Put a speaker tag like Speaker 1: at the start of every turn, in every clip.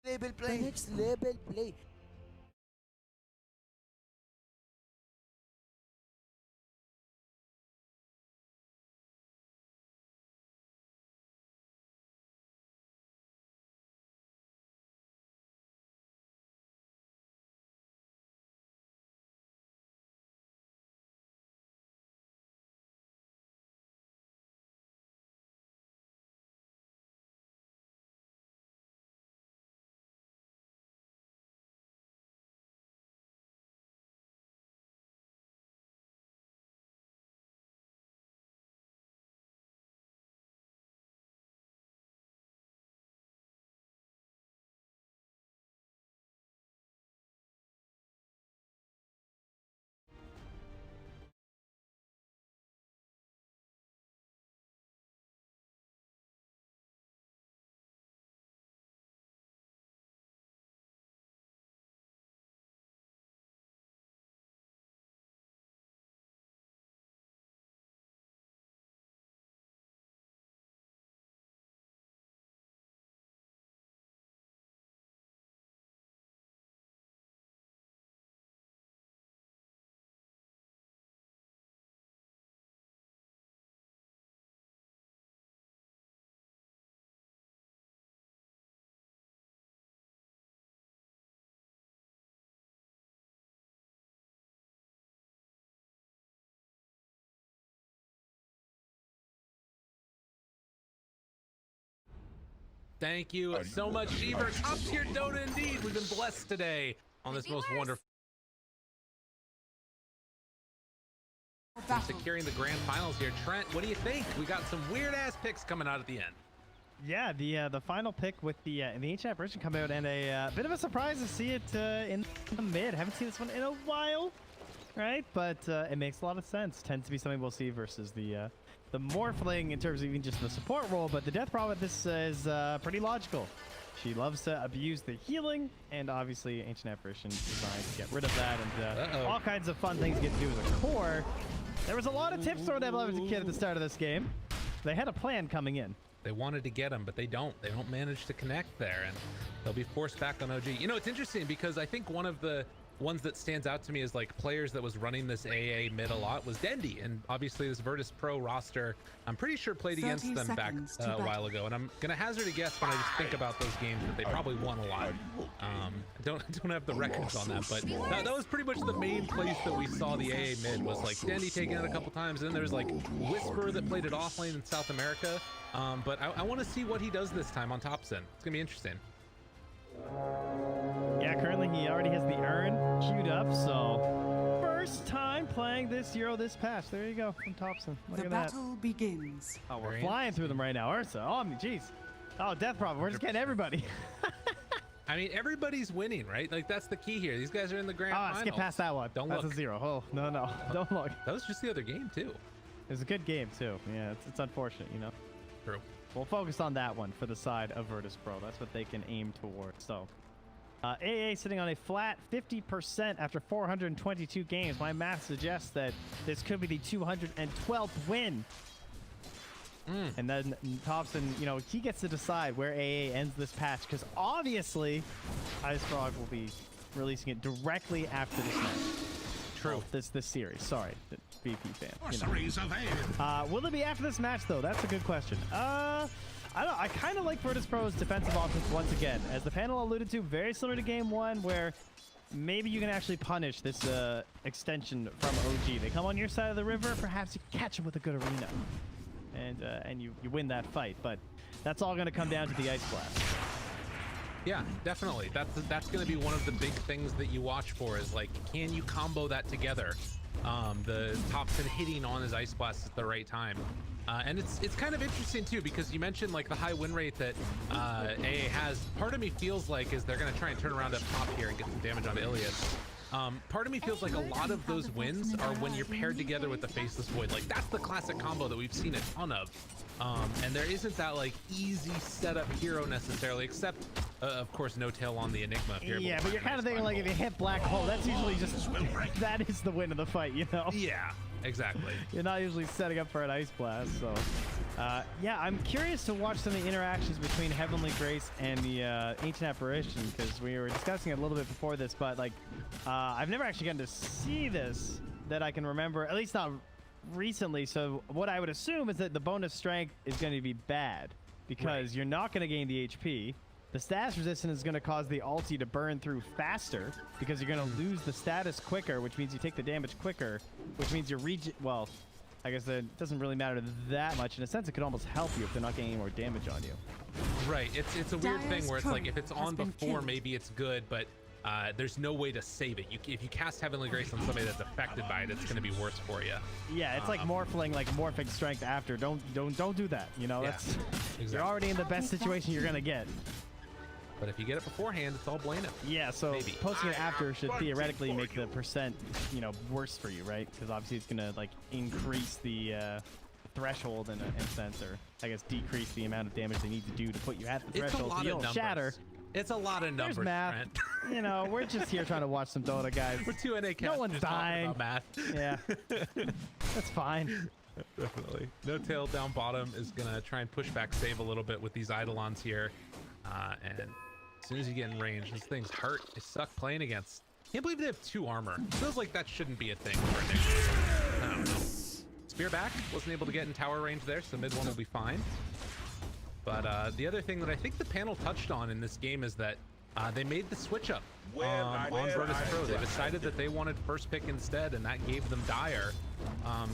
Speaker 1: Label play.
Speaker 2: The next level play.
Speaker 3: Thank you so much, Sheever. Top tier Dota indeed. We've been blessed today on this most wonderful. Securing the grand finals here. Trent, what do you think? We got some weird ass picks coming out at the end.
Speaker 4: Yeah, the final pick with the ancient apparition coming out, and a bit of a surprise to see it in the mid. Haven't seen this one in a while, right? But it makes a lot of sense. Tends to be something we'll see versus the Morphling in terms of even just the support role. But the Death Prophet, this is pretty logical. She loves to abuse the healing, and obviously ancient apparition designed to get rid of that, and all kinds of fun things get to do as a core. There was a lot of tips thrown at Lev as a kid at the start of this game. They had a plan coming in.
Speaker 3: They wanted to get him, but they don't. They don't manage to connect there, and they'll be forced back on OG. You know, it's interesting because I think one of the ones that stands out to me as like players that was running this AA mid a lot was Dendy, and obviously this Virtus Pro roster, I'm pretty sure played against them back a while ago, and I'm gonna hazard a guess when I just think about those games that they probably won a lot. Don't have the records on that, but that was pretty much the main place that we saw the AA mid, was like Dendy taking it a couple times, and then there's like Whisper that played it offlane in South America. But I want to see what he does this time on Topson. It's gonna be interesting.
Speaker 4: Yeah, currently he already has the urn queued up, so first time playing this Euro this patch. There you go, from Topson. Look at that.
Speaker 5: The battle begins.
Speaker 4: Oh, we're flying through them right now. Ursa, Omni, jeez. Oh, Death Prophet, we're just getting everybody.
Speaker 3: I mean, everybody's winning, right? Like, that's the key here. These guys are in the grand finals.
Speaker 4: Skip past that one.
Speaker 3: Don't
Speaker 4: That's
Speaker 3: look.
Speaker 4: a 0. Oh, no, don't look.
Speaker 3: That was just the other game, too.
Speaker 4: It was a good game, too. Yeah, it's unfortunate, you know?
Speaker 3: True.
Speaker 4: We'll focus on that one for the side of Virtus Pro. That's what they can aim towards. So, AA sitting on a flat 50% after 422 games. My math suggests that this could be the 212th win. And then Topson, you know, he gets to decide where AA ends this patch, because obviously Ice Frog will be releasing it directly after this match.
Speaker 3: True.
Speaker 4: This series. Sorry, VP fan. You know. Will it be after this match, though? That's a good question. I don't know. I kind of like Virtus Pro's defensive offense once again. As the panel alluded to, very similar to Game 1, where maybe you can actually punish this extension from OG. They come on your side of the river, perhaps you catch them with a good arena. And you win that fight. But that's all going to come down to the Ice Blast.
Speaker 3: Yeah, definitely. That's going to be one of the big things that you watch for, is like, can you combo that together? The Topson hitting on his Ice Blast at the right time. And it's kind of interesting too, because you mentioned like the high win rate that AA has. Part of me feels like is they're going to try and turn around up top here and get some damage onto Illias. Part of me feels like a lot of those wins are when you're paired together with the Faceless Void. Like, that's the classic combo that we've seen a ton of. And there isn't that like easy setup hero necessarily, except of course no tail on the Enigma.
Speaker 4: Yeah, but you're kind of thinking like if you hit Black Hole, that's usually just that is the win of the fight, you know?
Speaker 3: Yeah, exactly.
Speaker 4: You're not usually setting up for an ice blast, so yeah, I'm curious to watch some of the interactions between Heavenly Grace and the Ancient Apparition, because we were discussing it a little bit before this, but like I've never actually gotten to see this that I can remember, at least not recently. So what I would assume is that the bonus strength is going to be bad, because you're not going to gain the HP. The status resistance is going to cause the ulti to burn through faster, because you're going to lose the status quicker, which means you take the damage quicker, which means your well, I guess it doesn't really matter that much. In a sense, it could almost help you if they're not getting any more damage on you.
Speaker 3: Right. It's a weird thing where it's like, if it's on before, maybe it's good, but there's no way to save it. If you cast Heavenly Grace on somebody that's affected by it, it's going to be worse for you.
Speaker 4: Yeah, it's like morphing strength after. Don't do that. You know, that's
Speaker 3: exactly.
Speaker 4: You're already in the best situation you're going to get.
Speaker 3: But if you get it beforehand, it's all Bueno.
Speaker 4: Yeah, so
Speaker 3: maybe.
Speaker 4: Posting it after should theoretically make the percent, worse for you, right? Because obviously it's gonna like increase the threshold in a sense, or I guess decrease the amount of damage they need to do to put you at the threshold.
Speaker 3: It's a lot of
Speaker 4: shatter.
Speaker 3: It's a lot of numbers,
Speaker 4: There's math.
Speaker 3: Trent.
Speaker 4: We're just here trying to watch some Dota, guys.
Speaker 3: We're 2 NA casters.
Speaker 4: No one's dying.
Speaker 3: About math.
Speaker 4: Yeah, that's fine.
Speaker 3: Definitely. No Tail down bottom is gonna try and push back save a little bit with these Eidolons here, and as soon as you get in range, these things hurt. They suck playing against. Can't believe they have 2 armor. Feels like that shouldn't be a thing for a Nick. I don't know. Spear back, wasn't able to get in tower range there, so mid one will be fine. But the other thing that I think the panel touched on in this game is that they made the switch up on Virtus Pro. They decided that they wanted first pick instead, and that gave them Dire.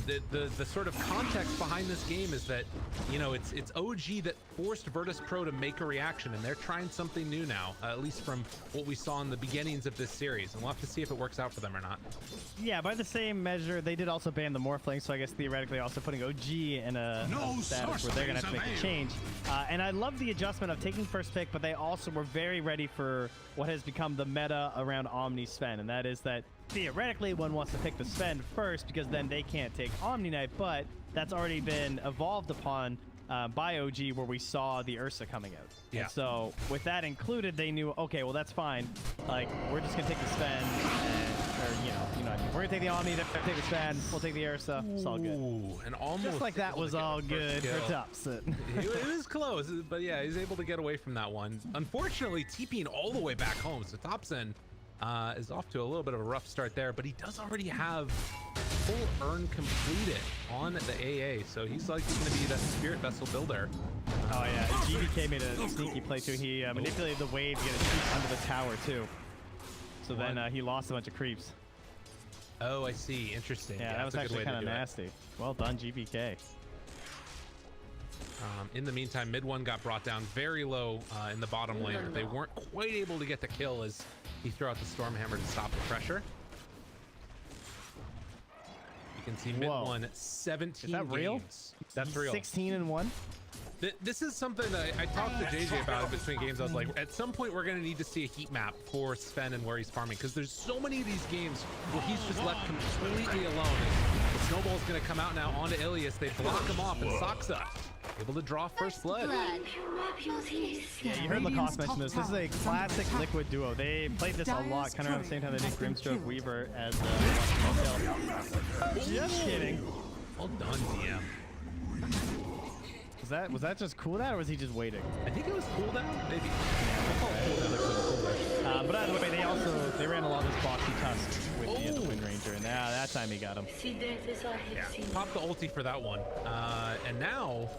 Speaker 3: The sort of context behind this game is that, it's OG that forced Virtus Pro to make a reaction, and they're trying something new now, at least from what we saw in the beginnings of this series, and we'll have to see if it works out for them or not.
Speaker 4: Yeah, by the same measure, they did also ban the Morphling, so I guess theoretically also putting OG in a status where they're going to have to make a change. And I love the adjustment of taking first pick, but they also were very ready for what has become the meta around Omni Sven, and that is that theoretically one wants to pick the Sven first because then they can't take Omni Knight, but that's already been evolved upon by OG, where we saw the Ursa coming out.
Speaker 3: Yeah.
Speaker 4: And so with that included, they knew, okay, well, that's fine. Like, we're just going to take the Sven, or, what I mean. We're going to take the Omni, they're going to take the Sven, we'll take the Ursa. It's all good.
Speaker 3: Ooh, and almost
Speaker 4: just like that was all good for Topson.
Speaker 3: It was close, but yeah, he's able to get away from that one. Unfortunately, TPing all the way back home, so Topson is off to a little bit of a rough start there, but he does already have full earn completed on the AA, so he's likely going to be that Spirit Vessel builder.
Speaker 4: Oh yeah, GBK made a sneaky play too. He manipulated the wave to get a creep under the tower too. So then he lost a bunch of creeps.
Speaker 3: Oh, I see. Interesting.
Speaker 4: Yeah, that was actually kind of nasty. Well done, GBK.
Speaker 3: In the meantime, mid one got brought down very low in the bottom lane, but they weren't quite able to get the kill as he threw out the Stormhammer to stop the pressure. You can see mid one, 17
Speaker 4: Is that
Speaker 3: games.
Speaker 4: real?
Speaker 3: That's real.
Speaker 4: 16-1.
Speaker 3: This is something that I talked to JJ about in between games. I was like, at some point we're going to need to see a heat map for Sven and where he's farming, because there's so many of these games where he's just left completely alone. And the snowball's going to come out now onto Illias. They block him off, and Saksa able to draw first blood.
Speaker 4: Yeah, you heard Lacoste mention this. This is a classic Liquid duo. They played this a lot, kind of around the same time they did Grimstroke Weaver as Just kidding.
Speaker 3: Well done, DM.
Speaker 4: Was that just cooldown, or was he just waiting?
Speaker 3: I think it was cooldown, maybe.
Speaker 4: But either way, they ran a lot of this boxy tusk with the Wind Ranger, and that time he got him.
Speaker 3: Yeah, popped the ulti for that one. And now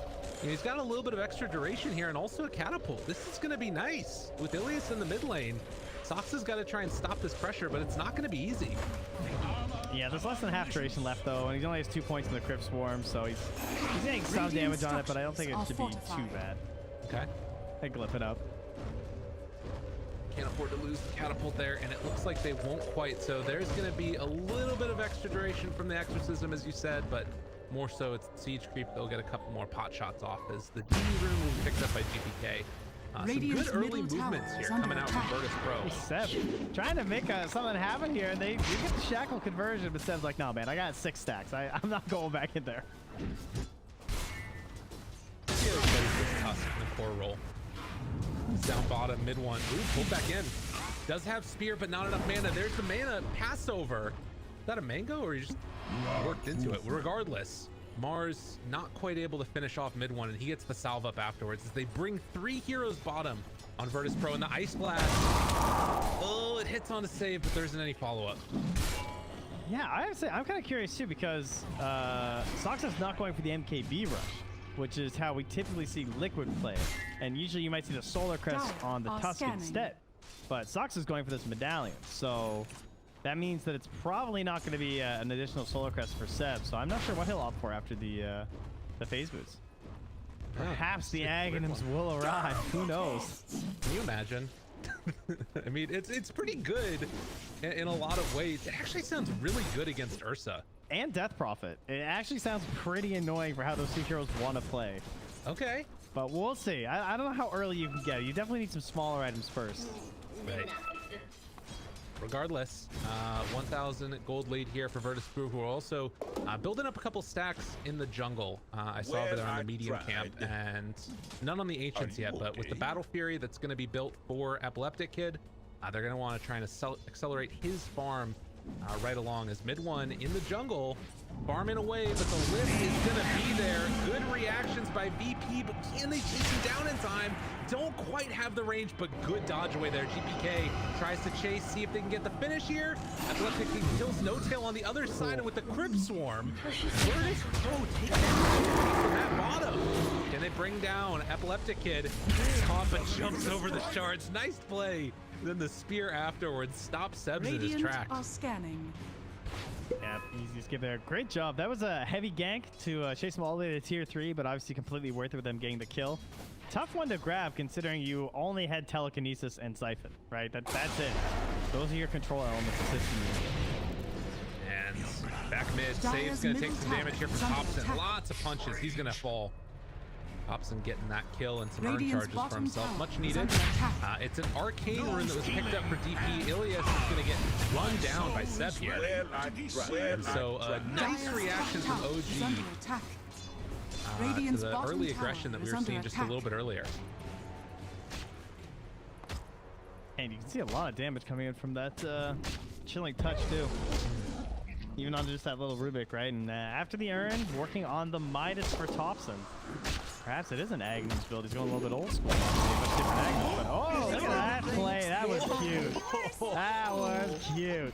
Speaker 3: he's got a little bit of extra duration here, and also a catapult. This is going to be nice with Illias in the mid lane. Saksa's got to try and stop this pressure, but it's not going to be easy.
Speaker 4: Yeah, there's less than half duration left though, and he only has 2 points in the Crypt Swarm, so he's getting some damage on it, but I don't think it should be too bad.
Speaker 3: Okay.
Speaker 4: I glip it up.
Speaker 3: Can't afford to lose the catapult there, and it looks like they won't quite. So there's going to be a little bit of extra duration from the exorcism, as you said, but more so it's siege creep. They'll get a couple more pot shots off as the D room will be picked up by GPK. Some good early movements here coming out from Virtus Pro.
Speaker 4: Seb trying to make something happen here. You get the shackle conversion, but Seb's like, no, man, I got 6 stacks. I'm not going back in there.
Speaker 3: Tusk in the core roll. Down bottom, mid one. Ooh, pulled back in. Does have spear, but not enough mana. There's the mana Passover. that a mango or he just worked into it? Regardless, Mars not quite able to finish off mid one, and he gets the salve up afterwards as they bring 3 heroes bottom on Virtus Pro, and the Ice Blast. Oh, it hits on a save, but there isn't any follow-up.
Speaker 4: Yeah, I have to say, I'm kind of curious too, because Saksa's not going for the MKB rush, which is how we typically see Liquid play. And usually you might see the Solar Crest on the Tusk instead. But Saksa's going for this medallion, so that means that it's probably not going to be an additional Solar Crest for Seb. So I'm not sure what he'll opt for after the phase boost. Perhaps the Aghanims will arrive. Who knows?
Speaker 3: Can you imagine? I mean, it's pretty good in a lot of ways. It actually sounds really good against Ursa.
Speaker 4: And Death Prophet. It actually sounds pretty annoying for how those two heroes want to play.
Speaker 3: Okay.
Speaker 4: But we'll see. I don't know how early you can get it. You definitely need some smaller items first.
Speaker 3: Right. Regardless, 1,000 gold lead here for Virtus Pro, who are also building up a couple stacks in the jungle. I saw over there on the medium camp, and none on the Ancients yet, but with the Battle Fury that's going to be built for Epileptic Kid, they're going to want to try and accelerate his farm right along as mid one in the jungle, farming away, but the lift is going to be there. Good reactions by VP, but can they chase him down in time? Don't quite have the range, but good dodge away there. GPK tries to chase, see if they can get the finish here. Epileptic Kid kills No Tail on the other side, and with the Crypt Swarm, Virtus Pro take that from that bottom. Can they bring down Epileptic Kid? Papa jumps over the shards. Nice play. Then the spear afterwards stops Sebs in his tracks.
Speaker 1: Are scanning.
Speaker 4: Yeah, easy skip there. Great job. That was a heavy gank to chase them all the way to tier 3, but obviously completely worth it with them getting the kill. Tough one to grab considering you only had Telekinesis and Siphon, right? That's it. Those are your control elements assisting you.
Speaker 3: And back mid, Save's going to take some damage here from Topson. Lots of punches. He's going to fall. Topson getting that kill and some urn charges for himself. Much needed. It's an arcane rune that was picked up for DP. Illias is going to get run down by Seb here. And so nice reaction from OG to the early aggression that we were seeing just a little bit earlier.
Speaker 4: And you can see a lot of damage coming in from that chilling touch too. Even on just that little Rubik, right? And after the urn, working on the Midas for Topson. Perhaps it is an Aghanims build. He's going a little bit old school. But oh, look at that play. That was cute. That was cute.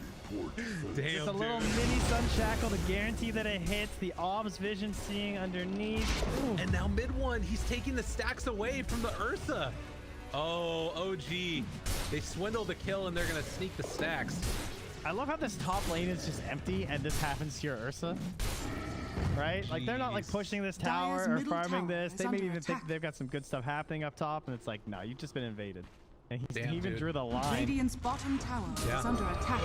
Speaker 3: Damn,
Speaker 4: just a little mini Sun Shackle to guarantee that it hits. The Ob's Vision seeing underneath. Ooh.
Speaker 3: And now mid one, he's taking the stacks away from the Ursa. Oh, OG. They swindle the kill and they're going to sneak the stacks.
Speaker 4: I love how this top lane is just empty and this happens to your Ursa. Right? Like they're not like pushing this tower or farming this. They maybe even think they've got some good stuff happening up top, and it's like, no, you've just been invaded. And he even drew the line.
Speaker 1: Radiant's bottom tower is under attack.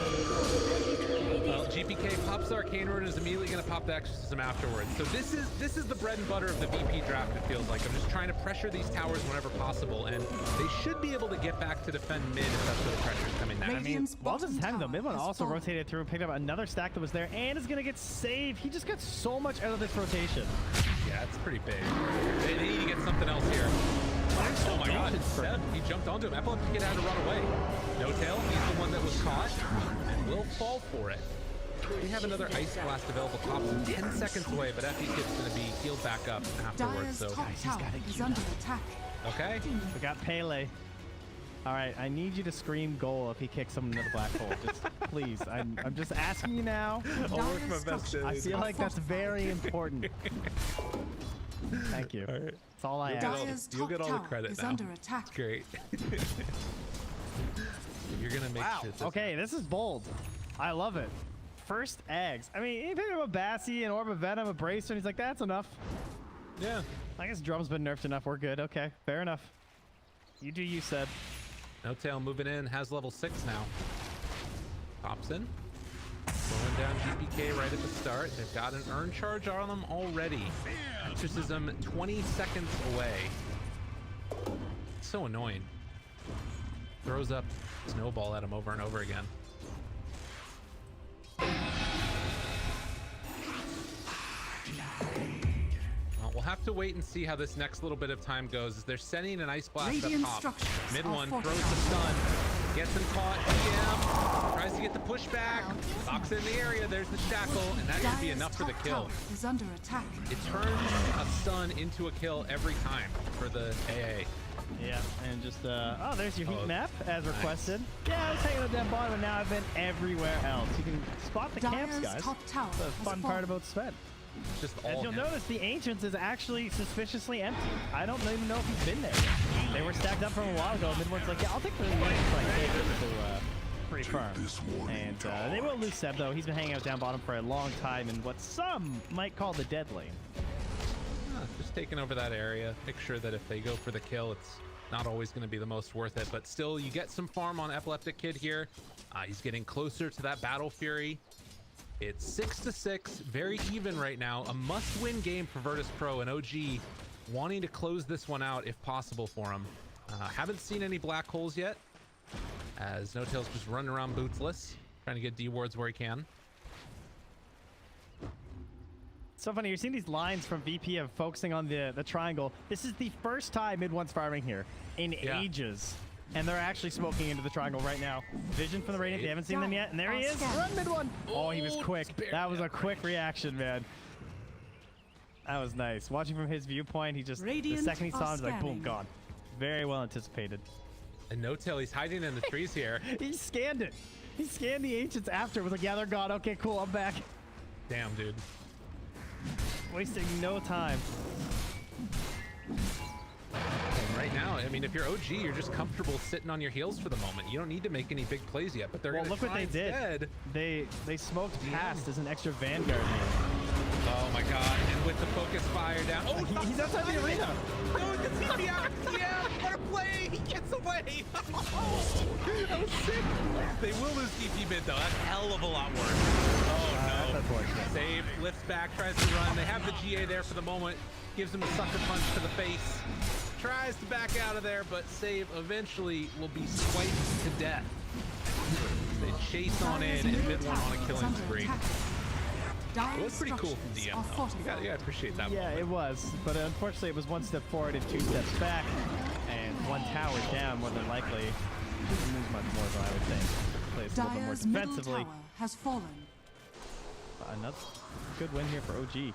Speaker 3: Well, GPK pops the Arcane Rune, is immediately going to pop the exorcism afterwards. So this is the bread and butter of the VP draft, it feels like. I'm just trying to pressure these towers whenever possible, and they should be able to get back to defend mid if that's where the pressure's coming down.
Speaker 4: I mean, while this is happening, though, mid one also rotated through and picked up another stack that was there and is going to get saved. He just got so much out of this rotation.
Speaker 3: Yeah, it's pretty big. They need to get something else here. Oh my god, Seb, he jumped onto him. Epileptic Kid had to run away. No Tail, he's the one that was caught and will fall for it. We have another Ice Blast available. Topson 10 seconds away, but FE Kid's going to be healed back up afterwards. So
Speaker 1: top tower is under attack.
Speaker 3: Okay.
Speaker 4: We got Pele. All right, I need you to scream goal if he kicks someone into the black hole. Just please, I'm just asking you now.
Speaker 3: I'll work my best.
Speaker 4: I feel like that's very important. Thank you.
Speaker 3: All right.
Speaker 4: That's all I ask.
Speaker 3: You'll get all the credit
Speaker 1: is
Speaker 3: now.
Speaker 1: under attack.
Speaker 3: It's great. You're gonna make shit.
Speaker 4: Okay, this is bold. I love it. First eggs. I mean, he picked up a Bassi, an Orb of Venom, a Bracer, and he's like, that's enough.
Speaker 3: Yeah.
Speaker 4: I guess Drum's been nerfed enough. We're good. Okay, fair enough. You do you, Seb.
Speaker 3: No Tail moving in, has level 6 now. Topson slowing down GPK right at the start. They've got an urn charge on them already. Exorcism 20 seconds away. So annoying. Throws up snowball at him over and over again. Well, we'll have to wait and see how this next little bit of time goes as they're sending an Ice Blast up top. Mid one throws the stun. Gets him caught. DM tries to get the pushback. Saksa in the area. There's the shackle, and that should be
Speaker 1: Dire's
Speaker 3: enough for the
Speaker 1: top
Speaker 3: kill.
Speaker 1: tower is under attack.
Speaker 3: It turns a stun into a kill every time for the AA.
Speaker 4: Yeah, and just oh, there's your heat
Speaker 3: Oh,
Speaker 4: map as
Speaker 3: nice.
Speaker 4: requested. Yeah, I was hanging out down bottom, and now I've been everywhere else. You can spot the camps,
Speaker 1: Dire's
Speaker 4: guys.
Speaker 1: top tower
Speaker 4: That's the
Speaker 1: has
Speaker 4: fun
Speaker 1: fallen.
Speaker 4: part about Sven.
Speaker 3: It's just
Speaker 4: As
Speaker 3: all
Speaker 4: you'll
Speaker 3: him.
Speaker 4: notice, the Ancients is actually suspiciously empty. I don't even know if he's been there yet. They were stacked up from a while ago. Midward's like, yeah, I'll take the lead so I can take it to pretty firm. And they will lose Seb, though. He's been hanging out down bottom for a long time in what some might call the dead lane.
Speaker 3: Just taking over that area. Make sure that if they go for the kill, it's not always going to be the most worth it. But still, you get some farm on Epileptic Kid here. He's getting closer to that Battle Fury. It's 6-6, very even right now. A must-win game for Virtus Pro and OG wanting to close this one out if possible for him. Haven't seen any black holes yet, as No Tail's just running around bootsless, trying to get D wards where he can.
Speaker 4: So funny, you're seeing these lines from VP of focusing on the triangle. This is the first time Mid One's farming here in ages. And they're actually smoking into the triangle right now. Vision from the Radiant, they haven't seen them yet. And there he is. Run Mid One. Oh, he was quick. That was a quick reaction, man. That was nice. Watching from his viewpoint, he just, the second he saw him, he's like, boom, gone. Very well anticipated.
Speaker 3: And No Tail, he's hiding in the trees here.
Speaker 4: He scanned it. He scanned the Ancients after. Was like, yeah, they're gone. Okay, cool, I'm back.
Speaker 3: Damn, dude.
Speaker 4: Wasting no time.
Speaker 3: And right now, I mean, if you're OG, you're just comfortable sitting on your heels for the moment. You don't need to make any big plays yet, but they're gonna
Speaker 4: Look what
Speaker 3: try
Speaker 4: they did.
Speaker 3: instead.
Speaker 4: They smoked past as an extra Vanguard here.
Speaker 3: Oh my god, and with the focus fire down. Oh,
Speaker 4: He's outside the arena.
Speaker 3: No, it can see me out. Yeah, what a play. He gets away. That was sick. They will lose DP mid, though. That's a hell of a lot worse. Oh, no.
Speaker 4: That's unfortunate.
Speaker 3: Save, lifts back, tries to run. They have the GA there for the moment. Gives him a sucker punch to the face. Tries to back out of there, but Save eventually will be swiped to death. They chase on in and mid one on a killing spree. It was pretty cool from DM, though. Yeah, I appreciate that.
Speaker 4: Yeah, it was. But unfortunately, it was one step forward and two steps back. And one tower down, more than likely. Didn't lose much more, though, I would think. Plays a little bit more
Speaker 1: Dire's middle
Speaker 4: defensively.
Speaker 1: tower has fallen.
Speaker 4: Another good win here for OG.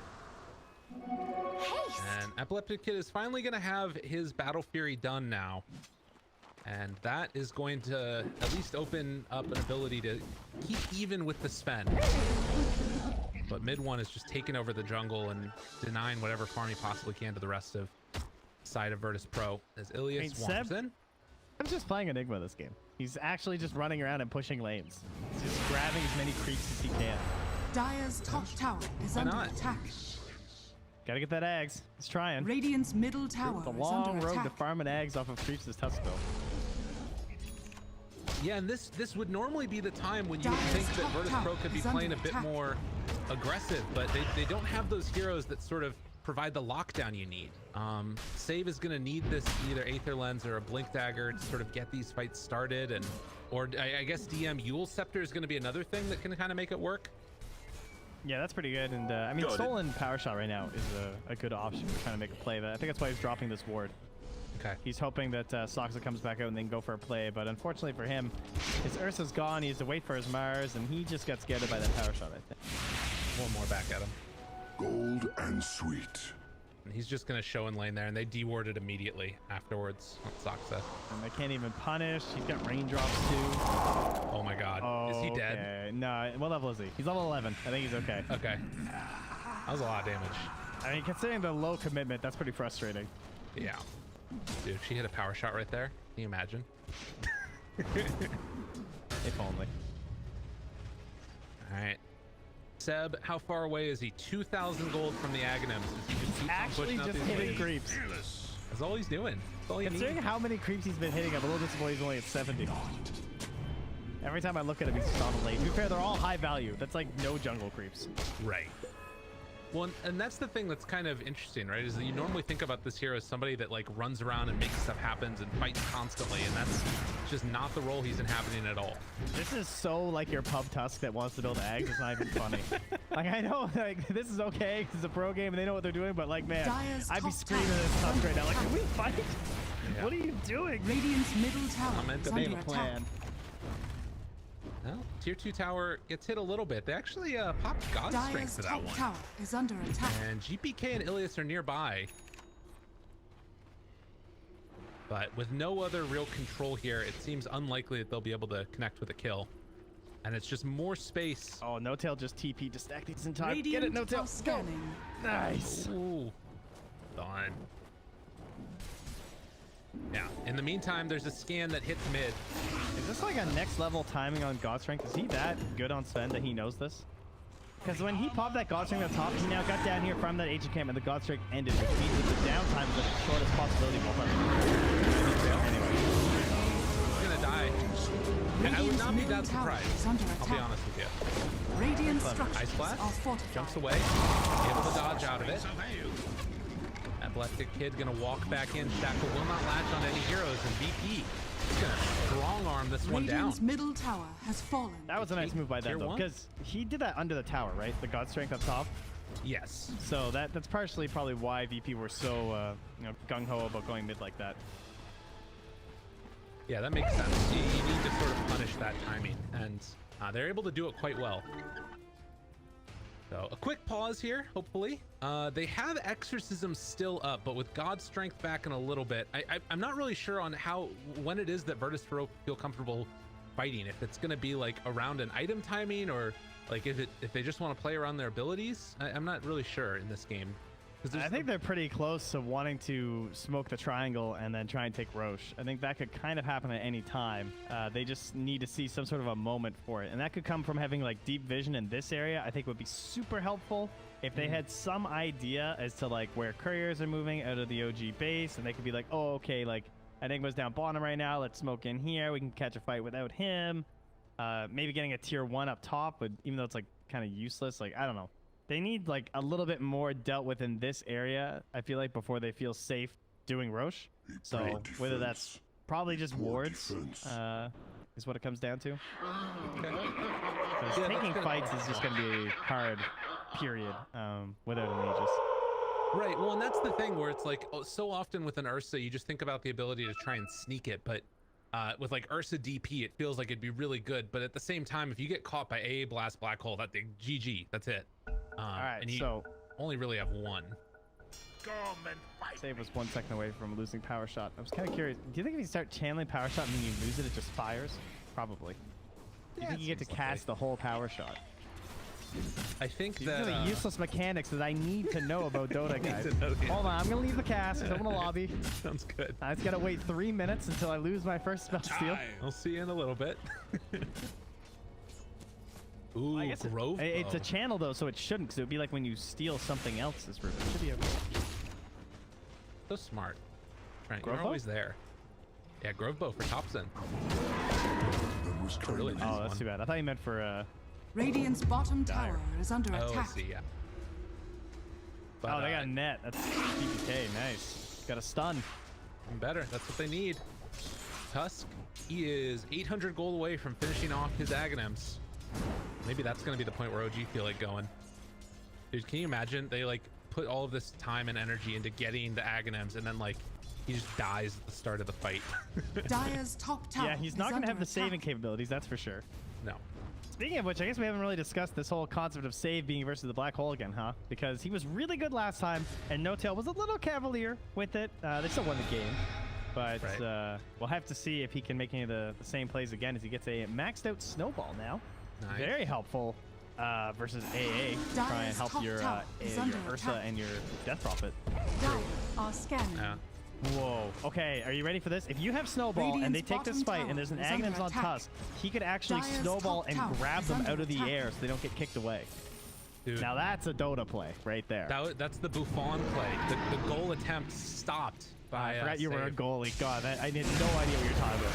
Speaker 3: And Epileptic Kid is finally going to have his Battle Fury done now. And that is going to at least open up an ability to keep even with the Sven. But mid one is just taking over the jungle and denying whatever farm he possibly can to the rest of side of Virtus Pro as Illias swarms in.
Speaker 4: I'm just playing Enigma this game. He's actually just running around and pushing lanes. He's just grabbing as many creeps as he can.
Speaker 1: Dire's top tower is
Speaker 3: Why
Speaker 1: under
Speaker 3: not?
Speaker 1: attack.
Speaker 4: Gotta get that eggs. He's trying.
Speaker 1: Radiant's middle tower
Speaker 4: It's a
Speaker 1: is
Speaker 4: long
Speaker 1: under
Speaker 4: road to
Speaker 1: attack.
Speaker 4: farming eggs off of creeps is tough still.
Speaker 3: Yeah, and this would normally be the time when you would
Speaker 1: Dire's
Speaker 3: think that
Speaker 1: top
Speaker 3: Virtus
Speaker 1: tower
Speaker 3: Pro could be
Speaker 1: is under
Speaker 3: playing a bit
Speaker 1: attack.
Speaker 3: more aggressive, but they don't have those heroes that sort of provide the lockdown you need. Save is going to need this either Aether Lens or a Blink Dagger to sort of get these fights started, and or I guess DM Yule Scepter is going to be another thing that can kind of make it work.
Speaker 4: Yeah, that's pretty good. And I mean, stolen power shot right now is a good option for trying to make a play. But I think that's why he's dropping this ward.
Speaker 3: Okay.
Speaker 4: He's hoping that Saksa comes back out and then go for a play. But unfortunately for him, his Ursa's gone. He has to wait for his Mars, and he just got scared by that power shot, I think.
Speaker 3: One more back at him.
Speaker 2: Gold and sweet.
Speaker 3: And he's just going to show in lane there, and they dewarded immediately afterwards on Saksa.
Speaker 4: And they can't even punish. He's got raindrops too.
Speaker 3: Oh my god.
Speaker 4: Oh,
Speaker 3: Is he dead?
Speaker 4: okay. No, what level is he? He's level 11. I think he's okay.
Speaker 3: Okay. That was a lot of damage.
Speaker 4: I mean, considering the low commitment, that's pretty frustrating.
Speaker 3: Yeah. Dude, she hit a power shot right there. Can you imagine?
Speaker 4: If only.
Speaker 3: All right. Seb, how far away is he? 2,000 gold from the Aghanims. He just keeps on
Speaker 4: Actually
Speaker 3: pushing out
Speaker 4: just
Speaker 3: these
Speaker 4: hitting
Speaker 3: waves.
Speaker 4: creeps.
Speaker 3: That's all he's doing. That's all he
Speaker 4: Considering
Speaker 3: needs.
Speaker 4: how many creeps he's been hitting, I'm a little disappointed he's only at 70. Every time I look at him, he's just on the lane. To be fair, they're all high value. That's like no jungle creeps.
Speaker 3: Right. Well, and that's the thing that's kind of interesting, right? Is that you normally think about this hero as somebody that like runs around and makes stuff happen and fights constantly, and that's just not the role he's inhabiting at all.
Speaker 4: This is so like your pub tusk that wants to build eggs. It's not even funny. Like, I know like this is okay because it's a pro game and they know what they're doing, but like, man,
Speaker 1: Dire's
Speaker 4: I'd be
Speaker 1: top
Speaker 4: screaming
Speaker 1: tower
Speaker 4: at this
Speaker 1: is
Speaker 4: tusk
Speaker 1: under
Speaker 4: right now. Like,
Speaker 1: attack.
Speaker 4: can we fight?
Speaker 3: Yeah.
Speaker 4: What are you doing?
Speaker 1: Radiant's middle tower
Speaker 3: I'm meant
Speaker 1: is
Speaker 3: to
Speaker 1: under
Speaker 3: make
Speaker 1: attack.
Speaker 4: Plan.
Speaker 3: Well, tier 2 tower gets hit a little bit. They actually popped God Strength
Speaker 1: Dire's
Speaker 3: for that
Speaker 1: top
Speaker 3: one.
Speaker 1: tower is under attack.
Speaker 3: And GPK and Illias are nearby. But with no other real control here, it seems unlikely that they'll be able to connect with a kill. And it's just more space.
Speaker 4: Oh, No Tail just TP to stack these in time.
Speaker 1: Radiant
Speaker 4: Get it, No Tail.
Speaker 1: are scanning.
Speaker 4: Nice.
Speaker 3: Ooh. Done. Yeah, in the meantime, there's a scan that hits mid.
Speaker 4: Is this like a next level timing on God Strength? Is he that good on Sven that he knows this? Because when he popped that God Strength on top, he now got down here from that HE camp and the God Strength ended, which means that the downtime is the shortest possibility of all time. Anyway.
Speaker 3: He's gonna die. And I would not be that
Speaker 1: Radiant's middle tower
Speaker 3: surprised.
Speaker 1: is under
Speaker 3: I'll be
Speaker 1: attack.
Speaker 3: honest with you.
Speaker 1: Radiant
Speaker 3: Ice
Speaker 1: structures
Speaker 3: blast
Speaker 1: are fortified.
Speaker 3: jumps away, able to dodge out of it. Athletic kid gonna walk back in. Shackle will not latch on any heroes, and VP is gonna strong arm this one down.
Speaker 1: Radiant's middle tower has fallen.
Speaker 4: That was a nice move by
Speaker 3: Tier
Speaker 4: them, though,
Speaker 3: one?
Speaker 4: because he did that under the tower, right? The God Strength up top.
Speaker 3: Yes.
Speaker 4: So that's partially probably why VP were so gung-ho about going mid like that.
Speaker 3: Yeah, that makes sense. You need to sort of punish that timing, and they're able to do it quite well. So a quick pause here, hopefully. They have Exorcism still up, but with God Strength back in a little bit, I'm not really sure on when it is that Virtus Pro feel comfortable fighting. If it's going to be like around an item timing, or like if they just want to play around their abilities. I'm not really sure in this game.
Speaker 4: I think they're pretty close to wanting to smoke the triangle and then try and take Roche. I think that could kind of happen at any time. They just need to see some sort of a moment for it. And that could come from having like deep vision in this area. I think would be super helpful if they had some idea as to like where couriers are moving out of the OG base. And they could be like, oh, okay, like Enigma's down bottom right now. Let's smoke in here. We can catch a fight without him. Maybe getting a tier 1 up top, would, even though it's like kind of useless. Like, I don't know. They need like a little bit more dealt with in this area, I feel like, before they feel safe doing Roche. So whether that's probably just wards is what it comes down to. Because taking fights is just going to be hard, period, without an Aegis.
Speaker 3: Right, well, and that's the thing where it's like, so often with an Ursa, you just think about the ability to try and sneak it, but with like Ursa DP, it feels like it'd be really good. But at the same time, if you get caught by AA Blast Black Hole, that's GG, that's it.
Speaker 4: All right,
Speaker 3: and you
Speaker 4: so
Speaker 3: only really have one.
Speaker 4: Save was 1 second away from losing Power Shot. I was kind of curious. Do you think if you start channeling Power Shot and then you lose it, it just fires? Probably. Do you think you get to cast the whole Power Shot?
Speaker 3: I think
Speaker 4: These
Speaker 3: that
Speaker 4: are the useless mechanics that I need to know about Dota, guys.
Speaker 3: to know, yeah.
Speaker 4: Hold on, I'm gonna leave the cast. Open a lobby.
Speaker 3: sounds good.
Speaker 4: I just gotta wait 3 minutes until I lose my first spell steal.
Speaker 3: I'll see you in a little bit. Ooh,
Speaker 4: I guess
Speaker 3: Grove.
Speaker 4: it's a channel though, so it shouldn't, because it would be like when you steal something else's room. It should be okay.
Speaker 3: So smart. Trent,
Speaker 4: Grove
Speaker 3: you're
Speaker 4: bow?
Speaker 3: always there. Yeah, Grove Bow for Topson.
Speaker 2: That was
Speaker 3: A really nice
Speaker 4: Oh, that's
Speaker 3: one.
Speaker 4: too bad. I thought you meant for
Speaker 1: Radiant's bottom
Speaker 4: Dire.
Speaker 1: tower is under
Speaker 3: Oh, I
Speaker 1: attack.
Speaker 3: see, yeah. But,
Speaker 4: oh, they got a net. That's DPK. Nice. Got a stun.
Speaker 3: better. That's what they need. Tusk, he is 800 gold away from finishing off his Aghanims. Maybe that's going to be the point where OG feel like going. Dude, can you imagine? They like put all of this time and energy into getting the Aghanims, and then like he just dies at the start of the fight.
Speaker 1: Dire's top tower.
Speaker 4: Yeah, he's
Speaker 1: is
Speaker 4: not gonna
Speaker 1: under
Speaker 4: have the saving
Speaker 1: attack.
Speaker 4: capabilities, that's for sure.
Speaker 3: No.
Speaker 4: Speaking of which, I guess we haven't really discussed this whole concept of save being versus the black hole again, huh? Because he was really good last time, and No Tail was a little cavalier with it. They still won the game, but
Speaker 3: Right.
Speaker 4: we'll have to see if he can make any of the same plays again as he gets a maxed out snowball now.
Speaker 3: Nice.
Speaker 4: Very helpful versus AA. Try and help
Speaker 1: top
Speaker 4: your,
Speaker 1: tower is
Speaker 4: your
Speaker 1: under
Speaker 4: Ursa
Speaker 1: attack.
Speaker 4: and your Death Prophet.
Speaker 1: Dire are scanning.
Speaker 3: Yeah.
Speaker 4: Whoa. Okay, are you ready for this? If you have Snowball and they
Speaker 1: Radiant's
Speaker 4: take this
Speaker 1: bottom
Speaker 4: fight and there's an
Speaker 1: tower is under
Speaker 4: Aghanims on
Speaker 1: attack.
Speaker 4: Tusk, he could actually
Speaker 1: Dire's
Speaker 4: Snowball
Speaker 1: top
Speaker 4: and
Speaker 1: tower
Speaker 4: grab
Speaker 1: is
Speaker 4: them
Speaker 1: under
Speaker 4: out of the
Speaker 1: attack.
Speaker 4: air so they don't get kicked away.
Speaker 3: Dude,
Speaker 4: Now that's a Dota play right there.
Speaker 3: that's the Buffon play. The goal attempt stopped by
Speaker 4: I forgot you were a
Speaker 3: save.
Speaker 4: goalie. God, I had no idea what you're talking about.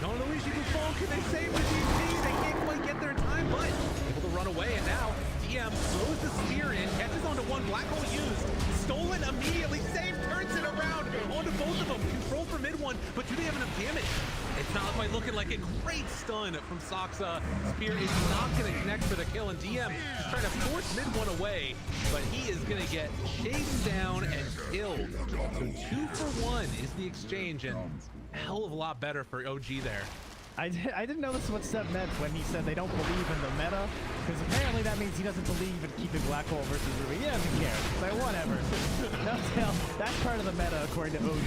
Speaker 3: Jean-Louis Buffon, can they save the GP? They can't quite get their time, but able to run away, and now DM throws the spear in, catches onto one, black hole used, stolen immediately, save, turns it around onto both of them, control for mid one, but do they have enough damage? It's not quite looking like a great stun from Saksa. Spear is not going to connect for the kill, and DM is trying to force mid one away, but he is going to get chased down and killed. So 2 for 1 is the exchange, and a hell of a lot better for OG there.
Speaker 4: I didn't know this is what Seb meant when he said they don't believe in the meta, because apparently that means he doesn't believe in keeping Black Hole versus Ruby. He doesn't care. It's like, whatever. That's part of the meta according to OG.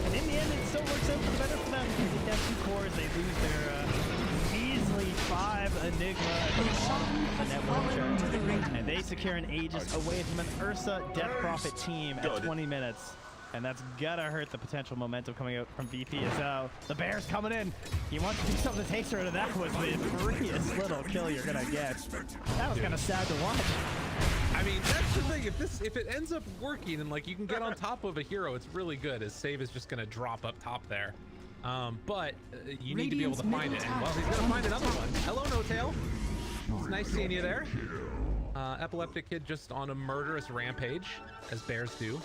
Speaker 4: And in the end, it still works out for the better for them because they have 2 cores. They lose their measly 5 Enigma and network chart. And they secure an Aegis away from an Ursa Death Prophet team at 20 minutes. And that's gotta hurt the potential momentum coming out from VP as the Bear's coming in. He wants to do something to take her, and that was the freest little kill you're gonna get. That was kind of sad to watch.
Speaker 3: I mean, that's the thing. If it ends up working and like you can get on top of a hero, it's really good. His save is just gonna drop up top there. But you need to be able to find it. And well, he's gonna find another one. Hello, No Tail. It's nice seeing you there. Epileptic Kid just on a murderous rampage, as bears do.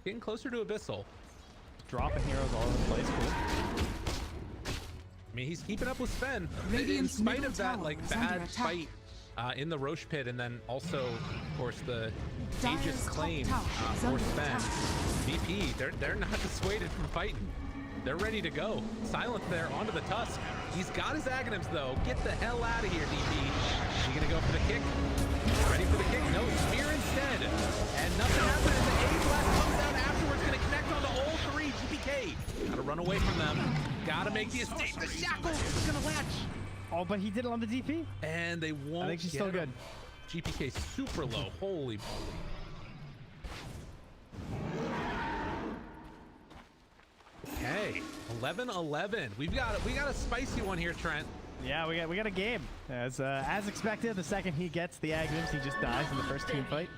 Speaker 3: Getting closer to Abyssal.
Speaker 4: Dropping heroes all over the place. Cool.
Speaker 3: I mean, he's keeping up with Sven. In spite of that, like, bad fight in the Roche pit, and then also, of course, the Aegis claim for Sven. VP, they're not dissuaded from fighting. They're ready to go. Silent there onto the Tusk. He's got his Aghanims, though. Get the hell out of here, DP. Is he going to go for the kick? Ready for the kick? No, Spear instead. And nothing happened. And the A blast comes down afterwards. Going to connect onto all 3. GPK. Got to run away from them. Got to make the escape. The shackle is going to latch.
Speaker 4: Oh, but he did it on the DP?
Speaker 3: And they won't.
Speaker 4: I think she's still good.
Speaker 3: GPK super low. Holy moly. Okay, 11-11. We got a spicy one here, Trent.
Speaker 4: Yeah, we got a game. As expected, the second he gets the Aghanims, he just dies in the first team fight.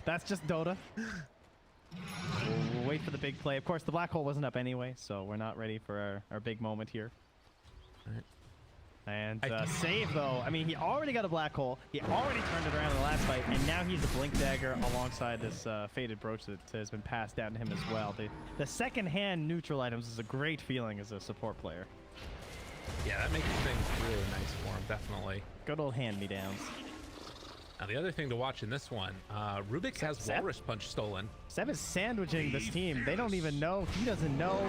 Speaker 4: That's just Dota. We'll wait for the big play. Of course, the black hole wasn't up anyway, so we're not ready for our big moment here.
Speaker 3: All right.
Speaker 4: And save, though. I mean, he already got a black hole. He already turned it around in the last fight, and now he's a blink dagger alongside this faded brooch that has been passed down to him as well. The second-hand neutral items is a great feeling as a support player.
Speaker 3: Yeah, that makes things really nice for him, definitely.
Speaker 4: Good old hand-me-downs.
Speaker 3: Now, the other thing to watch in this one, Rubik has Walrus Punch stolen.
Speaker 4: Seb is sandwiching this team. They don't even know. He doesn't know.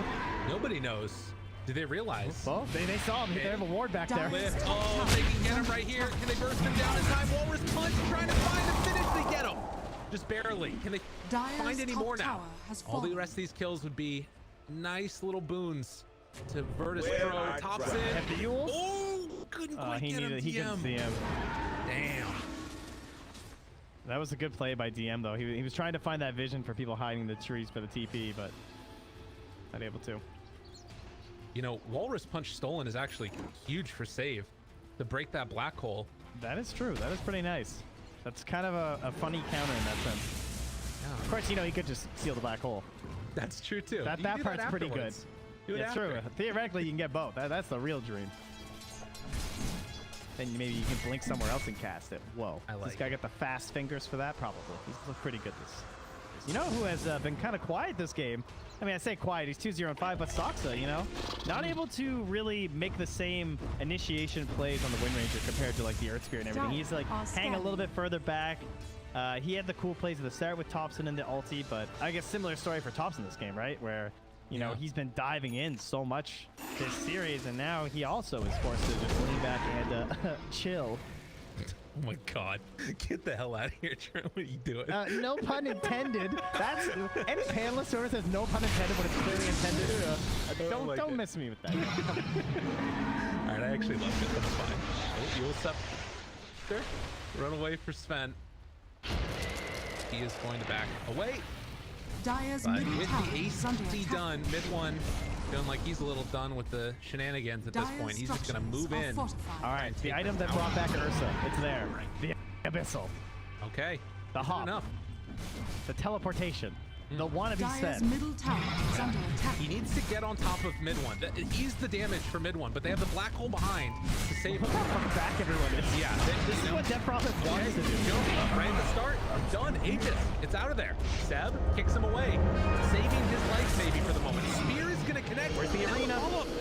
Speaker 3: Nobody knows. Do they realize?
Speaker 4: Well, they saw him. They have a ward back there.
Speaker 3: Lift. Oh, they can get him right here. Can they burst him down in time? Walrus Punch trying to find the finish. They get him. Just barely. Can they find any more now? All the rest of these kills would be nice little boons to Virtus Pro. Topson. Oh, couldn't quite get him.
Speaker 4: He couldn't see him.
Speaker 3: Damn.
Speaker 4: That was a good play by DM, though. He was trying to find that vision for people hiding in the trees for the TP, but not able to.
Speaker 3: You know, Walrus Punch stolen is actually huge for save to break that black hole.
Speaker 4: That is true. That is pretty nice. That's kind of a funny counter in that sense. Yeah. Of course, you know, he could just steal the black hole.
Speaker 3: That's true, too.
Speaker 4: That part's pretty good. It's true. Theoretically, you can get both. That's the real dream. Then maybe you can blink somewhere else and cast it. Whoa. This guy got the fast fingers for that? Probably. He's looked pretty good this. You know who has been kind of quiet this game? I mean, I say quiet. He's 2-0-5, but Saksa, you know? Not able to really make the same initiation plays on the Wind Ranger compared to, like, the Earth Spirit and everything. He's, like, hang a little bit further back. He had the cool plays at the start with Topson and the ulti, but I guess similar story for Topson this game, right? Where, you know, he's been diving in so much this series, and now he also is forced to just lean back and chill.
Speaker 3: Oh my God! Get the hell out of here, Trent! What are you doing?
Speaker 4: No pun intended. That's any panelist who says no pun intended, but it's clearly intended. Don't miss me with that.
Speaker 3: All right, I actually loved it. That's fine. Oh, you'll stop. Sure. Run away for Sven. He is going to back away.
Speaker 1: Dyer's
Speaker 3: But
Speaker 1: middle
Speaker 3: with
Speaker 1: tower
Speaker 3: the
Speaker 1: is under
Speaker 3: AC
Speaker 1: attack.
Speaker 3: done, mid one, feeling like he's a little done with the shenanigans at this
Speaker 1: Dyer's
Speaker 3: point. He's just going to move
Speaker 1: structures are
Speaker 3: in.
Speaker 1: fortified.
Speaker 4: All right, the item that brought back Ursa, it's there. The Abyssal.
Speaker 3: Okay.
Speaker 4: The
Speaker 3: Good
Speaker 4: hop.
Speaker 3: enough.
Speaker 4: The teleportation. The wannabe
Speaker 1: Dyer's
Speaker 4: Sven.
Speaker 1: middle tower is under attack.
Speaker 3: He needs to get on top of mid one. He's the damage for mid one, but they have the black hole behind to save him.
Speaker 4: Back everyone is.
Speaker 3: Yeah.
Speaker 4: This is what Death Prophet wants to do.
Speaker 3: Right at the start. Done. Aegis. It's out of there. Seb kicks him away. Saving his life maybe for the moment. Spear is going to connect.
Speaker 4: Where's the arena?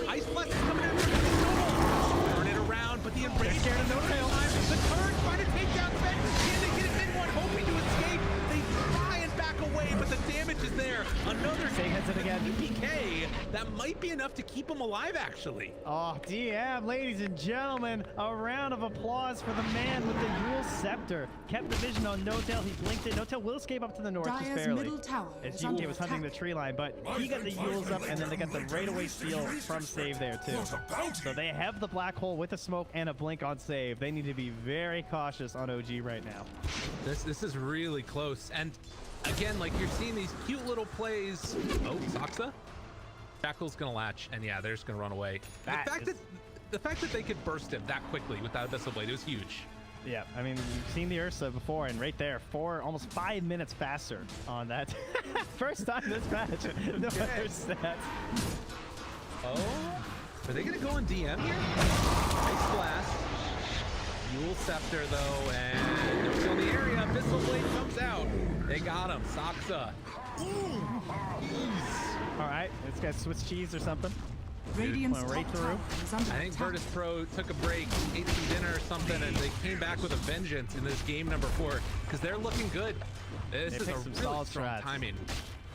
Speaker 3: Ice Blast is coming after. Turn it around, but the Enraged
Speaker 4: scared of no tail.
Speaker 3: The turn trying to take down Sven. Can they get it mid one? Hoping to escape. They try and back away, but the damage is there. Another
Speaker 4: Say hits it again.
Speaker 3: PK that might be enough to keep him alive, actually.
Speaker 4: Oh, DM, ladies and gentlemen, a round of applause for the man with the Yule Scepter. Kept the vision on No-Tail, he blinked it. No-Tail will escape up to the north, just
Speaker 1: Dire's
Speaker 4: barely.
Speaker 1: middle tower
Speaker 4: As
Speaker 1: is under
Speaker 4: GK was hunting the
Speaker 1: attack.
Speaker 4: tree line, but he got the Yules up, and then they got the right-away steal from Save there, too. So they have the black hole with a smoke and a blink on Save. They need to be very cautious on OG right now.
Speaker 3: This is really close. And again, like you're seeing these cute little plays. Oh, Saksa? Jackal's gonna latch, and yeah, they're just gonna run away. The fact that they could burst him that quickly with that Abyssal Blade, it was huge.
Speaker 4: Yeah, I mean, you've seen the Ursa before, and right there, almost 5 minutes faster on that. First time this match. No other stats.
Speaker 3: Oh, are they gonna go on DM here? Nice blast. Yule Scepter though, and no kill in the area. Abyssal Blade comes out. They got him. Saksa.
Speaker 4: All right, this guy's Swiss cheese or something.
Speaker 1: Radiant's
Speaker 4: Went
Speaker 1: top
Speaker 4: right through.
Speaker 1: tower is under
Speaker 3: I think
Speaker 1: attack.
Speaker 3: Virtus Pro took a break, ate some dinner or something, and they came back with a vengeance in this game number 4 because they're looking good. This is a
Speaker 4: picked some
Speaker 3: really
Speaker 4: solid
Speaker 3: strong
Speaker 4: strats.
Speaker 3: timing.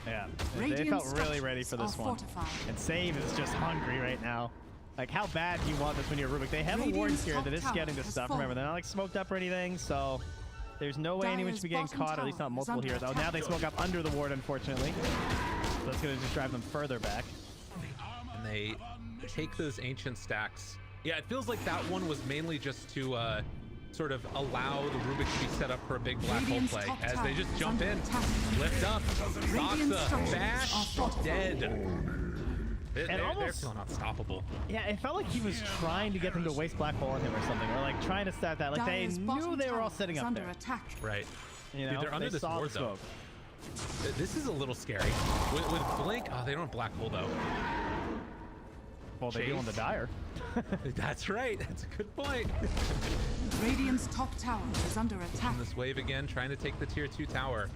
Speaker 4: Yeah, they
Speaker 1: Radiant
Speaker 4: felt really ready for this
Speaker 1: structures are
Speaker 4: one.
Speaker 1: fortified.
Speaker 4: And Save is just hungry right now. Like, how bad do you want this when you're Rubik? They have a ward
Speaker 1: Radiant's
Speaker 4: here
Speaker 1: top
Speaker 4: that is
Speaker 1: tower
Speaker 4: getting this
Speaker 1: has
Speaker 4: stuff.
Speaker 1: fallen.
Speaker 4: Remember, they're not like smoked up or anything, so there's no way anyone should be getting
Speaker 1: Dire's bottom
Speaker 4: caught, at least not
Speaker 1: tower is
Speaker 4: multiple
Speaker 1: under
Speaker 4: here. Oh, now they smoke up under the ward, unfortunately. So that's going to just drive them further back.
Speaker 3: And they take those ancient stacks. Yeah, it feels like that one was mainly just to sort of allow the Rubik to be set up for a big black hole
Speaker 1: Radiant's
Speaker 3: play
Speaker 1: top
Speaker 3: as
Speaker 1: tower
Speaker 3: they just
Speaker 1: is
Speaker 3: jump
Speaker 1: under
Speaker 3: in,
Speaker 1: attack.
Speaker 3: lift up,
Speaker 1: Radiant
Speaker 3: Saksa,
Speaker 1: structures
Speaker 3: bash,
Speaker 1: are fortified.
Speaker 3: dead. They're
Speaker 4: almost-
Speaker 3: feeling unstoppable.
Speaker 4: Yeah, it felt like he was trying to get them to waste black hole on him or something, or like trying to start that. Like, they
Speaker 1: Dire's
Speaker 4: knew
Speaker 1: bottom
Speaker 4: they were all
Speaker 1: tower
Speaker 4: setting
Speaker 1: is
Speaker 4: up
Speaker 1: under
Speaker 4: there.
Speaker 1: attack.
Speaker 3: Right.
Speaker 4: You
Speaker 3: Dude,
Speaker 4: know,
Speaker 3: they're under
Speaker 4: they
Speaker 3: this
Speaker 4: saw
Speaker 3: ward
Speaker 4: the
Speaker 3: though.
Speaker 4: smoke.
Speaker 3: This is a little scary. With Blink, oh, they don't have black hole though.
Speaker 4: Well, they do on the
Speaker 3: Chase.
Speaker 4: Dire.
Speaker 3: That's right. That's a good point.
Speaker 1: Radiant's top tower is under attack.
Speaker 3: On this wave again, trying to take the tier 2 tower.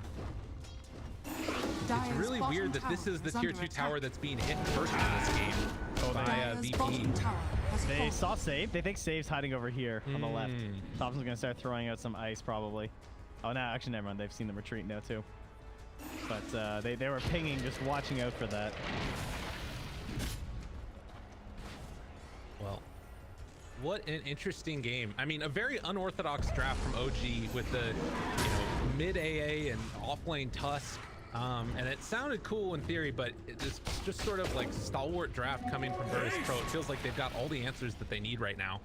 Speaker 1: Dire's
Speaker 3: It's really
Speaker 1: bottom
Speaker 3: weird that this
Speaker 1: tower
Speaker 3: is the tier
Speaker 1: under
Speaker 3: 2
Speaker 1: attack.
Speaker 3: tower that's being hit first in this game by
Speaker 1: Dire's
Speaker 3: VP.
Speaker 1: bottom tower has
Speaker 4: They
Speaker 1: fallen.
Speaker 4: saw Save. They think Save's hiding over here on the left.
Speaker 3: Hmm.
Speaker 4: Topson's gonna start throwing out some ice probably. Oh, no, actually, never mind. They've seen them retreat now too. But they were pinging, just watching out for that.
Speaker 3: Well, what an interesting game. I mean, a very unorthodox draft from OG with the, mid AA and off-lane Tusk. And it sounded cool in theory, but it's just sort of like stalwart draft coming from Virtus Pro. It feels like they've got all the answers that they need right now.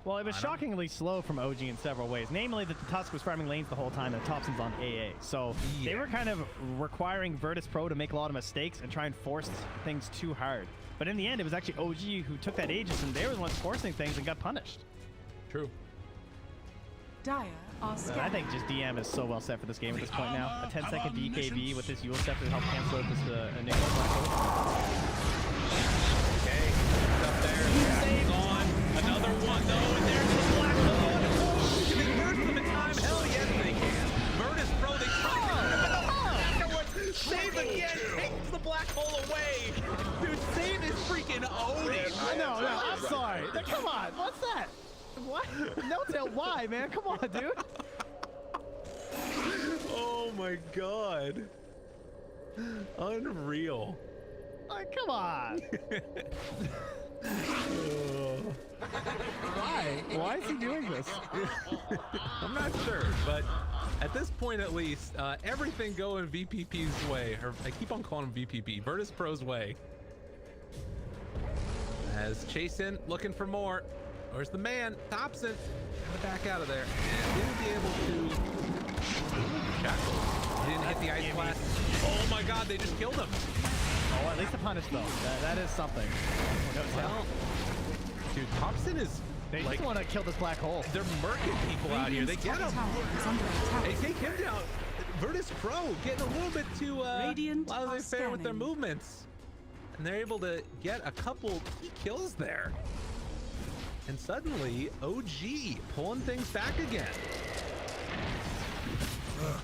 Speaker 4: Well, it was
Speaker 3: I don't-
Speaker 4: shockingly slow from OG in several ways. Namely, that the Tusk was farming lanes the whole time and Topson's on AA. So they
Speaker 3: Yeah.
Speaker 4: were kind of requiring Virtus Pro to make a lot of mistakes and try and force things too hard. But in the end, it was actually OG who took that Aegis, and they were the ones forcing things and got punished.
Speaker 3: True.
Speaker 1: Dire are
Speaker 4: And I
Speaker 1: scared.
Speaker 4: think just DM is so well set for this game at this point now. A 10-second BKB with this Yule Scepter to help cancel out this Enigma Black Hole.
Speaker 3: Okay, it's up there. He's on. Another one, though, and there's the black hole. Can they burst them in time? Hell yes, they can. Virtus Pro, they try to afterwards. Save again, takes the black hole away. Dude, Save is freaking owning.
Speaker 4: No, I'm sorry. Come on, what's that? What? No tell why, man. Come on, dude.
Speaker 3: Oh my god. Unreal.
Speaker 4: Like, come on. Why? Why is he doing this?
Speaker 3: I'm not sure, but at this point at least, everything going VPP's way, or I keep on calling him VPP, Virtus Pro's way. As Chase in, looking for more. Where's the man? Topson. Gotta back out of there. And didn't be able to. Shackle. He didn't hit the ice blast. Oh my god, they just killed him.
Speaker 4: Oh, at least a punish though. That is something.
Speaker 3: Well, dude, Topson is
Speaker 4: They
Speaker 3: like,
Speaker 4: just want to kill this black hole.
Speaker 3: they're murking people out here. They
Speaker 1: Radiant's
Speaker 3: get
Speaker 1: top
Speaker 3: him.
Speaker 1: tower is under attack.
Speaker 3: They take him down. Virtus Pro getting a little bit too
Speaker 1: Radiant
Speaker 3: laissez-faire with their
Speaker 1: outstanding.
Speaker 3: movements. And they're able to get a couple key kills there. And suddenly, OG pulling things back again.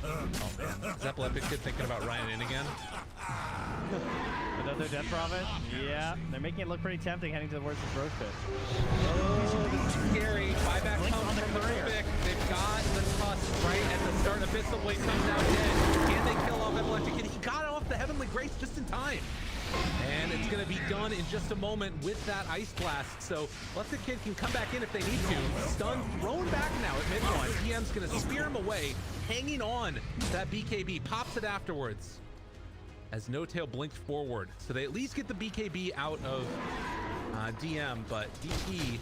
Speaker 3: Oh man, is Epileptic Kid thinking about Ryan in again?
Speaker 4: Another Death Prophet? Yeah, they're making it look pretty tempting heading towards the growth pit.
Speaker 3: Oh, this is scary. Buyback
Speaker 4: Blink
Speaker 3: comes
Speaker 4: on the
Speaker 3: from the
Speaker 4: career.
Speaker 3: Rubik. They've got the Tusk right at the start. Abyssal Blade comes out dead. Can they kill off Epileptic Kid? He got off the Heavenly Grace just in time. And it's going to be done in just a moment with that Ice Blast. So Blessed Kid can come back in if they need to. Stun thrown back now at mid one. TM's going to spear him away, hanging on to that BKB. Pops it afterwards as No Tail blinked forward. So they at least get the BKB out of DM, but DP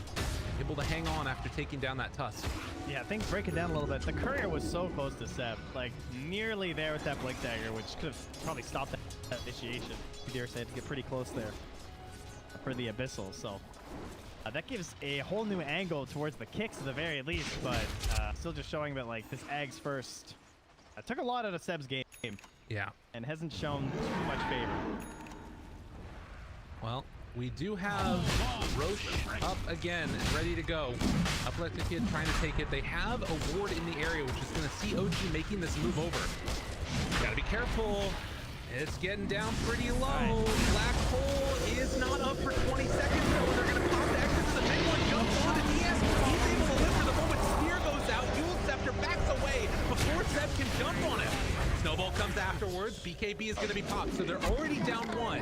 Speaker 3: able to hang on after taking down that Tusk.
Speaker 4: Yeah, things break it down a little bit. The courier was so close to Seb, like nearly there with that blink dagger, which could have probably stopped that initiation. You dare say to get pretty close there for the Abyssal. So that gives a whole new angle towards the kicks at the very least, but still just showing that like this Ags first took a lot out of Seb's game.
Speaker 3: Yeah.
Speaker 4: And hasn't shown too much favor.
Speaker 3: Well, we do have Roche up again and ready to go. Uplifted Kid trying to take it. They have a ward in the area, which is going to see OG making this move over. Gotta be careful. It's getting down pretty low. Black Hole is not up for 20 seconds, though. They're going to pop the exit to the big one. Jumps on to DS. He's able to live for the moment. Spear goes out. Dual Scepter backs away before Seb can jump on him. Snowball comes afterwards. BKB is going to be popped, so they're already down one.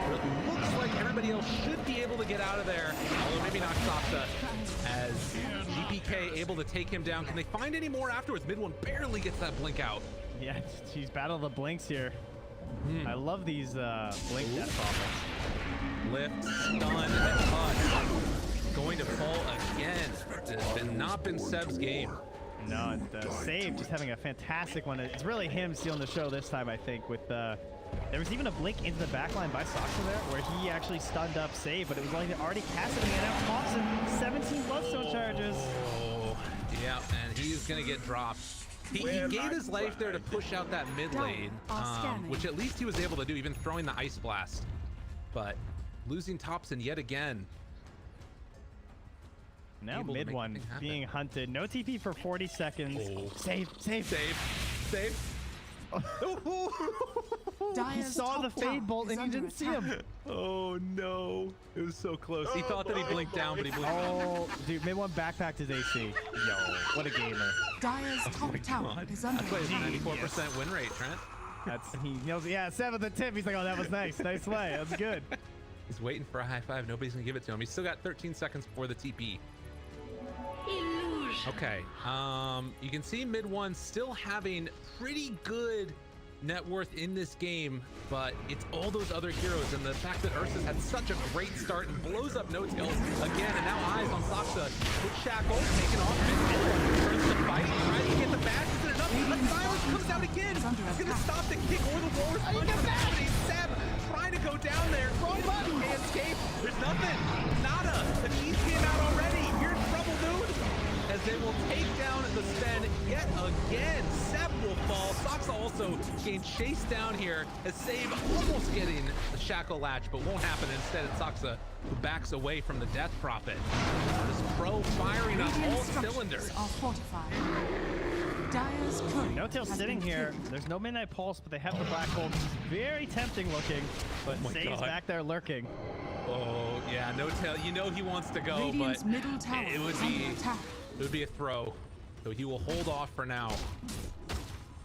Speaker 3: But it looks like everybody else should be able to get out of there, although maybe not Saksa, as GPK able to take him down. Can they find any more afterwards? Mid one barely gets that blink out.
Speaker 4: Yeah, she's battle the blinks here. I love these blink death prophets.
Speaker 3: Lift, stun, and touch. Going to fall again. It's not been Seb's game.
Speaker 4: No, Save just having a fantastic one. It's really him stealing the show this time, I think, with there was even a blink into the backline by Saksa there where he actually stunned up Save, but it was only already casting it out. Topson, 17 bloodstone charges.
Speaker 3: Oh, yeah, and he's going to get dropped. He gave his life there to push out that mid lane, which at least he was able to do, even throwing the Ice Blast. But losing Topson yet again.
Speaker 4: Now mid one being hunted. No TP for 40 seconds.
Speaker 3: Oh.
Speaker 4: Save.
Speaker 1: Dyer's
Speaker 4: He saw the Fade Bolt and he didn't see him.
Speaker 3: Oh no, it was so close. He thought that he blinked down, but he blinked.
Speaker 4: Oh, dude, mid one backpacked his AC. Yo, what a gamer.
Speaker 1: Dyer's top tower is under
Speaker 3: That's why
Speaker 1: attack.
Speaker 3: 94% win rate, Trent.
Speaker 4: He knows. Yeah, 7th tip. He's like, oh, that was nice. Nice play. That's good.
Speaker 3: He's waiting for a high five. Nobody's gonna give it to him. He's still got 13 seconds before the TP. Okay, you can see mid one still having pretty good net worth in this game, but it's all those other heroes and the fact that Ursus had such a great start and blows up No Tails again, and now eyes on Saksa with Shackle taking off mid turns the fight, tries to get the badge, isn't enough. A silence comes out again. He's gonna stop the kick or the roar punch of the Seb trying to go down there. Wrong button. Can't escape. There's nothing. Nada. The cheese came out already. You're in trouble, dude. As they will take down the Sven yet again. Seb will fall. Saksa also getting chased down here as Save almost getting the shackle latch, but won't happen. Instead, it's Saksa who backs away from the Death Prophet. This pro firing on all cylinders.
Speaker 1: Are fortified. Dyer's courier
Speaker 4: No Tail
Speaker 1: has
Speaker 4: sitting
Speaker 1: been
Speaker 4: here.
Speaker 1: killed.
Speaker 4: There's no Midnight Pulse, but they have the Black Hole. Very tempting looking, but
Speaker 3: my
Speaker 4: Save's
Speaker 3: God.
Speaker 4: back there lurking.
Speaker 3: Oh, yeah, No Tail. You know he wants to go,
Speaker 1: Radiant's
Speaker 3: but
Speaker 1: middle tower
Speaker 3: it would
Speaker 1: is under
Speaker 3: be
Speaker 1: attack.
Speaker 3: a throw. So he will hold off for now.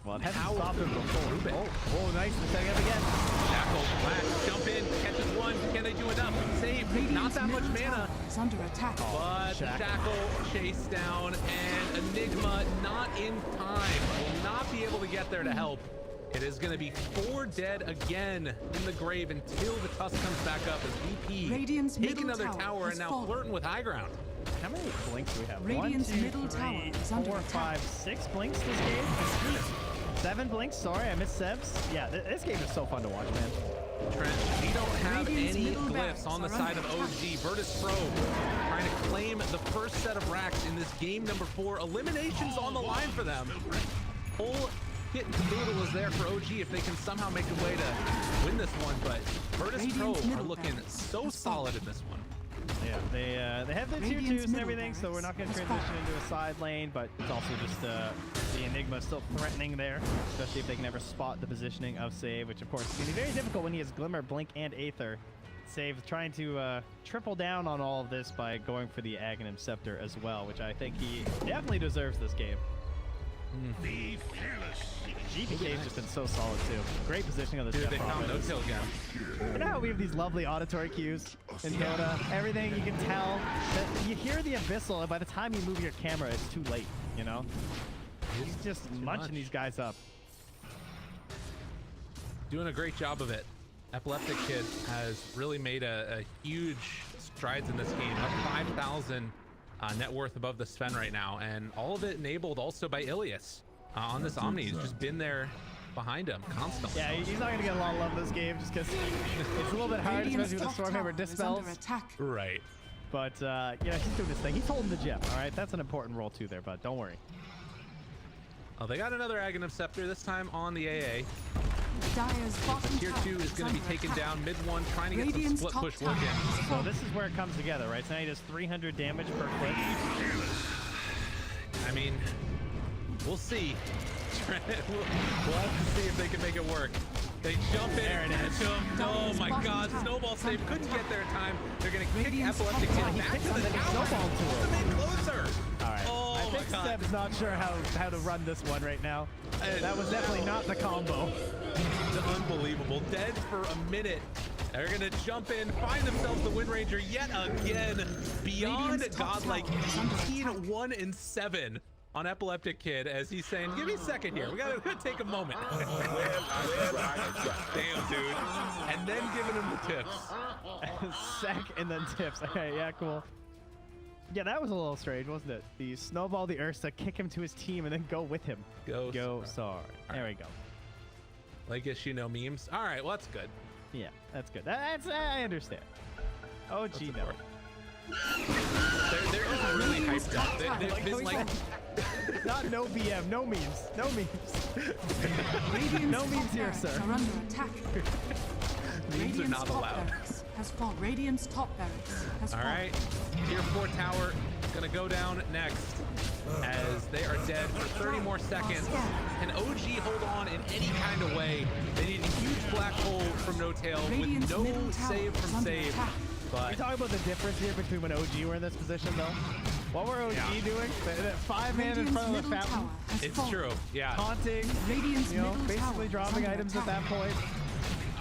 Speaker 4: Well, it hasn't
Speaker 3: How
Speaker 4: stopped him before.
Speaker 3: Ruben.
Speaker 4: Oh, nice. They're setting up again.
Speaker 3: Shackle, Black, jump in, catches one. Can they do enough? Save, not
Speaker 1: Radiant's
Speaker 3: that much
Speaker 1: middle
Speaker 3: mana.
Speaker 1: tower is under attack.
Speaker 3: But Shackle chase down, and Enigma not in time. Will not be able to get there to help. It is going to be 4 dead again in the grave until the Tusk comes back up as VP
Speaker 1: Radiant's
Speaker 3: take
Speaker 1: middle
Speaker 3: another
Speaker 1: tower
Speaker 3: tower
Speaker 1: has
Speaker 3: and now
Speaker 1: fallen.
Speaker 3: flirting with high ground.
Speaker 4: How many blinks do we have?
Speaker 1: Radiant's
Speaker 4: 1, 2,
Speaker 1: middle
Speaker 4: 3,
Speaker 1: tower is under
Speaker 4: 4,
Speaker 1: attack.
Speaker 4: 5, 6 blinks this game. 7 blinks. Sorry, I missed Seb's. Yeah, this game is so fun to watch, man.
Speaker 3: Trent, we don't have
Speaker 1: Radiant's
Speaker 3: any
Speaker 1: middle
Speaker 3: glyphs
Speaker 1: barracks
Speaker 3: on the
Speaker 1: are
Speaker 3: side of
Speaker 1: under
Speaker 3: OG. Virtus Pro trying to claim the first set of racks in this game number 4. Eliminations on the line for them. Full hit and caboodle is there for OG if they can somehow make a way to win this one, but Virtus Pro
Speaker 1: Radiant's
Speaker 3: are
Speaker 1: middle
Speaker 3: looking
Speaker 1: barracks
Speaker 3: so
Speaker 1: has
Speaker 3: solid in this one.
Speaker 4: Yeah, they have their tier
Speaker 1: Radiant's
Speaker 4: 2s and
Speaker 1: middle
Speaker 4: everything, so we're not going to
Speaker 1: barracks
Speaker 4: transition
Speaker 1: has
Speaker 4: into a side lane, but it's also just the Enigma still threatening there, especially if they can ever spot the positioning of Save, which of course is going to be very difficult when he has Glimmer, Blink, and Aether. Save trying to triple down on all of this by going for the Aghanim Scepter as well, which I think he definitely deserves this game.
Speaker 2: Be fearless.
Speaker 4: GPK's just been so solid too. Great positioning of the
Speaker 3: Dude,
Speaker 4: Jeff
Speaker 3: they found
Speaker 4: Robbins.
Speaker 3: no-tail again.
Speaker 4: You know how we have these lovely auditory cues in Dota? Everything you can tell. That you hear the Abyssal, and by the time you move your camera, it's too late, you know? He's just munching these guys up.
Speaker 3: Doing a great job of it. Epileptic Kid has really made a huge strides in this game. Up 5,000 net worth above the Sven right now, and all of it enabled also by Illias on this Omni. He's just been there behind him constantly.
Speaker 4: Yeah, he's not gonna get a lot of love this game just because it's a little bit hard, especially with the Stormhammer dispels.
Speaker 3: Right.
Speaker 4: But yeah, he's doing his thing. He's holding the gem. All right, that's an important role too there, but don't worry.
Speaker 3: Oh, they got another Aghanim Scepter, this time on the AA.
Speaker 1: Dire's bottom
Speaker 3: Tier
Speaker 1: tower
Speaker 3: 2 is going to be
Speaker 1: under
Speaker 3: taken
Speaker 1: attack.
Speaker 3: down. Mid 1 trying to get some
Speaker 1: Radiant's
Speaker 3: split
Speaker 1: top
Speaker 3: push
Speaker 1: tower
Speaker 3: working.
Speaker 1: has
Speaker 4: So
Speaker 1: fallen.
Speaker 4: this is where it comes together, right? So now he does 300 damage per clip.
Speaker 3: I mean, we'll see. we'll have to see if they can make it work. They jump in
Speaker 4: There it
Speaker 3: and
Speaker 4: is.
Speaker 3: catch him. Oh
Speaker 1: Dire's
Speaker 3: my
Speaker 1: bottom
Speaker 3: God,
Speaker 1: tower
Speaker 3: snowball
Speaker 1: is
Speaker 3: save.
Speaker 1: under
Speaker 3: Couldn't
Speaker 1: attack.
Speaker 3: get there in time. They're going to kick
Speaker 1: Radiant's
Speaker 3: Epileptic
Speaker 1: top
Speaker 3: Kid
Speaker 1: tower.
Speaker 3: back
Speaker 4: He
Speaker 3: to the
Speaker 4: picks him and
Speaker 3: tower.
Speaker 4: snowball to him.
Speaker 3: Come in closer.
Speaker 4: All right.
Speaker 3: Oh
Speaker 4: I think
Speaker 3: my God.
Speaker 4: Seb's not sure how to run this one right now. That was definitely not the combo.
Speaker 3: It's unbelievable. Dead for a minute. They're gonna jump in, find themselves the Wind Ranger yet again. Beyond
Speaker 1: Radiant's top
Speaker 3: godlike
Speaker 1: tower is under
Speaker 3: 18,
Speaker 1: attack.
Speaker 3: 1 and 7 on Epileptic Kid as he's saying, give me a second here. We gotta take a moment. Damn, dude. And then giving him the tips.
Speaker 4: Sec and then tips. Okay, yeah, cool. Yeah, that was a little strange, wasn't it? The snowball the Ursa, kick him to his team, and then go with him.
Speaker 3: Go
Speaker 4: sorry. There we go.
Speaker 3: Like, guess you know memes. All right, well, that's good.
Speaker 4: Yeah, that's good. That's I understand. Oh, gee, no.
Speaker 3: important. They're just really hyped up.
Speaker 4: Like,
Speaker 3: This, like,
Speaker 4: not no BM, no memes, no memes.
Speaker 1: Radiant's
Speaker 4: No
Speaker 1: top
Speaker 4: memes here,
Speaker 1: barracks
Speaker 4: sir.
Speaker 1: are under attack.
Speaker 3: memes are
Speaker 1: Radiant's
Speaker 3: not
Speaker 1: top
Speaker 3: allowed.
Speaker 1: barracks has fallen. Radiant's top barracks has
Speaker 3: All
Speaker 1: fallen.
Speaker 3: right, Tier 4 tower gonna go down next as they are dead for 30 more seconds. Can OG hold on in any kind of way? They need a huge black hole from No Tail with
Speaker 1: Radiant's
Speaker 3: no
Speaker 1: middle tower
Speaker 3: save
Speaker 1: is
Speaker 3: from
Speaker 1: under
Speaker 3: save.
Speaker 1: attack.
Speaker 4: We
Speaker 3: But
Speaker 4: talk about the difference here between when OG were in this position, though. What were OG doing? That 5-man in
Speaker 1: Radiant's
Speaker 4: front of the
Speaker 1: middle
Speaker 4: fountain,
Speaker 1: tower has
Speaker 3: it's
Speaker 1: fallen.
Speaker 3: true, yeah.
Speaker 4: taunting,
Speaker 1: Radiant's
Speaker 4: you know,
Speaker 1: middle tower
Speaker 4: basically
Speaker 1: is
Speaker 4: dropping
Speaker 1: under
Speaker 4: items at
Speaker 1: attack.
Speaker 4: that point.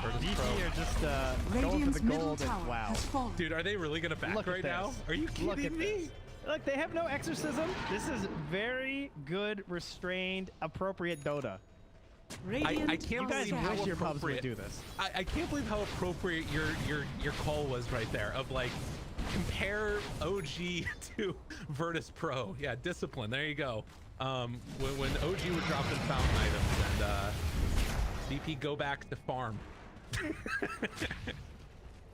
Speaker 3: Virtus
Speaker 4: GP
Speaker 3: Pro.
Speaker 4: are just going for
Speaker 1: Radiant's
Speaker 4: the
Speaker 1: middle
Speaker 4: gold, and
Speaker 1: tower
Speaker 4: wow.
Speaker 1: has fallen.
Speaker 3: Dude, are they really gonna back
Speaker 4: Look
Speaker 3: right
Speaker 4: at
Speaker 3: now?
Speaker 4: this.
Speaker 3: Are you
Speaker 4: Look
Speaker 3: kidding
Speaker 4: at
Speaker 3: me?
Speaker 4: this. Look, they have no exorcism. This is very good, restrained, appropriate Dota.
Speaker 3: I can't
Speaker 4: You guys
Speaker 3: believe how
Speaker 4: wish your pubs would
Speaker 3: appropriate.
Speaker 4: do this.
Speaker 3: I can't believe how appropriate your call was right there. Of like, compare OG to Virtus Pro. Yeah, discipline. There you go. When OG would drop them fountain items and VP go back to farm.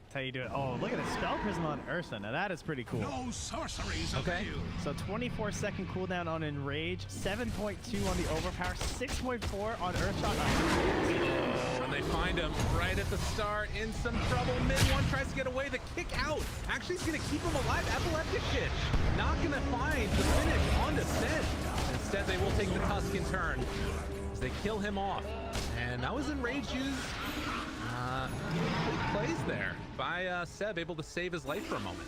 Speaker 4: That's how you do it. Oh, look at the spell prism on Ursa. Now that is pretty cool.
Speaker 2: No sorceries
Speaker 3: Okay.
Speaker 2: avail.
Speaker 4: So 24-second cooldown on Enrage, 7.2 on the Overpower, 6.4 on Earthshock.
Speaker 3: And they find him right at the start in some trouble. Mid one tries to get away. The kick out actually is going to keep him alive. Epileptic Kid not going to find the finish on Descent. Instead, they will take the Tuscan turn as they kill him off. And that was Enrage used. Good plays there by Seb, able to save his life for a moment.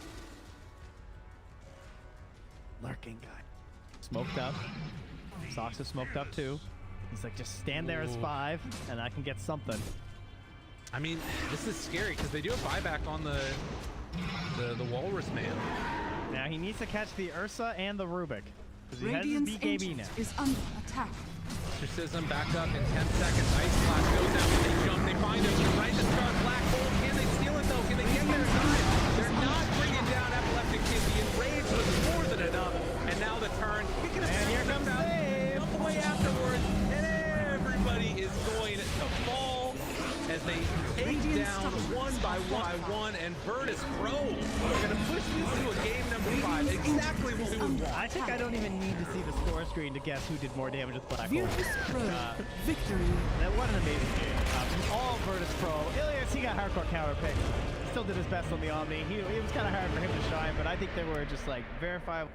Speaker 4: Lurking guy. Smoked up. Saksa smoked up too. He's like, just stand there as
Speaker 3: Ooh.
Speaker 4: 5, and I can get something.
Speaker 3: I mean, this is scary because they do a buyback on the Walrus Man.
Speaker 4: Now he needs to catch the Ursa and the Rubik. Because he has his
Speaker 1: Radiant's
Speaker 4: BKB
Speaker 1: ancient
Speaker 4: now.
Speaker 1: is under attack.
Speaker 3: Exorcism back up in 10 seconds. Ice Blast goes out when they jump. They find him right at the start. Black hole. Can they steal it though? Can they get there in time? They're not bringing down Epileptic Kid. The enrage was more than enough. And now the turn. Kicking
Speaker 4: And here comes
Speaker 3: out.
Speaker 4: Save.
Speaker 3: Jump away afterwards. And everybody is going to fall as they take down one by one. And Virtus Pro are going to push this to a game number 5. Exactly what we would want.
Speaker 4: I think I don't even need to see the score screen to guess who did more damage with Black Hole.
Speaker 1: Virtus Pro victory.
Speaker 4: That what an amazing game. All Virtus Pro. Illias, he got hardcore counter pick. Still did his best on the Omni. It was kind of hard for him to shine, but I think they were just like verifiable.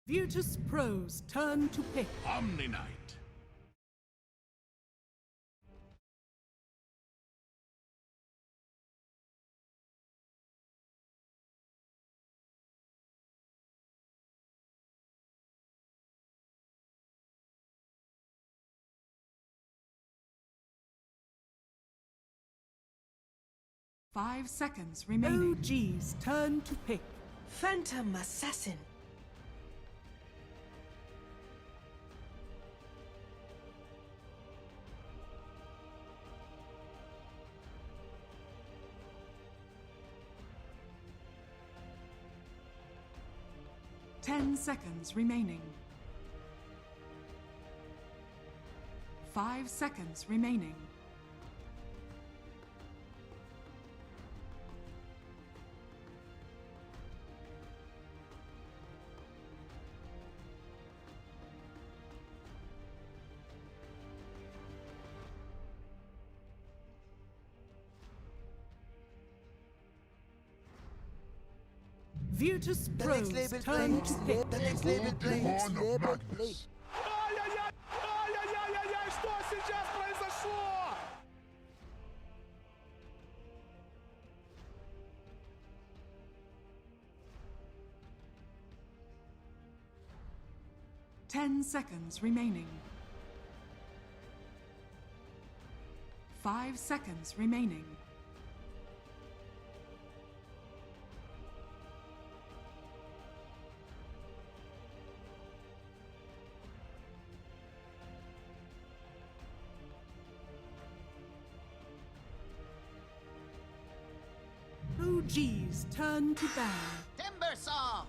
Speaker 1: Virtus Pro's turn to pick.
Speaker 2: Omni Knight.
Speaker 1: Five seconds remaining. OG's turn to pick.
Speaker 5: Phantom Assassin.
Speaker 1: Ten seconds remaining. 5 seconds remaining. Virtus Pro's turn to pick.
Speaker 6: The next label play.
Speaker 2: Born of Magnus.
Speaker 6: Ай-яй-яй-яй-яй-яй, что сейчас произошло?
Speaker 1: 10 seconds remaining. 5 seconds remaining. OG's turn to ban.
Speaker 6: Timber saw.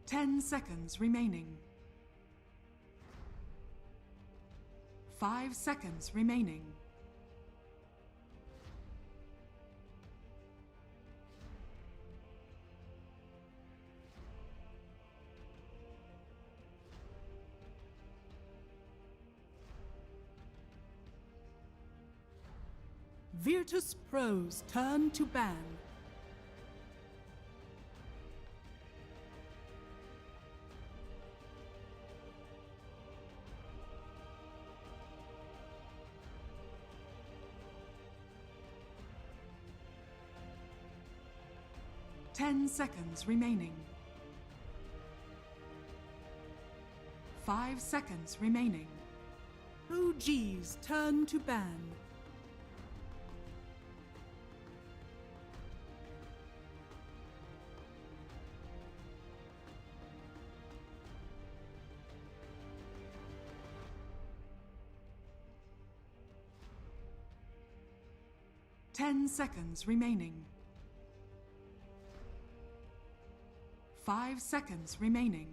Speaker 1: Ten seconds remaining. 5 seconds remaining. Virtus Pro's turn to ban. Ten seconds remaining. 5 seconds remaining. OG's turn to ban. Ten seconds remaining. 5 seconds remaining.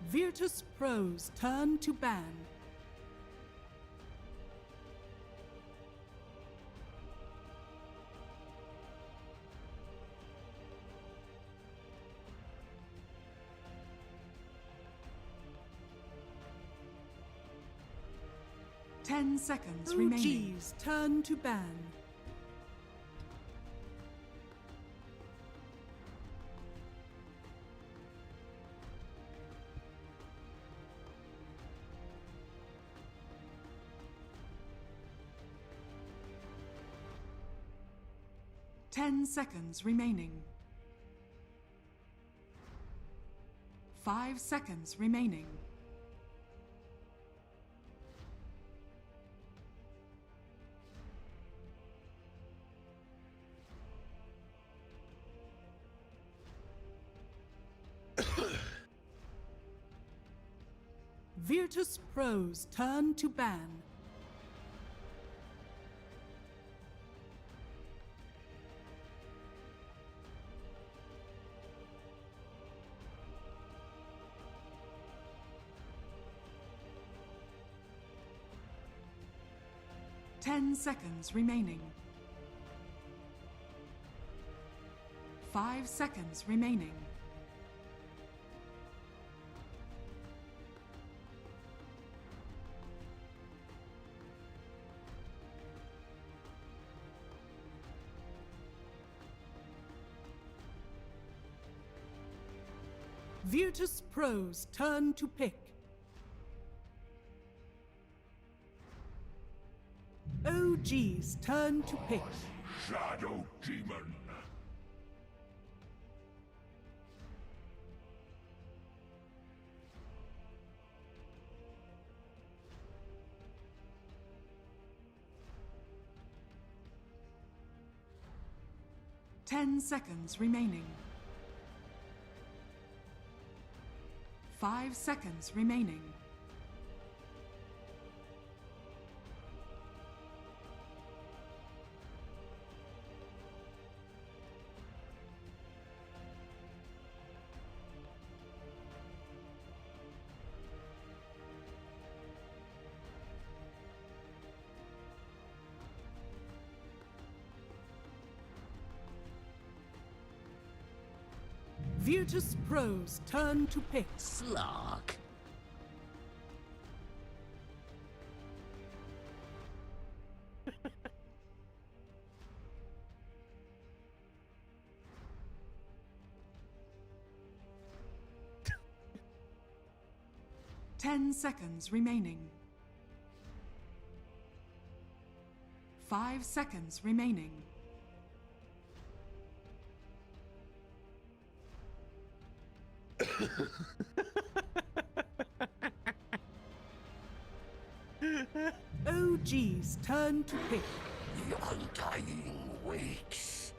Speaker 1: Virtus Pro's turn to ban. Ten seconds remaining. OG's turn to ban. Ten seconds remaining. 5 seconds remaining. Virtus Pro's turn to ban. 10 seconds remaining. 5 seconds remaining. Virtus Pro's turn to pick. OG's turn to pick.
Speaker 2: Shadow Demon.
Speaker 1: Ten seconds remaining. 5 seconds remaining. Virtus Pro's turn to pick.
Speaker 6: Slog.
Speaker 1: Ten seconds remaining. 5 seconds remaining. OG's turn to pick.
Speaker 6: The Undying waits.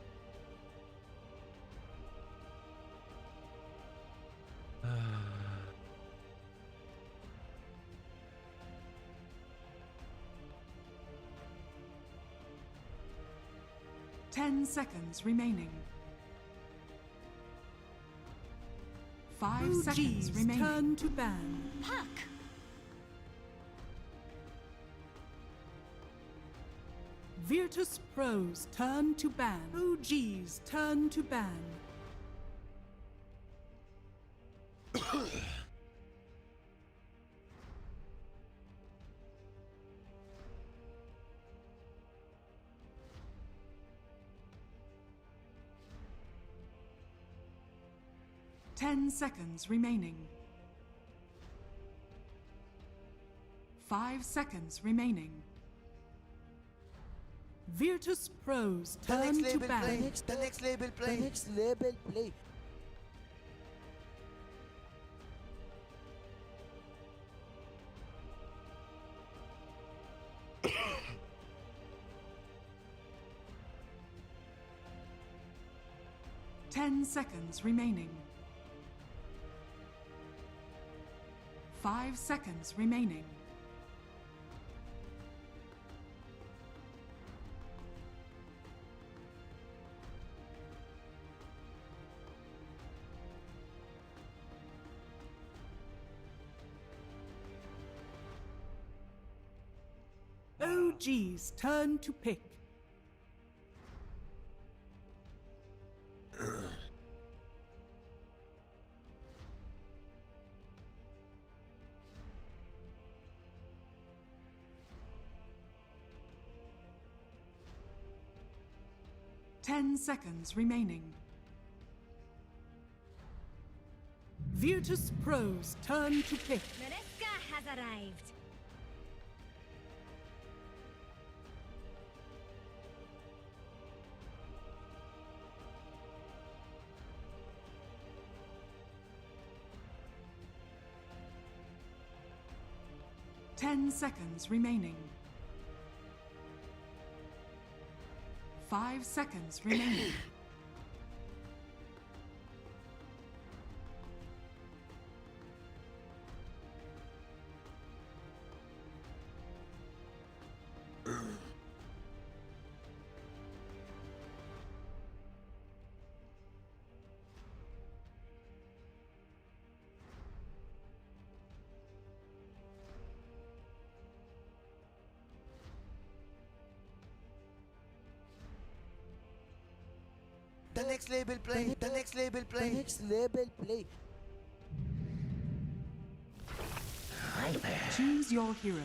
Speaker 1: Ten seconds remaining. 5 seconds remaining. Turn to ban.
Speaker 5: Puck.
Speaker 1: Virtus Pro's turn to ban. OG's turn to ban. Ten seconds remaining. 5 seconds remaining. Virtus Pro's
Speaker 2: The
Speaker 1: turn
Speaker 2: next
Speaker 1: to
Speaker 2: label
Speaker 1: ban.
Speaker 2: play. The next label play. The next label play.
Speaker 1: Ten seconds remaining. 5 seconds remaining. OG's turn to pick. Ten seconds remaining. Virtus Pro's turn to pick.
Speaker 5: Maresca has arrived.
Speaker 1: Ten seconds remaining. 5 seconds remaining.
Speaker 2: next label play. The next label play. The next label play.
Speaker 1: Choose your hero.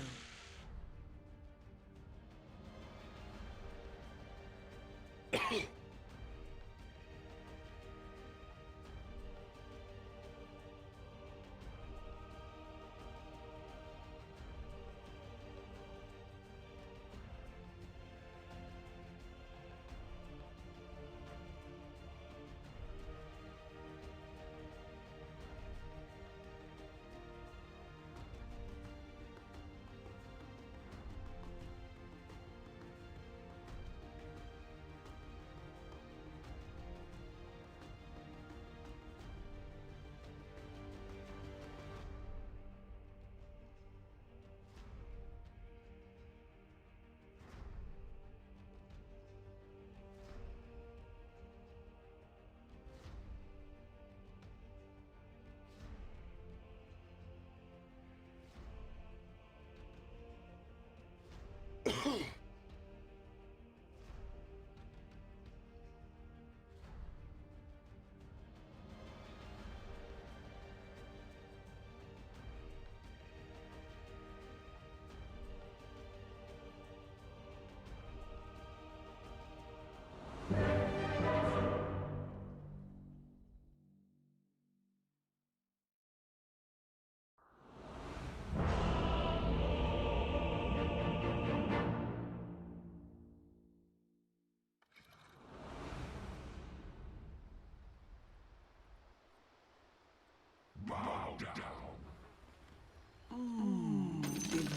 Speaker 2: Bow down.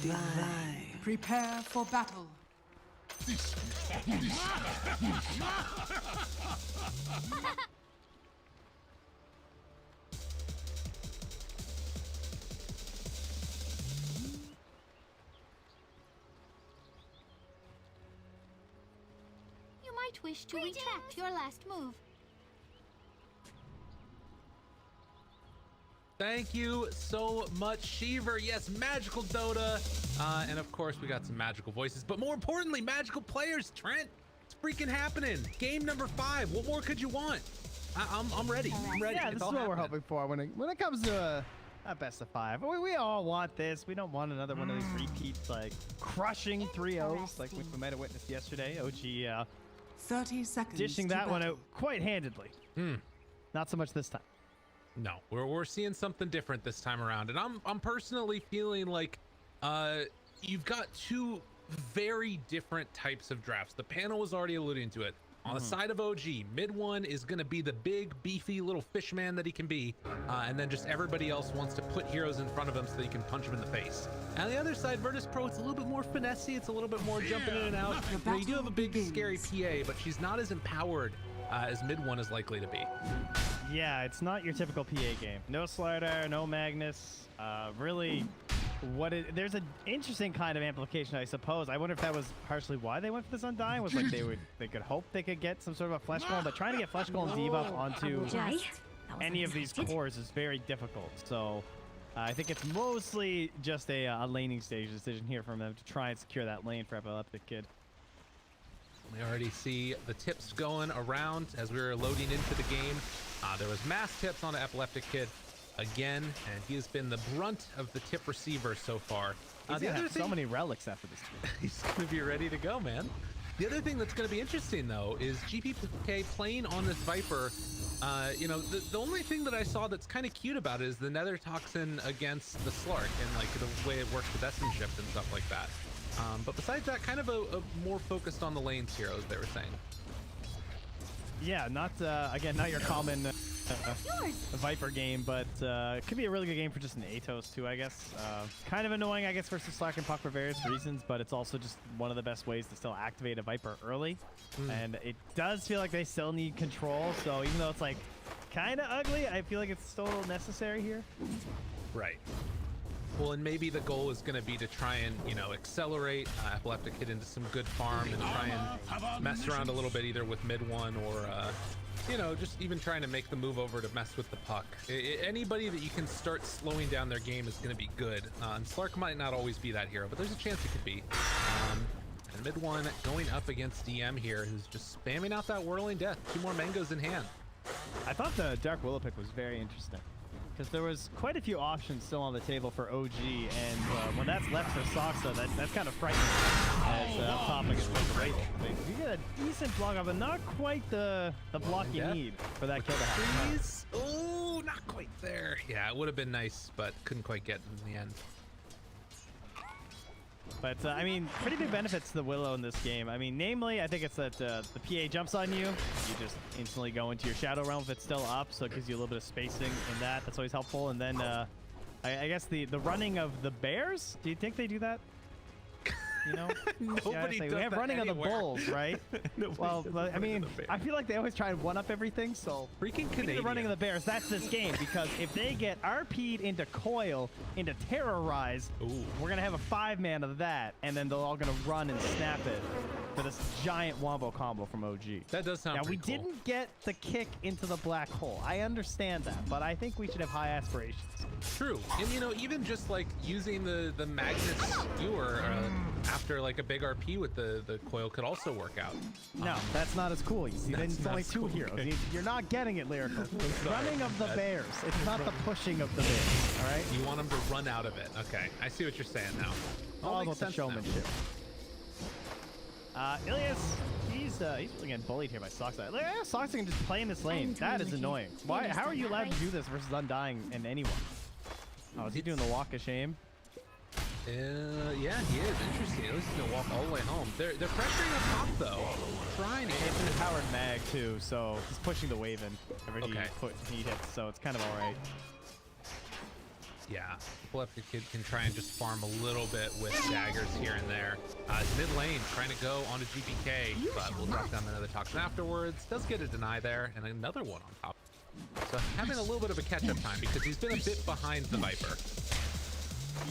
Speaker 1: Divine. Prepare for battle.
Speaker 5: You might wish to retract your last move.
Speaker 3: Thank you so much, Sheever. Yes, magical Dota. And of course, we got some magical voices, but more importantly, magical players. Trent, it's freaking happening. Game number 5. What more could you want? I'm ready. I'm ready.
Speaker 4: Yeah,
Speaker 3: It's
Speaker 4: this is
Speaker 3: all
Speaker 4: what we're
Speaker 3: happening.
Speaker 4: hoping for when it comes to a best of 5. We all want this. We don't want another one of these repeats, like crushing 3-0s like we might have witnessed yesterday. OG
Speaker 1: 30 seconds.
Speaker 4: dishing
Speaker 1: to
Speaker 4: that one
Speaker 1: battle.
Speaker 4: out quite handedly. Not so much this time.
Speaker 3: No, we're seeing something different this time around, and I'm personally feeling like you've got two very different types of drafts. The panel was already alluding to it. On the side of OG, mid one is going to be the big, beefy little fish man that he can be, and then just everybody else wants to put heroes in front of him so that you can punch him in the face. And the other side, Virtus Pro, it's a little bit more finessey. It's a little bit more jumping in and out. You know, you do have a big, scary PA, but she's not as empowered as mid one is likely to be.
Speaker 4: Yeah, it's not your typical PA game. No slider, no Magnus. Really, there's an interesting kind of amplification, I suppose. I wonder if that was partially why they went for this Undying. Was like they could hope they could get some sort of a flesh golem, but trying to get flesh golem debuff onto any of these cores is very difficult. So I think it's mostly just a laning stage decision here from them to try and secure that lane for Epileptic Kid.
Speaker 3: We already see the tips going around as we were loading into the game. There was mass tips on the Epileptic Kid again, and he has been the brunt of the tip receiver so far.
Speaker 4: He's gonna have so many relics after this team.
Speaker 3: He's going to be ready to go, man. The other thing that's going to be interesting, though, is GPK playing on this Viper. You know, the only thing that I saw that's kind of cute about it is the Nether Toxin against the Slark and like the way it works with Essence Shift and stuff like that. But besides that, kind of a more focused on the lanes here, as they were saying.
Speaker 4: Yeah, not again, not your common Viper game, but it could be a really good game for just an Atos too, I guess. Kind of annoying, I guess, versus Slack and Puck for various reasons, but it's also just one of the best ways to still activate a Viper early. And it does feel like they still need control, so even though it's like kind of ugly, I feel like it's still necessary here.
Speaker 3: Right. Well, and maybe the goal is going to be to try and, you know, accelerate Epileptic Kid into some good farm and try and mess around a little bit either with mid one or, you know, just even trying to make the move over to mess with the puck. Anybody that you can start slowing down their game is going to be good. And Slark might not always be that hero, but there's a chance it could be. And Mid one going up against DM here, who's just spamming out that whirling death. 2 more mangoes in hand.
Speaker 4: I thought the Dark Willow pick was very interesting because there was quite a few options still on the table for OG, and when that's left for Saksa, that's kind of frightening as up top against the you get a decent block up, but not quite the block you need for that kill to happen.
Speaker 3: Oh, not quite there. Yeah, it would have been nice, but couldn't quite get in the end.
Speaker 4: But, I mean, pretty big benefits to the Willow in this game. I mean, namely, I think it's that the PA jumps on you. You just instantly go into your Shadow Realm if it's still up, so it gives you a little bit of spacing in that. That's always helpful. And then, I guess the running of the bears, do you think they do that? You know?
Speaker 3: Nobody does
Speaker 4: we have
Speaker 3: that
Speaker 4: running
Speaker 3: anywhere.
Speaker 4: of the bulls, right? Well, I mean, I feel like they always try and one-up everything, so...
Speaker 3: Freaking Canadian.
Speaker 4: The running of the bears, that's this game, because if they get RP'd into Coil, into Terrorize, we're going to have a 5-man of that, and then they're all going to run and snap it for this giant wombo combo from OG.
Speaker 3: That does sound
Speaker 4: Now, we
Speaker 3: pretty cool.
Speaker 4: didn't get the kick into the black hole. I understand that, but I think we should have high aspirations.
Speaker 3: True. And, you know, even just, like, using the magnet skewer after, like, a big RP with the coil could also work out.
Speaker 4: No, that's not as cool. You see, then it's
Speaker 3: not
Speaker 4: only
Speaker 3: as
Speaker 4: 2
Speaker 3: cool,
Speaker 4: heroes.
Speaker 3: okay.
Speaker 4: You're not getting it, Lyrical. It's
Speaker 3: Sorry.
Speaker 4: running of the bears. It's not the pushing of the bears, all right?
Speaker 3: You want them to run out of it. Okay, I see what you're saying now.
Speaker 4: All
Speaker 3: makes
Speaker 4: about the
Speaker 3: sense now.
Speaker 4: showmanship. Illias, he's really getting bullied here by Saksa. Saksa can just play in this lane. That is annoying. Why? How are you allowed to do this versus Undying and anyone? Oh, is he doing the walk of shame?
Speaker 3: Yeah, he is. Interesting. At least he's gonna walk all the way home. They're pressuring up top though, trying to get
Speaker 4: It's a powered mag too, so he's pushing the wave in every he hits, so it's kind of all right.
Speaker 3: Yeah, Epileptic Kid can try and just farm a little bit with daggers here and there. Mid lane trying to go onto GPK, but we'll drop down another Topson afterwards. Does get a deny there, and another one on top. So having a little bit of a catch-up time because he's been a bit behind the Viper.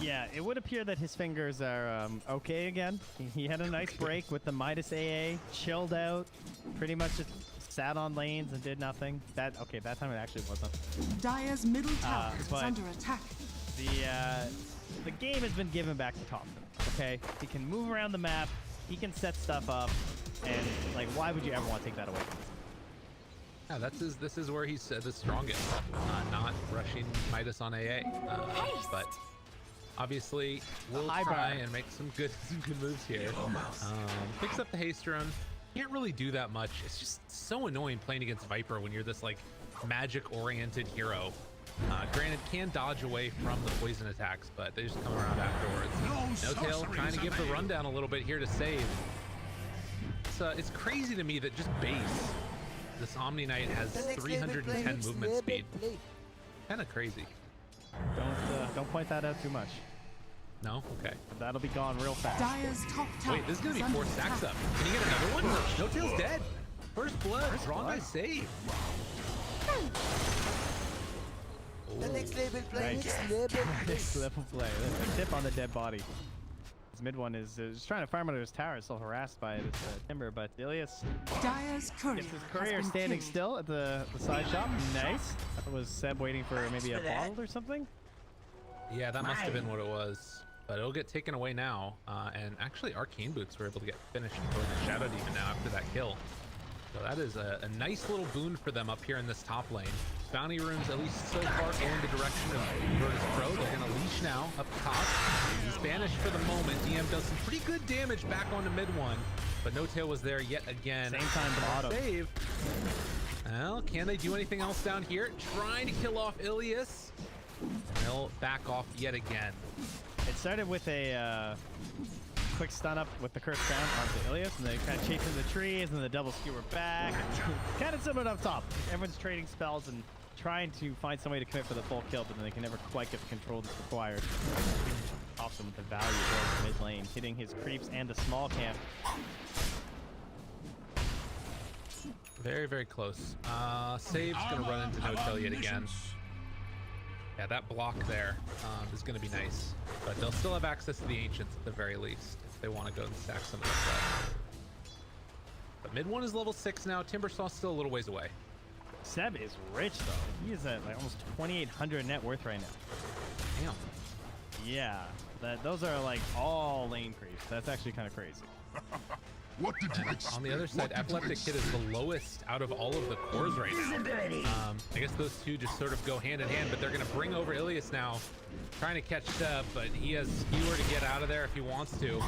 Speaker 4: Yeah, it would appear that his fingers are okay again. He had a nice break with the Midas AA, chilled out, pretty much just sat on lanes and did nothing. That time it actually wasn't.
Speaker 1: Dire's middle tower is
Speaker 4: but-
Speaker 1: under attack.
Speaker 4: The game has been given back to Topson. Okay, he can move around the map, he can set stuff up, and like, why would you ever want to take that away from him?
Speaker 3: Yeah, this is where he's the strongest. Not rushing Midas on AA, but obviously we'll try and make some good moves here. Picks up the haste run. Can't really do that much. It's just so annoying playing against Viper when you're this like magic-oriented hero. Granted, can dodge away from the poison attacks, but they just come around afterwards. No Tail trying to give the rundown a little bit here to save. It's crazy to me that just base this Omni Knight has 310 movement speed. Kind of crazy.
Speaker 4: Don't point that out too much.
Speaker 3: No? Okay.
Speaker 4: That'll be gone real fast.
Speaker 1: Dire's top tower.
Speaker 3: Wait, this is gonna be
Speaker 1: under
Speaker 3: 4
Speaker 1: attack.
Speaker 3: stacks up. Can he get another one? No Tail's dead. First blood. Drawn by save.
Speaker 2: The next level play.
Speaker 4: Nice.
Speaker 2: Next level play.
Speaker 4: Next level play. The tip on the dead body. His mid one is just trying to farm under his tower, still harassed by this timber, but Illias
Speaker 1: Dire's courier
Speaker 4: gets his
Speaker 1: has
Speaker 4: courier
Speaker 1: been
Speaker 4: standing
Speaker 1: killed.
Speaker 4: still at the side shop. Nice. That was Seb waiting for maybe a bottle or something.
Speaker 3: Yeah, that must have been what it was. But it'll get taken away now. And actually, Arcane Boots were able to get finished killing the Shadow Demon now after that kill. So that is a nice little boon for them up here in this top lane. Bounty runes, at least so far, go in the direction of Virtus Pro. They're going to leash now up top. He's banished for the moment. DM does some pretty good damage back onto mid one. But No Tail was there yet again.
Speaker 4: Same time bottom.
Speaker 3: Save. Well, can they do anything else down here? Trying to kill off Illias. They'll back off yet again.
Speaker 4: It started with a quick stun up with the Cursed Crown onto Illias, and they kind of chasing the trees, and the double skewer back. Kind of similar up top. Everyone's trading spells and trying to find some way to commit for the full kill, but then they can never quite get the control that's required. Awesome with the value towards mid lane, hitting his creeps and the small camp.
Speaker 3: Very, very close. Save's gonna run into No Tail yet again. Yeah, that block there is gonna be nice, but they'll still have access to the Ancients at the very least if they want to go and stack some of that. But mid one is level 6 now. Timbersaw's still a little ways away.
Speaker 4: Seb is rich though. He is at like almost 2,800 net worth right now.
Speaker 3: Damn.
Speaker 4: Yeah, Those are like all lane creeps. That's actually kind of crazy.
Speaker 6: What did you expect?
Speaker 3: On the other side, Epileptic Kid is the lowest out of all of the cores right now. I guess those two just sort of go hand in hand, but they're going to bring over Illias now, trying to catch Seb, but he has skewer to get out of there if he wants to.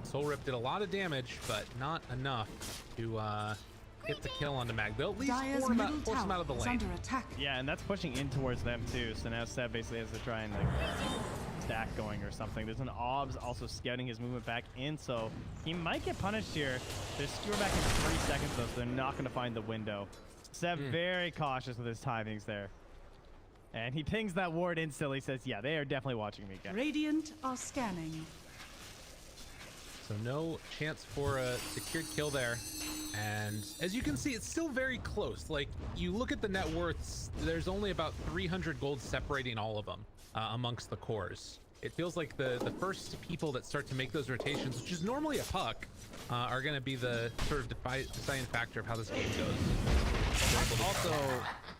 Speaker 3: Soul Rip did a lot of damage, but not enough to get the kill on the Mag. They'll at least force him out of the lane.
Speaker 1: Under attack.
Speaker 4: Yeah, and that's pushing in towards them too. So now Seb basically has to try and like stack going or something. There's an Obs also scouting his movement back in, so he might get punished here. There's skewer back in 3 seconds though, so they're not going to find the window. Seb very cautious with his timings there. And he pings that ward instantly, says, yeah, they are definitely watching me, guys.
Speaker 1: Radiant are scanning.
Speaker 3: So no chance for a secured kill there. And as you can see, it's still very close. Like, you look at the net worths, there's only about 300 gold separating all of them amongst the cores. It feels like the first people that start to make those rotations, which is normally a puck, are going to be the sort of deciding factor of how this game goes.
Speaker 4: Also,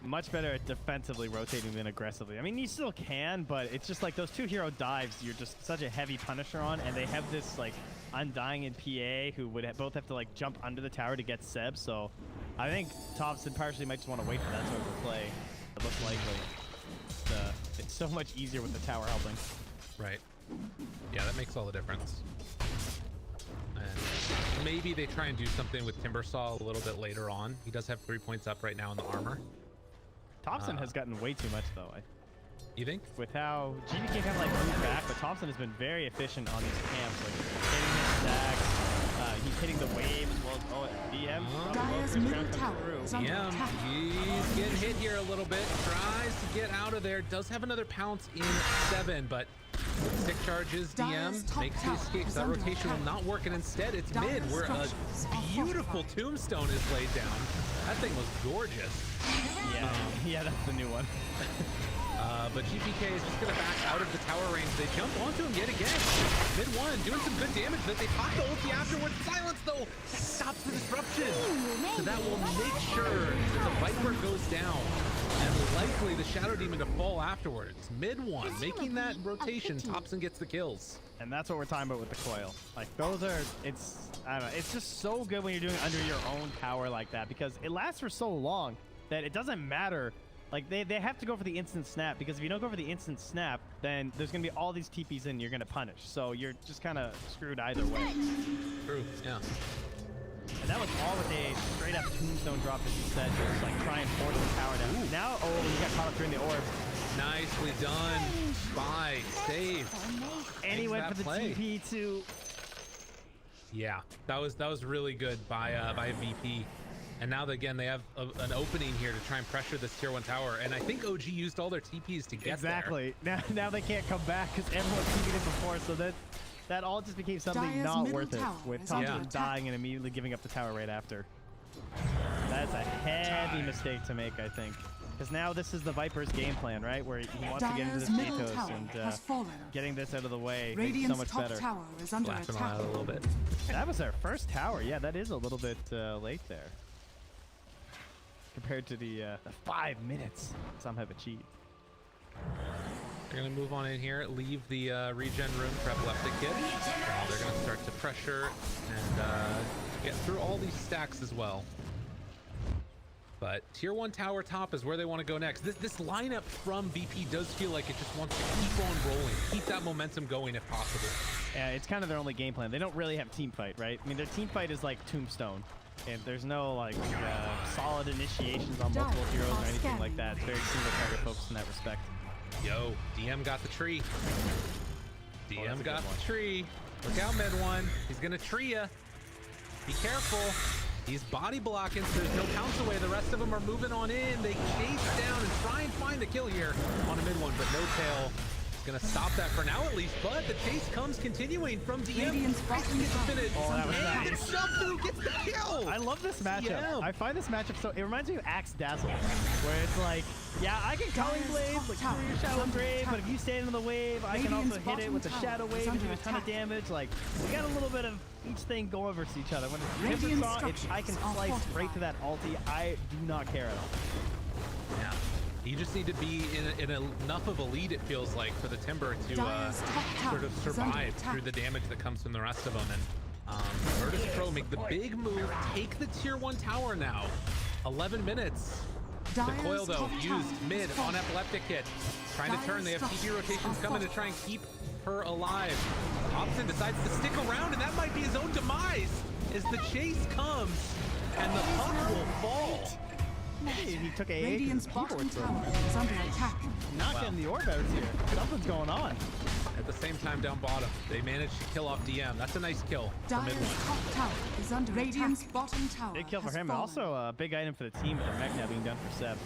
Speaker 4: much better at defensively rotating than aggressively. I mean, you still can, but it's just like those two hero dives, you're just such a heavy punisher on, and they have this like Undying and PA who would both have to like jump under the tower to get Seb. So I think Topson partially might just want to wait for that sort of play. It looks likely. It's so much easier with the tower helping.
Speaker 3: Right. Yeah, that makes all the difference. And maybe they try and do something with Timbersaw a little bit later on. He does have 3 points up right now in the armor.
Speaker 4: Topson has gotten way too much though.
Speaker 3: You think?
Speaker 4: With how GBK kind of like moved back, but Topson has been very efficient on these camps, like hitting his stacks. He's hitting the wave as well as DM.
Speaker 1: Dire's middle tower is under
Speaker 3: DM,
Speaker 1: attack.
Speaker 3: he's getting hit here a little bit. Tries to get out of there. Does have another pounce in 7, but stick charges. DM makes the escape. So that rotation will not work, and instead it's mid, where a beautiful tombstone is laid down. That thing was gorgeous.
Speaker 4: Yeah, that's the new one.
Speaker 3: But GPK is just going to back out of the tower range. They jump onto him yet again. Mid one, doing some good damage. That they pop the ulti afterwards. Silence, though, that stops the disruption. So that will make sure that the Viper goes down. And likely the Shadow Demon to fall afterwards. Mid one, making that rotation. Topson gets the kills.
Speaker 4: And that's what we're talking about with the coil. Like, those are, I don't know, it's just so good when you're doing under your own tower like that, because it lasts for so long that it doesn't matter. Like, they have to go for the instant snap, because if you don't go for the instant snap, then there's going to be all these TPs in you're going to punish. So you're just kind of screwed either way.
Speaker 3: True, yeah.
Speaker 4: And that was all with a straight up tombstone drop, as you said, just like try and force the tower down. Ooh. Now, oh, you got caught up during the orb.
Speaker 3: Nicely done. Spy, save.
Speaker 4: And he went for the
Speaker 3: play.
Speaker 4: TP too.
Speaker 3: Yeah, that was really good by VP. And now again, they have an opening here to try and pressure this tier 1 tower. And I think OG used all their TPs to get
Speaker 4: there. Now they can't come back because everyone's TP'd it before. So that all just became something not worth it, with Topson dying and immediately giving up the tower right after. That's a heavy mistake to make, I think. Because now this is the Viper's game plan, right? Where he wants to get into this Gatos, and getting this out of the way makes so much better.
Speaker 1: Tower is under
Speaker 3: Laughing
Speaker 1: attack.
Speaker 3: out a little bit.
Speaker 4: That was our first tower. Yeah, that is a little bit late there. Compared to the 5 minutes some have achieved.
Speaker 3: They're going to move on in here, leave the regen room for Epileptic Kid. They're going to start to pressure and get through all these stacks as well. But tier 1 tower top is where they want to go next. This lineup from VP does feel like it just wants to keep on rolling, keep that momentum going if possible.
Speaker 4: Yeah, it's kind of their only game plan. They don't really have team fight, right? I mean, their team fight is like Tombstone. And there's no like solid initiations on multiple heroes or anything like that. It's very single target focused in that respect.
Speaker 3: Yo, DM got the tree. DM got the tree. Look out, mid one. He's gonna tree ya. Be careful. He's body blocking, so there's no pounce away. The rest of them are moving on in. They chase down and try and find the kill here on a mid one, but no tail. Gonna stop that for now at least, but the chase comes continuing from DM. Topson gets the finish.
Speaker 4: Oh, that was nice.
Speaker 3: And Subdu gets the kill.
Speaker 4: I love this matchup. I find this matchup so, it reminds me of Axe Dazzle, where it's like, yeah, I can Culling Blade, like through your Shadow Grave, but if you stand in the wave, I can also hit it with the Shadow Wave and do a ton of damage. Like, we got a little bit of each thing going versus each other. When it's Timbersaw, I can slice right to that ulti. I do not care at all.
Speaker 3: Yeah. You just need to be in enough of a lead, it feels like, for the Timber to
Speaker 1: Dire's top tower
Speaker 3: sort of
Speaker 1: is under
Speaker 3: survive
Speaker 1: attack.
Speaker 3: through the damage that comes from the rest of them. And Virtus Pro make the big move, take the tier 1 tower now. 11 minutes. The
Speaker 1: Dire's
Speaker 3: coil, though,
Speaker 1: top tower
Speaker 3: used
Speaker 1: is
Speaker 3: mid on
Speaker 1: falling.
Speaker 3: Epileptic hit. Trying to turn. They have TP rotations coming to try and keep her alive. Topson decides to stick around, and that might be his own demise as the chase comes and the puck will fall.
Speaker 4: He took a
Speaker 1: Radiant's bottom tower is under attack.
Speaker 4: Not getting the orb out here. Something's going on.
Speaker 3: At the same time, down bottom, they managed to kill off DM. That's a nice kill for mid
Speaker 1: Dire's
Speaker 3: one.
Speaker 1: top tower is under Radiant's bottom tower.
Speaker 4: Big kill for
Speaker 1: has
Speaker 4: him, and
Speaker 1: fallen.
Speaker 4: also a big item for the team with the mech now being done for Seb.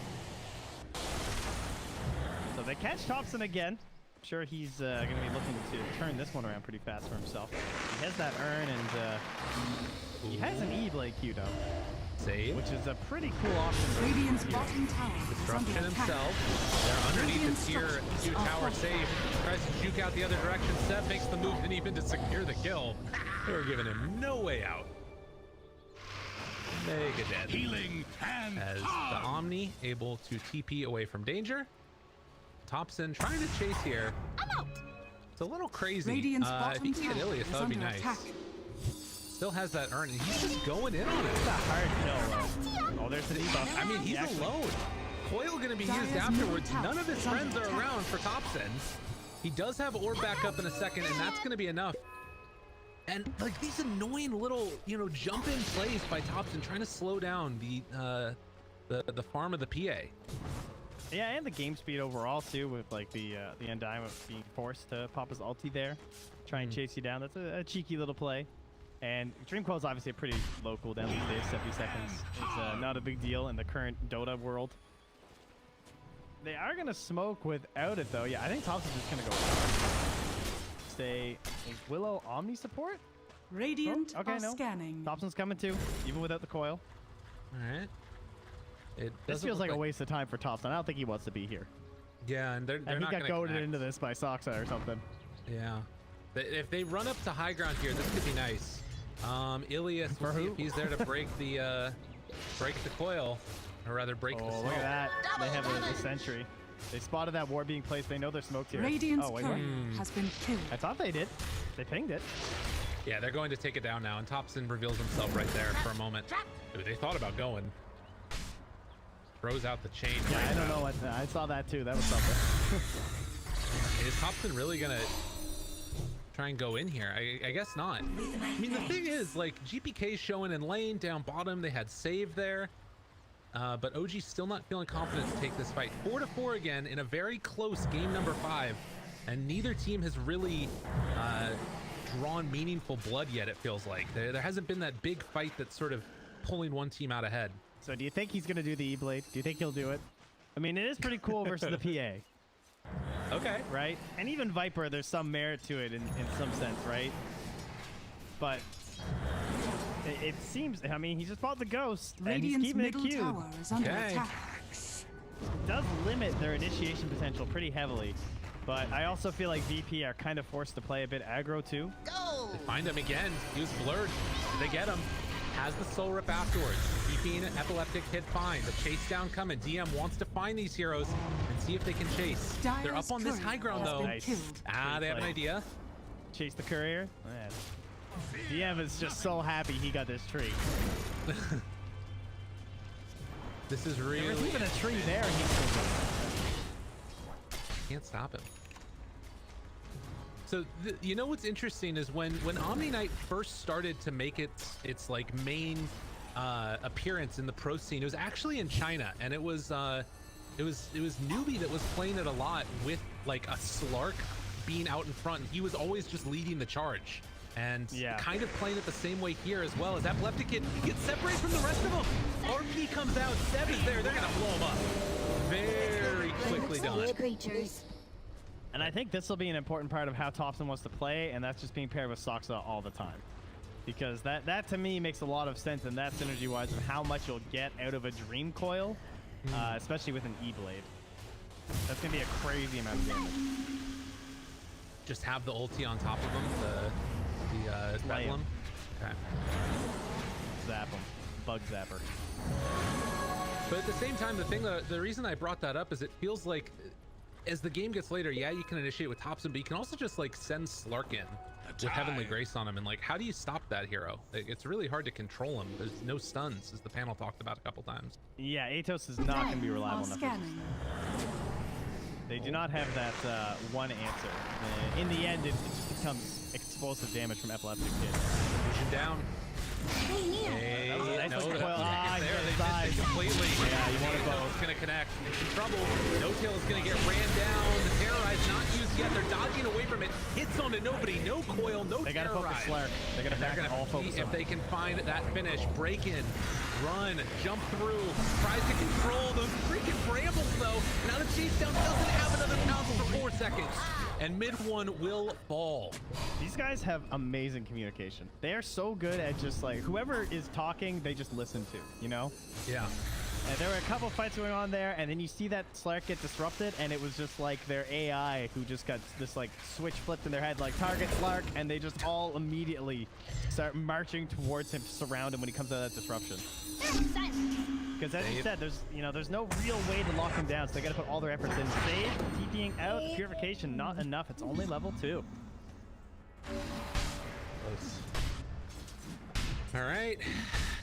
Speaker 4: So they catch Topson again. I'm sure he's going to be looking to turn this one around pretty fast for himself. He has that urn, and he has an E-Blade Q, though,
Speaker 3: Save.
Speaker 4: which is a pretty cool option.
Speaker 1: Radiant's bottom tower is
Speaker 3: Destruction
Speaker 1: under attack.
Speaker 3: himself. They're underneath
Speaker 1: Radiant's
Speaker 3: the tier
Speaker 1: structures
Speaker 3: 2
Speaker 1: are
Speaker 3: tower
Speaker 1: falling.
Speaker 3: save. Tries to juke out the other direction. Seb makes the move and even to secure the kill. They were giving him no way out. Mega dead.
Speaker 6: Healing and
Speaker 3: As the Omni able to TP away from danger. Topson trying to chase here. It's a little crazy.
Speaker 1: Radiant's
Speaker 3: If
Speaker 1: bottom
Speaker 3: he can get
Speaker 1: tower
Speaker 3: Illias,
Speaker 1: is
Speaker 3: that would be
Speaker 1: under
Speaker 3: nice.
Speaker 1: attack.
Speaker 3: Still has that urn, and he's just going in on it.
Speaker 4: It's a hard kill. Oh, there's the debuff.
Speaker 3: I mean, he's
Speaker 4: Actually-
Speaker 3: alone. Coil going to be
Speaker 1: Dire's
Speaker 3: used afterwards.
Speaker 1: middle
Speaker 3: None of his
Speaker 1: tower is
Speaker 3: friends are
Speaker 1: under attack.
Speaker 3: around for Topson. He does have orb back up in a second, and that's going to be enough. And like these annoying little, jump in plays by Topson, trying to slow down the farm of the PA.
Speaker 4: Yeah, and the game speed overall too, with like the Undying being forced to pop his ulti there, try and chase you down. That's a cheeky little play. And Dream Coil is obviously a pretty low cooldown these days. 70 seconds is not a big deal in the current Dota world. They are gonna smoke without it though. Yeah, I think Thompson's just gonna go. Stay Willow Omni support.
Speaker 1: Radiant
Speaker 4: Oh, okay,
Speaker 1: are
Speaker 4: no.
Speaker 1: scanning.
Speaker 4: Thompson's coming too, even without the coil.
Speaker 3: All right. It
Speaker 4: This
Speaker 3: doesn't
Speaker 4: feels
Speaker 3: look
Speaker 4: like a waste of time for Thompson. I don't think he wants to be here.
Speaker 3: Yeah, and they're
Speaker 4: And he
Speaker 3: not
Speaker 4: got
Speaker 3: going to
Speaker 4: goaded
Speaker 3: connect.
Speaker 4: into this by Saksa or something.
Speaker 3: Yeah. If they run up to high ground here, this could be nice. Illias,
Speaker 4: For
Speaker 3: we'll see
Speaker 4: who?
Speaker 3: if he's there to break the coil, or rather break the
Speaker 4: Oh,
Speaker 3: smoke.
Speaker 4: look at that. They have the sentry. They spotted that ward being placed. They know they're smoked here.
Speaker 1: Radiant's
Speaker 4: Oh, wait,
Speaker 1: courier
Speaker 4: wait.
Speaker 1: has been killed.
Speaker 4: I thought they did. They pinged it.
Speaker 3: Yeah, they're going to take it down now, and Topson reveals himself right there for a moment. Ooh, they thought about going. Throws out the chain.
Speaker 4: Yeah,
Speaker 3: right
Speaker 4: I don't
Speaker 3: now.
Speaker 4: know what. I saw that too. That was something.
Speaker 3: Is Topson really gonna try and go in here? I guess not. I mean, the thing is, like, GPK's showing in lane, down bottom, they had save there. But OG's still not feeling confident to take this fight. 4-4 again in a very close game number 5. And neither team has really drawn meaningful blood yet, it feels like. There hasn't been that big fight that's sort of pulling one team out ahead.
Speaker 4: So do you think he's gonna do the E-Blade? Do you think he'll do it? I mean, it is pretty cool versus the PA,
Speaker 3: Okay.
Speaker 4: right? And even Viper, there's some merit to it in some sense, right? But it seems, I mean, he just fought the Ghost, and he's
Speaker 1: Radiant's
Speaker 4: keeping it
Speaker 1: middle
Speaker 4: cute.
Speaker 1: tower is under
Speaker 3: Okay.
Speaker 1: attack.
Speaker 4: It does limit their initiation potential pretty heavily. But I also feel like VP are kind of forced to play a bit aggro too.
Speaker 3: They find him again. He was blurred. They get him. Has the soul rip afterwards. Keeping Epileptic hit fine. The chase down coming. DM wants to find these heroes and see if they can chase. They're up on this high ground though.
Speaker 1: Nice. Killed.
Speaker 3: They have an idea.
Speaker 4: Chase the courier. Man. DM is just so happy he got this tree.
Speaker 3: This is
Speaker 4: There was
Speaker 3: really
Speaker 4: even a tree there. He still
Speaker 3: can't stop him. So you know what's interesting is when Omni Knight first started to make its like main appearance in the pro scene, it was actually in China, and it was Newbie that was playing it a lot with like a Slark being out in front, and he was always just leading the charge. And
Speaker 4: Yeah.
Speaker 3: kind of playing it the same way here as well. As Epileptic Kid gets separated from the rest of them. RP comes out, Seb is there, they're gonna blow him up. Very quickly done.
Speaker 5: Creatures.
Speaker 4: And I think this will be an important part of how Topson wants to play, and that's just being paired with Saksa all the time. Because that to me makes a lot of sense, and that synergy-wise of how much you'll get out of a Dream Coil, especially with an E-Blade. That's going to be a crazy amount of damage.
Speaker 3: Just have the ulti on top of him, the
Speaker 4: Slay him.
Speaker 3: Bedlam. Okay.
Speaker 4: Zap him. Bug Zapper.
Speaker 3: But at the same time, the reason I brought that up is it feels like as the game gets later, yeah, you can initiate with Topson, but you can also just like send Slark in with Heavenly Grace on him. And like, how do you stop that hero? It's really hard to control him. There's no stuns, as the panel talked about a couple times.
Speaker 4: Yeah, Atos is not going to be reliable enough.
Speaker 1: Scanning.
Speaker 4: They do not have that one answer. In the end, it just becomes explosive damage from Epileptic Kid.
Speaker 3: Vision down. Hey,
Speaker 4: that was a nice little coil.
Speaker 3: there. They
Speaker 4: died
Speaker 3: missed it completely.
Speaker 4: Yeah, you want to
Speaker 3: No
Speaker 4: both.
Speaker 3: It's going to connect. In trouble. No Tail is going to get ran down. The Terrorize not used yet. They're dodging away from it. Hits onto nobody. No coil. No
Speaker 4: They got to focus
Speaker 3: Terrorize.
Speaker 4: Slark. They're going to back all focus
Speaker 3: If
Speaker 4: on
Speaker 3: they can find that finish, break in, run, jump through, tries to control those freaking brambles though. Now the chase down doesn't have another pounce for 4 seconds. And mid one will fall.
Speaker 4: These guys have amazing communication. They are so good at just like whoever is talking, they just listen to, you know?
Speaker 3: Yeah.
Speaker 4: And there were a couple fights going on there, and then you see that Slark get disrupted, and it was just like their AI who just got this like switch flipped in their head, like target Slark, and they just all immediately start marching towards him to surround him when he comes out of that disruption. Because as you said, there's no real way to lock him down, so they gotta put all their efforts in. Save, TPing out, purification, not enough. It's only level 2.
Speaker 3: All right.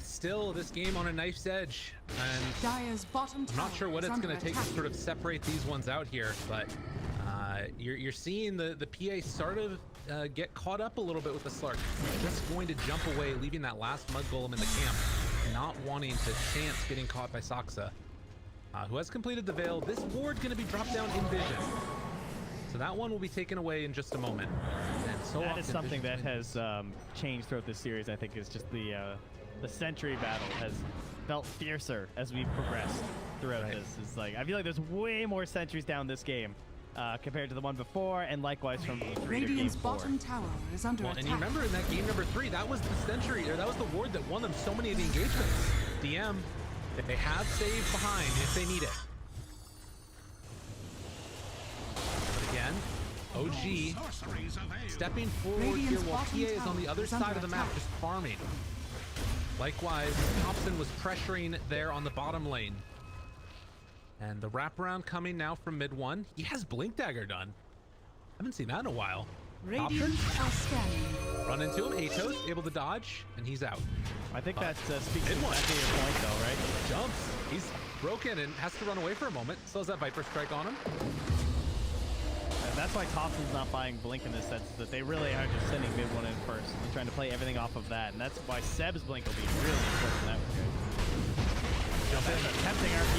Speaker 3: Still, this game on a knife's edge, and
Speaker 1: Dire's bottom
Speaker 3: I'm not sure what
Speaker 1: tower
Speaker 3: it's
Speaker 1: is
Speaker 3: going to
Speaker 1: under
Speaker 3: take to
Speaker 1: attack.
Speaker 3: sort of separate these ones out here, but you're seeing the PA sort of get caught up a little bit with the Slark. Just going to jump away, leaving that last Mud Golem in the camp, not wanting to chance getting caught by Saksa, who has completed the Veil. This ward going to be dropped down in Vision. So that one will be taken away in just a moment. And so
Speaker 4: That is
Speaker 3: often
Speaker 4: something that
Speaker 3: Vision's
Speaker 4: has changed throughout this series. I think is just the Sentry battle has felt fiercer as we've progressed throughout this. It's like I feel like there's way more sentries down this game compared to the one before, and likewise from
Speaker 1: Radiant's
Speaker 4: game 4.
Speaker 1: bottom tower is under
Speaker 3: Well,
Speaker 1: attack.
Speaker 3: and you remember in that game number 3, that was the Sentry, or that was the ward that won them so many of the engagements. DM, if they have save behind, if they need it. But again, OG stepping forward
Speaker 1: Radiant's
Speaker 3: here while PA
Speaker 1: bottom
Speaker 3: is on the
Speaker 1: tower
Speaker 3: other
Speaker 1: is
Speaker 3: side
Speaker 1: under
Speaker 3: of the map,
Speaker 1: attack.
Speaker 3: just farming. Likewise, Topson was pressuring there on the bottom lane. And the wraparound coming now from mid 1. He has Blink Dagger done. Haven't seen that in a while.
Speaker 1: Radiant are scanning.
Speaker 3: Run into him, Atos, able to dodge, and he's out.
Speaker 4: I think that speaks to
Speaker 3: Mid one.
Speaker 4: exactly your point, though, right?
Speaker 3: Jumps. He's broken and has to run away for a moment. Still has that Viper Strike on him.
Speaker 4: And that's why Topson's not buying Blink in this sense, that they really are just sending mid 1 in first and trying to play everything off of that. And that's why Seb's Blink will be really important in that regard.
Speaker 3: Jump in.
Speaker 4: Tempting RP.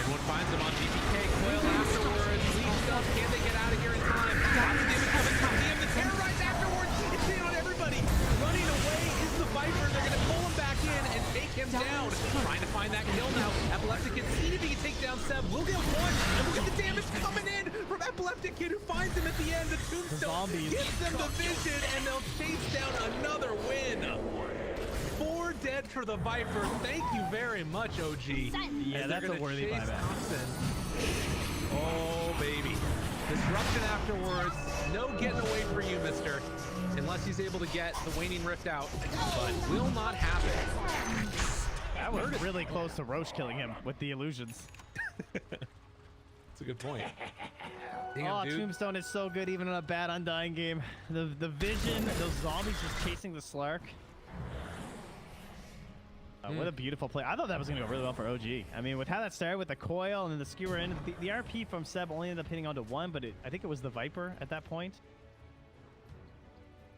Speaker 3: Everyone finds him on DPK. Coil afterwards. Leads up. Can they get out of here in time? Lots of damage coming from DM. The Terrorize afterwards. It's in on everybody. Running away is the Viper. They're going to pull him back in and take him down. Trying to find that kill now. Epileptic Kid see if he can take down Seb. We'll get one. And we'll get the damage coming in from Epileptic Kid, who finds him at the end. The Tombstone gives them the vision, and they'll chase down another win. 4 dead for the Viper. Thank you very much, OG.
Speaker 4: Yeah,
Speaker 3: As
Speaker 4: that's
Speaker 3: they're
Speaker 4: a
Speaker 3: gonna
Speaker 4: worthy
Speaker 3: chase
Speaker 4: buyback.
Speaker 3: Topson. Oh, baby. Disruption afterwards. No getting away for you, mister. Unless he's able to get the Waning Rift out. But will not happen.
Speaker 4: That was really close to Roche killing him with the illusions.
Speaker 3: That's a good point. Damn,
Speaker 4: Oh,
Speaker 3: dude.
Speaker 4: Tombstone is so good even in a bad Undying game. The vision, those zombies just chasing the Slark. What a beautiful play. I thought that was going to go really well for OG. I mean, with how that started with the coil and then the skewer in, the RP from Seb only ended up hitting onto 1, but I think it was the Viper at that point.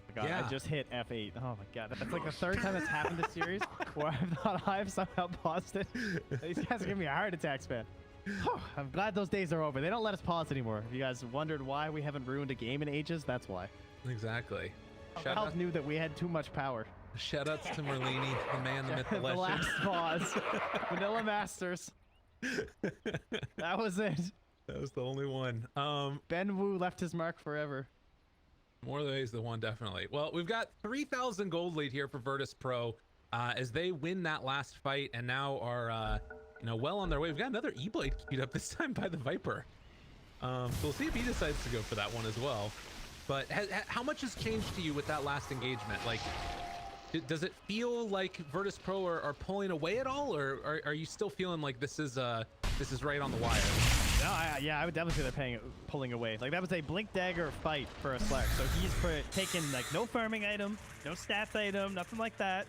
Speaker 4: Oh my God,
Speaker 3: Yeah.
Speaker 4: I just hit F8. Oh my God, that's like the 3rd time that's happened this series where I thought I've somehow paused it. These guys are giving me a heart attack, man. I'm glad those days are over. They don't let us pause anymore. If you guys wondered why we haven't ruined a game in ages, that's why.
Speaker 3: Exactly.
Speaker 4: Health knew that we had too much power.
Speaker 3: Shoutouts to Merlini, the man, the myth, the
Speaker 4: The
Speaker 3: legend.
Speaker 4: last pause. Vanilla Masters. That was it.
Speaker 3: That was the only one.
Speaker 4: Ben Wu left his mark forever.
Speaker 3: More ways than one, definitely. Well, we've got 3,000 gold lead here for Virtus Pro as they win that last fight and now are well on their way. We've got another E-Blade queued up this time by the Viper. So we'll see if he decides to go for that one as well. But how much has changed to you with that last engagement? Like, Does it feel like Virtus Pro are pulling away at all, or are you still feeling like this is right on the wire?
Speaker 4: No, yeah, I would definitely say they're pulling away. Like, that was a Blink Dagger fight for a Slark. So he's taking, like, no farming item, no stats item, nothing like that.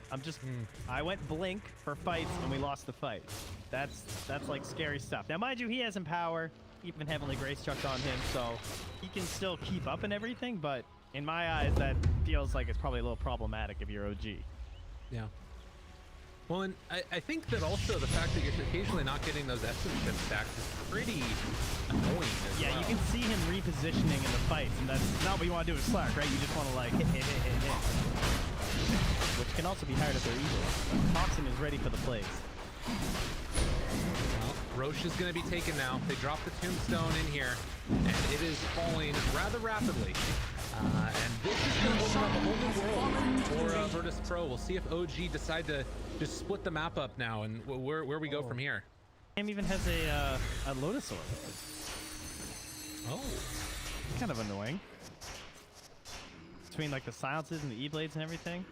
Speaker 4: I went Blink for fights, and we lost the fight. That's like, scary stuff. Now, mind you, he has Empower, even Heavenly Grace chucked on him, so he can still keep up and everything, but in my eyes, that feels like it's probably a little problematic if you're OG.
Speaker 3: Yeah. Well, and I think that also the fact that you're occasionally not getting those essence chip stacks is pretty annoying as well.
Speaker 4: You can see him repositioning in the fights, and that's not what you want to do with Slark, right? You just want to, like, hit. Which can also be hard if they're evil. Topson is ready for the plays.
Speaker 3: Well, Roche is going to be taken now. They drop the tombstone in here, and it is falling rather rapidly. And this is going to open up a whole new world for Virtus Pro. We'll see if OG decide to just split the map up now and where we go from here.
Speaker 4: Game even has a Lotus Orb.
Speaker 3: Oh.
Speaker 4: Kind of annoying. Between, like, the silences and the E-Blades and everything.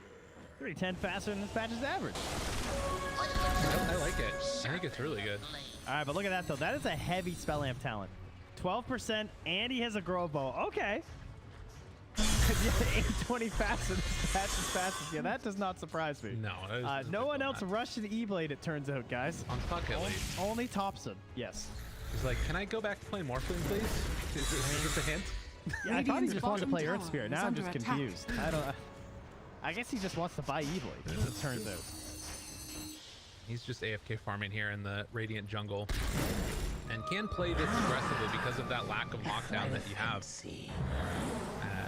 Speaker 4: 310 faster than this patch's average.
Speaker 3: I like it. I think it's really good.
Speaker 4: All right, but look at that, though. That is a heavy Spell Amp talent. 12%, and he has a Grove Bow. Okay. 820 faster than this patch's fastest. Yeah, that does not surprise me.
Speaker 3: No.
Speaker 4: No one else rushed the E-Blade, it turns out, guys.
Speaker 3: On Puck, at least.
Speaker 4: Only Topson, yes.
Speaker 3: He's like, can I go back to playing Morphling, please? Is this a hint?
Speaker 4: Yeah, I thought he just wanted to play Earth Spirit. Now I'm just
Speaker 1: attack.
Speaker 4: confused. I guess he just wants to buy E-Blade, as it turns out.
Speaker 3: He's just AFK farming here in the Radiant jungle and can play this aggressively because of that lack of lockdown that you have.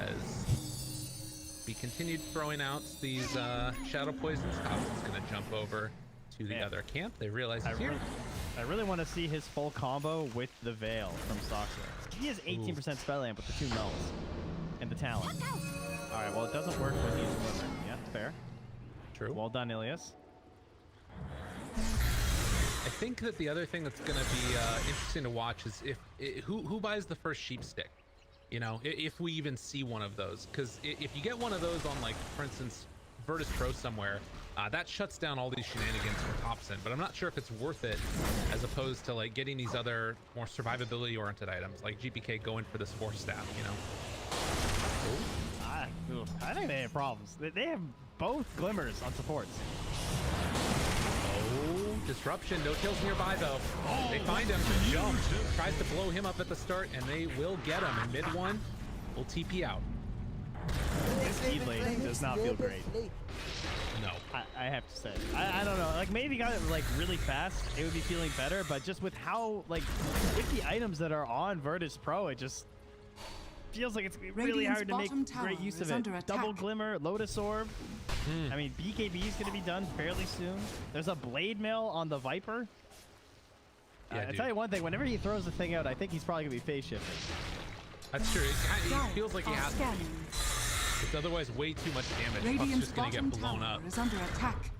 Speaker 3: As we continued throwing out these shadow poisons, Topson's going to jump over to the other camp. They realize he's here.
Speaker 4: I really want to see his full combo with the Veil from Saksa. He has 18% spell amp with the 2 nulls and the talent. All right, well, it doesn't work when he's Glimmer. Yeah, fair.
Speaker 3: True.
Speaker 4: Well done, Illias.
Speaker 3: I think that the other thing that's going to be interesting to watch is who buys the first sheep stick. You know, if we even see one of those, because if you get one of those on, like, for instance, Virtus Pro somewhere, that shuts down all these shenanigans from Topson. But I'm not sure if it's worth it, as opposed to, like, getting these other more survivability-oriented items, like GPK going for this Force Staff. You know.
Speaker 4: I think they have problems. They have both Glimmers on supports.
Speaker 3: Oh, disruption. No kills nearby, though. They find him. Jump. Tries to blow him up at the start, and they will get him. And mid one will TP out.
Speaker 4: This E-Blade does not feel great.
Speaker 3: No.
Speaker 4: I have to say. I don't know. Like, maybe got it, like, really fast, it would be feeling better. But just with how, like, with the items that are on Virtus Pro, it just feels like it's really hard to make great use of it. Double Glimmer, Lotus Orb. I mean, BKB is going to be done fairly soon. There's a Blade Mail on the Viper.
Speaker 3: Yeah,
Speaker 4: I'll tell you one thing. Whenever he throws the thing out, I think he's probably going to be phase shifting.
Speaker 3: That's true. It feels like he has to be. It's otherwise way too much damage. Puck's just going to get blown up.
Speaker 1: Is under attack.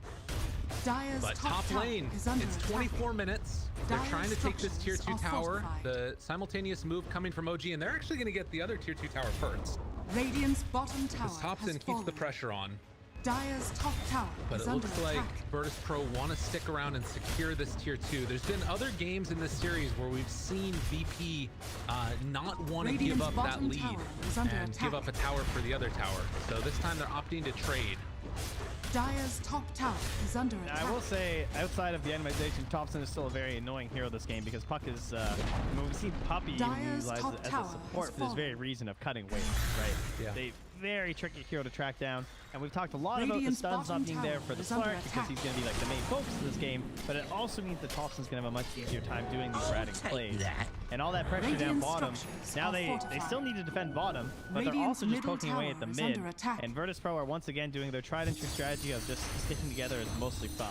Speaker 1: Dire's
Speaker 3: But top lane,
Speaker 1: is under
Speaker 3: it's
Speaker 1: attack.
Speaker 3: 24 minutes. They're
Speaker 1: Dire's
Speaker 3: trying to take this tier 2
Speaker 1: structures are
Speaker 3: tower.
Speaker 1: fortified.
Speaker 3: The simultaneous move coming from OG, and they're actually going to get the other tier 2 tower first.
Speaker 1: Radiant's bottom tower
Speaker 3: Because Topson
Speaker 1: has
Speaker 3: keeps
Speaker 1: fallen.
Speaker 3: the pressure on.
Speaker 1: Dire's top tower
Speaker 3: But
Speaker 1: is
Speaker 3: it
Speaker 1: under
Speaker 3: looks like
Speaker 1: attack.
Speaker 3: Virtus Pro want to stick around and secure this tier 2. There's been other games in this series where we've seen VP not want to give
Speaker 1: Radiant's
Speaker 3: up that
Speaker 1: bottom
Speaker 3: lead
Speaker 1: tower is under
Speaker 3: and
Speaker 1: attack.
Speaker 3: give up a tower for the other tower. So this time they're opting to trade.
Speaker 1: Dire's top tower is under attack.
Speaker 4: I will say, outside of the animation, Topson is still a very annoying hero this game because Puck is, I mean, we've seen Puppey
Speaker 1: Dire's
Speaker 4: utilize
Speaker 1: top
Speaker 4: it as
Speaker 1: tower
Speaker 4: a support
Speaker 1: has
Speaker 4: for this very
Speaker 1: fallen.
Speaker 4: reason of cutting weight, right?
Speaker 3: Yeah.
Speaker 4: They very tricky hero to track down, and we've talked a lot about the
Speaker 1: Radiant's
Speaker 4: stuns not
Speaker 1: bottom
Speaker 4: being there
Speaker 1: tower
Speaker 4: for the
Speaker 1: is under
Speaker 4: Slark because
Speaker 1: attack.
Speaker 4: he's going to be like the main focus of this game, but it also means that Topson's going to have a much easier time doing these ratting plays. And all that pressure down
Speaker 1: Radiant
Speaker 4: bottom,
Speaker 1: structures
Speaker 4: now
Speaker 1: are
Speaker 4: they
Speaker 1: fortified.
Speaker 4: still need to defend bottom, but they're
Speaker 1: Radiant's
Speaker 4: also just
Speaker 1: middle
Speaker 4: poking away at the
Speaker 1: tower is
Speaker 4: mid,
Speaker 1: under attack.
Speaker 4: and Virtus Pro are once again doing their tried and true strategy of just sticking together as mostly 5.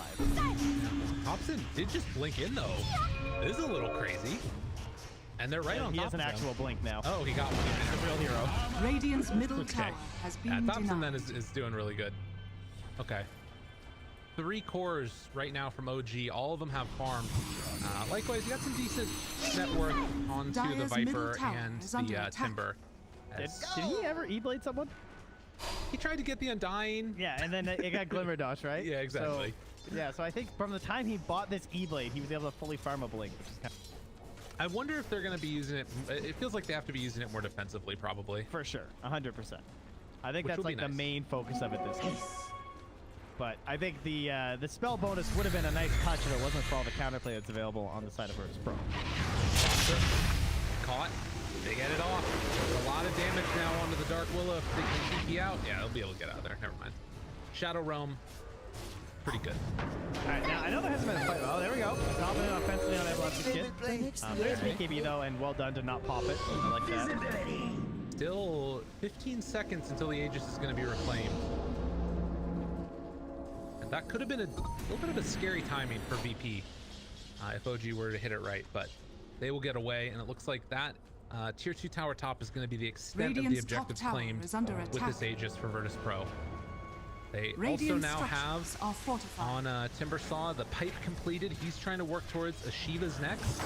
Speaker 3: Topson did just blink in, though. It is a little crazy. And they're right on
Speaker 4: He
Speaker 3: top
Speaker 4: has an
Speaker 3: of him.
Speaker 4: actual blink now.
Speaker 3: Oh, he got one.
Speaker 4: He's a real hero.
Speaker 1: Radiant's middle
Speaker 3: Okay.
Speaker 1: tower has
Speaker 3: Yeah,
Speaker 1: been
Speaker 3: Topson
Speaker 1: denied.
Speaker 3: then is doing really good. Okay. 3 cores right now from OG. All of them have farmed. Likewise, you got some decent net worth onto the
Speaker 1: Dire's middle
Speaker 3: Viper
Speaker 1: tower
Speaker 3: and
Speaker 1: is under
Speaker 3: the
Speaker 1: attack.
Speaker 3: Timber.
Speaker 4: Did
Speaker 3: As-
Speaker 4: he ever E-Blade someone?
Speaker 3: He tried to get the Undying.
Speaker 4: Yeah, and then it got Glimmer Dash, right?
Speaker 3: Yeah, exactly.
Speaker 4: So, yeah, so I think from the time he bought this E-Blade, he was able to fully farm a Blink, which is kind of...
Speaker 3: I wonder if they're going to be using it. It feels like they have to be using it more defensively, probably.
Speaker 4: For sure, 100%. I think
Speaker 3: Which
Speaker 4: that's
Speaker 3: will be
Speaker 4: like the
Speaker 3: nice.
Speaker 4: main focus of it this game. But I think the spell bonus would have been a nice touch if it wasn't for all the counterplay that's available on the side of Virtus Pro.
Speaker 3: Caught. They get it off. A lot of damage now onto the Dark Willow. If they can TP out, yeah, they'll be able to get out of there. Never mind. Shadow Realm, pretty good.
Speaker 4: All right, now I know there hasn't been a fight. Oh, there we go. Dominant offensively on Epileptic Kid. There's BKB though, and well done to not pop it. I like that.
Speaker 3: Still 15 seconds until the Aegis is going to be reclaimed. And that could have been a little bit of a scary timing for VP if OG were to hit it right, but they will get away, and it looks like that tier 2 tower top is going to be the extent
Speaker 1: Radiant's
Speaker 3: of the objectives
Speaker 1: top tower
Speaker 3: claimed
Speaker 1: is under
Speaker 3: with
Speaker 1: attack.
Speaker 3: this Aegis for Virtus Pro. They
Speaker 1: Radiant
Speaker 3: also now have
Speaker 1: structures are fortified.
Speaker 3: on Timbersaw the pipe completed. He's trying to work towards Ashiva's next.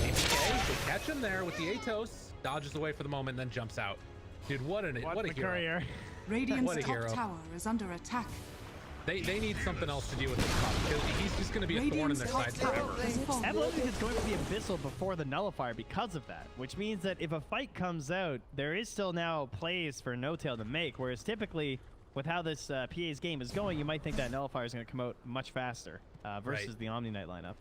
Speaker 3: APK, they catch him there with the Atos. Dodges away for the moment, then jumps out. Dude, what a hero.
Speaker 4: Courier.
Speaker 1: Radiant's
Speaker 3: What a
Speaker 1: top
Speaker 3: hero.
Speaker 1: tower is under attack.
Speaker 3: They need something else to deal with this top. He's just going to be a thorn in
Speaker 1: Radiant's
Speaker 3: their
Speaker 1: top
Speaker 3: side
Speaker 1: tower
Speaker 3: forever.
Speaker 1: is falling.
Speaker 4: Epileptic is going for the Abyssal before the Nullifier because of that, which means that if a fight comes out, there is still now plays for No-Tail to make, whereas typically, with how this PA's game is going, you might think that Nullifier is going to come out much faster versus
Speaker 3: Right.
Speaker 4: the Omni Knight lineup.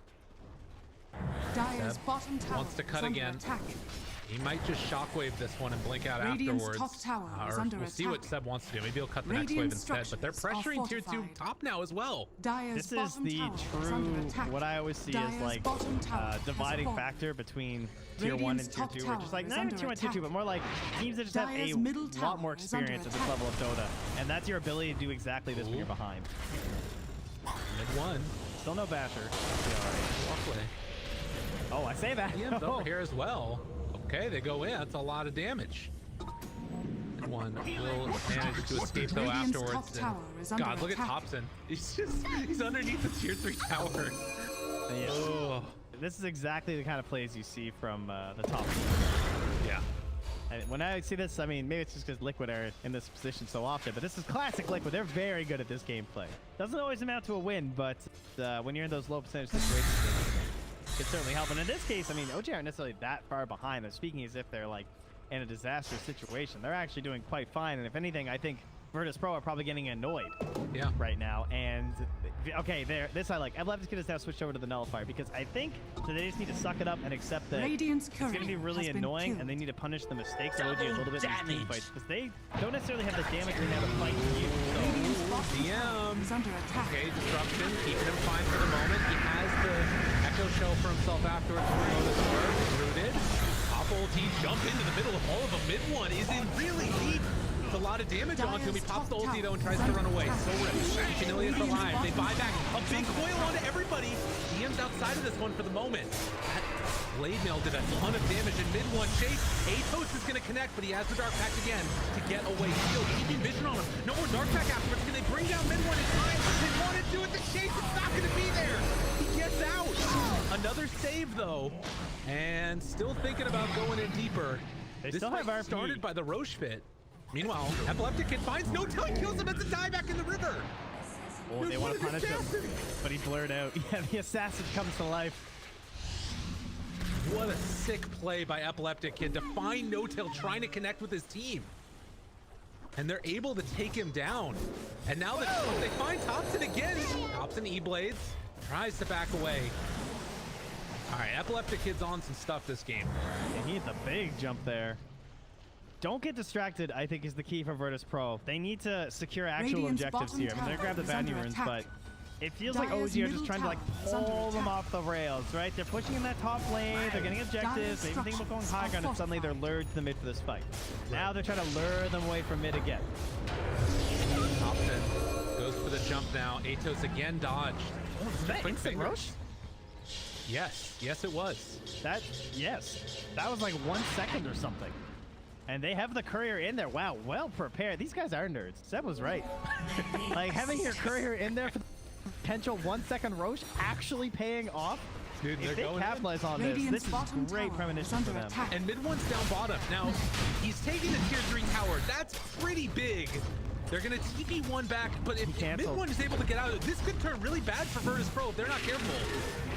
Speaker 1: Dire's
Speaker 3: Seb
Speaker 1: bottom tower
Speaker 3: wants to cut
Speaker 1: is under
Speaker 3: again.
Speaker 1: attack.
Speaker 3: He might just shockwave this one and blink out
Speaker 1: Radiant's
Speaker 3: afterwards.
Speaker 1: top tower is
Speaker 3: Or
Speaker 1: under
Speaker 3: we'll see what
Speaker 1: attack.
Speaker 3: Seb wants to do. Maybe he'll cut the next wave
Speaker 1: Radiant
Speaker 3: instead. But they're
Speaker 1: structures are
Speaker 3: pressuring tier 2
Speaker 1: fortified.
Speaker 3: top now as well.
Speaker 1: Dire's
Speaker 4: This is
Speaker 1: bottom
Speaker 4: the
Speaker 1: tower is under
Speaker 4: true,
Speaker 1: attack.
Speaker 4: what I always see
Speaker 1: Dire's
Speaker 4: as like
Speaker 1: bottom tower has
Speaker 4: dividing
Speaker 1: fallen.
Speaker 4: factor between tier 1 and
Speaker 1: Radiant's
Speaker 4: tier
Speaker 1: top
Speaker 4: 2, or
Speaker 1: tower
Speaker 4: just like
Speaker 1: is
Speaker 4: not even
Speaker 1: under
Speaker 4: tier 1, tier 2,
Speaker 1: attack.
Speaker 4: but more like teams that just have
Speaker 1: Dire's
Speaker 4: a
Speaker 1: middle
Speaker 4: lot
Speaker 1: tower
Speaker 4: more
Speaker 1: is under
Speaker 4: experience at this
Speaker 1: attack.
Speaker 4: level of Dota, and that's your ability to do exactly this when you're behind.
Speaker 3: Mid one.
Speaker 4: Still no Basher. Be all right.
Speaker 3: Walkway.
Speaker 4: Oh, I say that.
Speaker 3: Ian's over here as well. Okay, they go in. That's a lot of damage. Mid one will manage to escape though
Speaker 1: Radiant's
Speaker 3: afterwards.
Speaker 1: top
Speaker 3: and
Speaker 1: tower is under
Speaker 3: God, look at
Speaker 1: attack.
Speaker 3: Topson. He's underneath the tier 3 tower.
Speaker 4: Yeah.
Speaker 3: Oh,
Speaker 4: This is exactly the kind of plays you see from the top.
Speaker 3: yeah.
Speaker 4: And when I see this, I mean, maybe it's just because Liquid are in this position so often, but this is classic Liquid. They're very good at this gameplay. Doesn't always amount to a win, but when you're in those low percentage situations, it can certainly help. And in this case, I mean, OG aren't necessarily that far behind. They're speaking as if they're like in a disastrous situation. They're actually doing quite fine. And if anything, I think Virtus Pro are probably getting annoyed
Speaker 3: Yeah.
Speaker 4: right now. And okay, this I like. Epileptic Kid has now switched over to the Nullifier because I think that they just need to suck it up and accept that
Speaker 1: Radiant's
Speaker 4: it's going to be
Speaker 1: courier
Speaker 4: really
Speaker 1: has been
Speaker 4: annoying,
Speaker 1: killed.
Speaker 4: and they need to punish the mistakes of OG a little bit in these team fights because they don't necessarily have the damage they have to fight you.
Speaker 1: Radiant's bottom tower
Speaker 3: DM.
Speaker 1: is under attack.
Speaker 3: Okay, disruption, keeping him fine for the moment. He has the echo shell for himself afterwards. Rooted. Top ulti, jump into the middle of all of them. Mid one is in really deep. It's a lot of damage onto him. He pops the ulti though and tries to run away. So ripped. Illias alive. They buy back a big coil onto everybody. DM's outside of this one for the moment. That blade mail did a ton of damage in mid one. Chase, Atos is going to connect, but he has the dark pack again to get away. Still keeping vision on him. No more dark pack afterwards. Can they bring down mid one in time? They want to do it to Chase. It's not going to be there. He gets out. Another save though. And still thinking about going in deeper.
Speaker 4: They
Speaker 3: This
Speaker 4: still have
Speaker 3: fight
Speaker 4: RP.
Speaker 3: started by the Roche fit. Meanwhile, Epileptic Kid finds No-Tail, he kills him, it's a die back in the river.
Speaker 4: Oh, they want to punish him, but he blurred out. Yeah, the assassin comes to life.
Speaker 3: What a sick play by Epileptic Kid to find No-Tail trying to connect with his team. And they're able to take him down. And now that they find Topson again. Topson E-Blades, tries to back away. All right, Epileptic Kid's on some stuff this game.
Speaker 4: And he hits a big jump there. Don't get distracted, I think, is the key for Virtus Pro. They need to secure actual
Speaker 1: Radiant's
Speaker 4: objectives
Speaker 1: bottom
Speaker 4: here. I mean, they're
Speaker 1: tower
Speaker 4: grab the
Speaker 1: is
Speaker 4: bad
Speaker 1: under
Speaker 4: runes,
Speaker 1: attack.
Speaker 4: but it feels like
Speaker 1: Dire's
Speaker 4: OG are just
Speaker 1: middle
Speaker 4: trying to like
Speaker 1: tower is under
Speaker 4: pull them
Speaker 1: attack.
Speaker 4: off the rails, right? They're pushing in that top lane, they're getting objectives, maybe thinking about going
Speaker 1: structures
Speaker 4: high
Speaker 1: are
Speaker 4: ground, and suddenly they're
Speaker 1: fortified.
Speaker 4: lured to the mid for this fight. Now they're trying to lure them away from mid again.
Speaker 3: Topson goes for the jump now. Atos again dodged.
Speaker 4: Oh, is that
Speaker 3: Quick
Speaker 4: instant
Speaker 3: fingers.
Speaker 4: Roche?
Speaker 3: Yes, it was.
Speaker 4: Yes. That was like 1 second or something. And they have the courier in there. Wow, well prepared. These guys are nerds. Seb was right. Like having your courier in there for the potential 1 second Roche actually paying off.
Speaker 3: Dude,
Speaker 4: If
Speaker 3: they're
Speaker 4: they
Speaker 3: going in.
Speaker 4: capitalize on
Speaker 1: Radiant's
Speaker 4: this is
Speaker 1: bottom
Speaker 4: great
Speaker 1: tower is
Speaker 4: premonition
Speaker 1: under
Speaker 4: for them.
Speaker 1: attack.
Speaker 3: And mid one's down bottom. Now, he's taking the tier 3 tower. That's pretty big. They're going to TP one back, but if mid
Speaker 4: canceled.
Speaker 3: one is able to get out, this could turn really bad for Virtus Pro if they're not careful.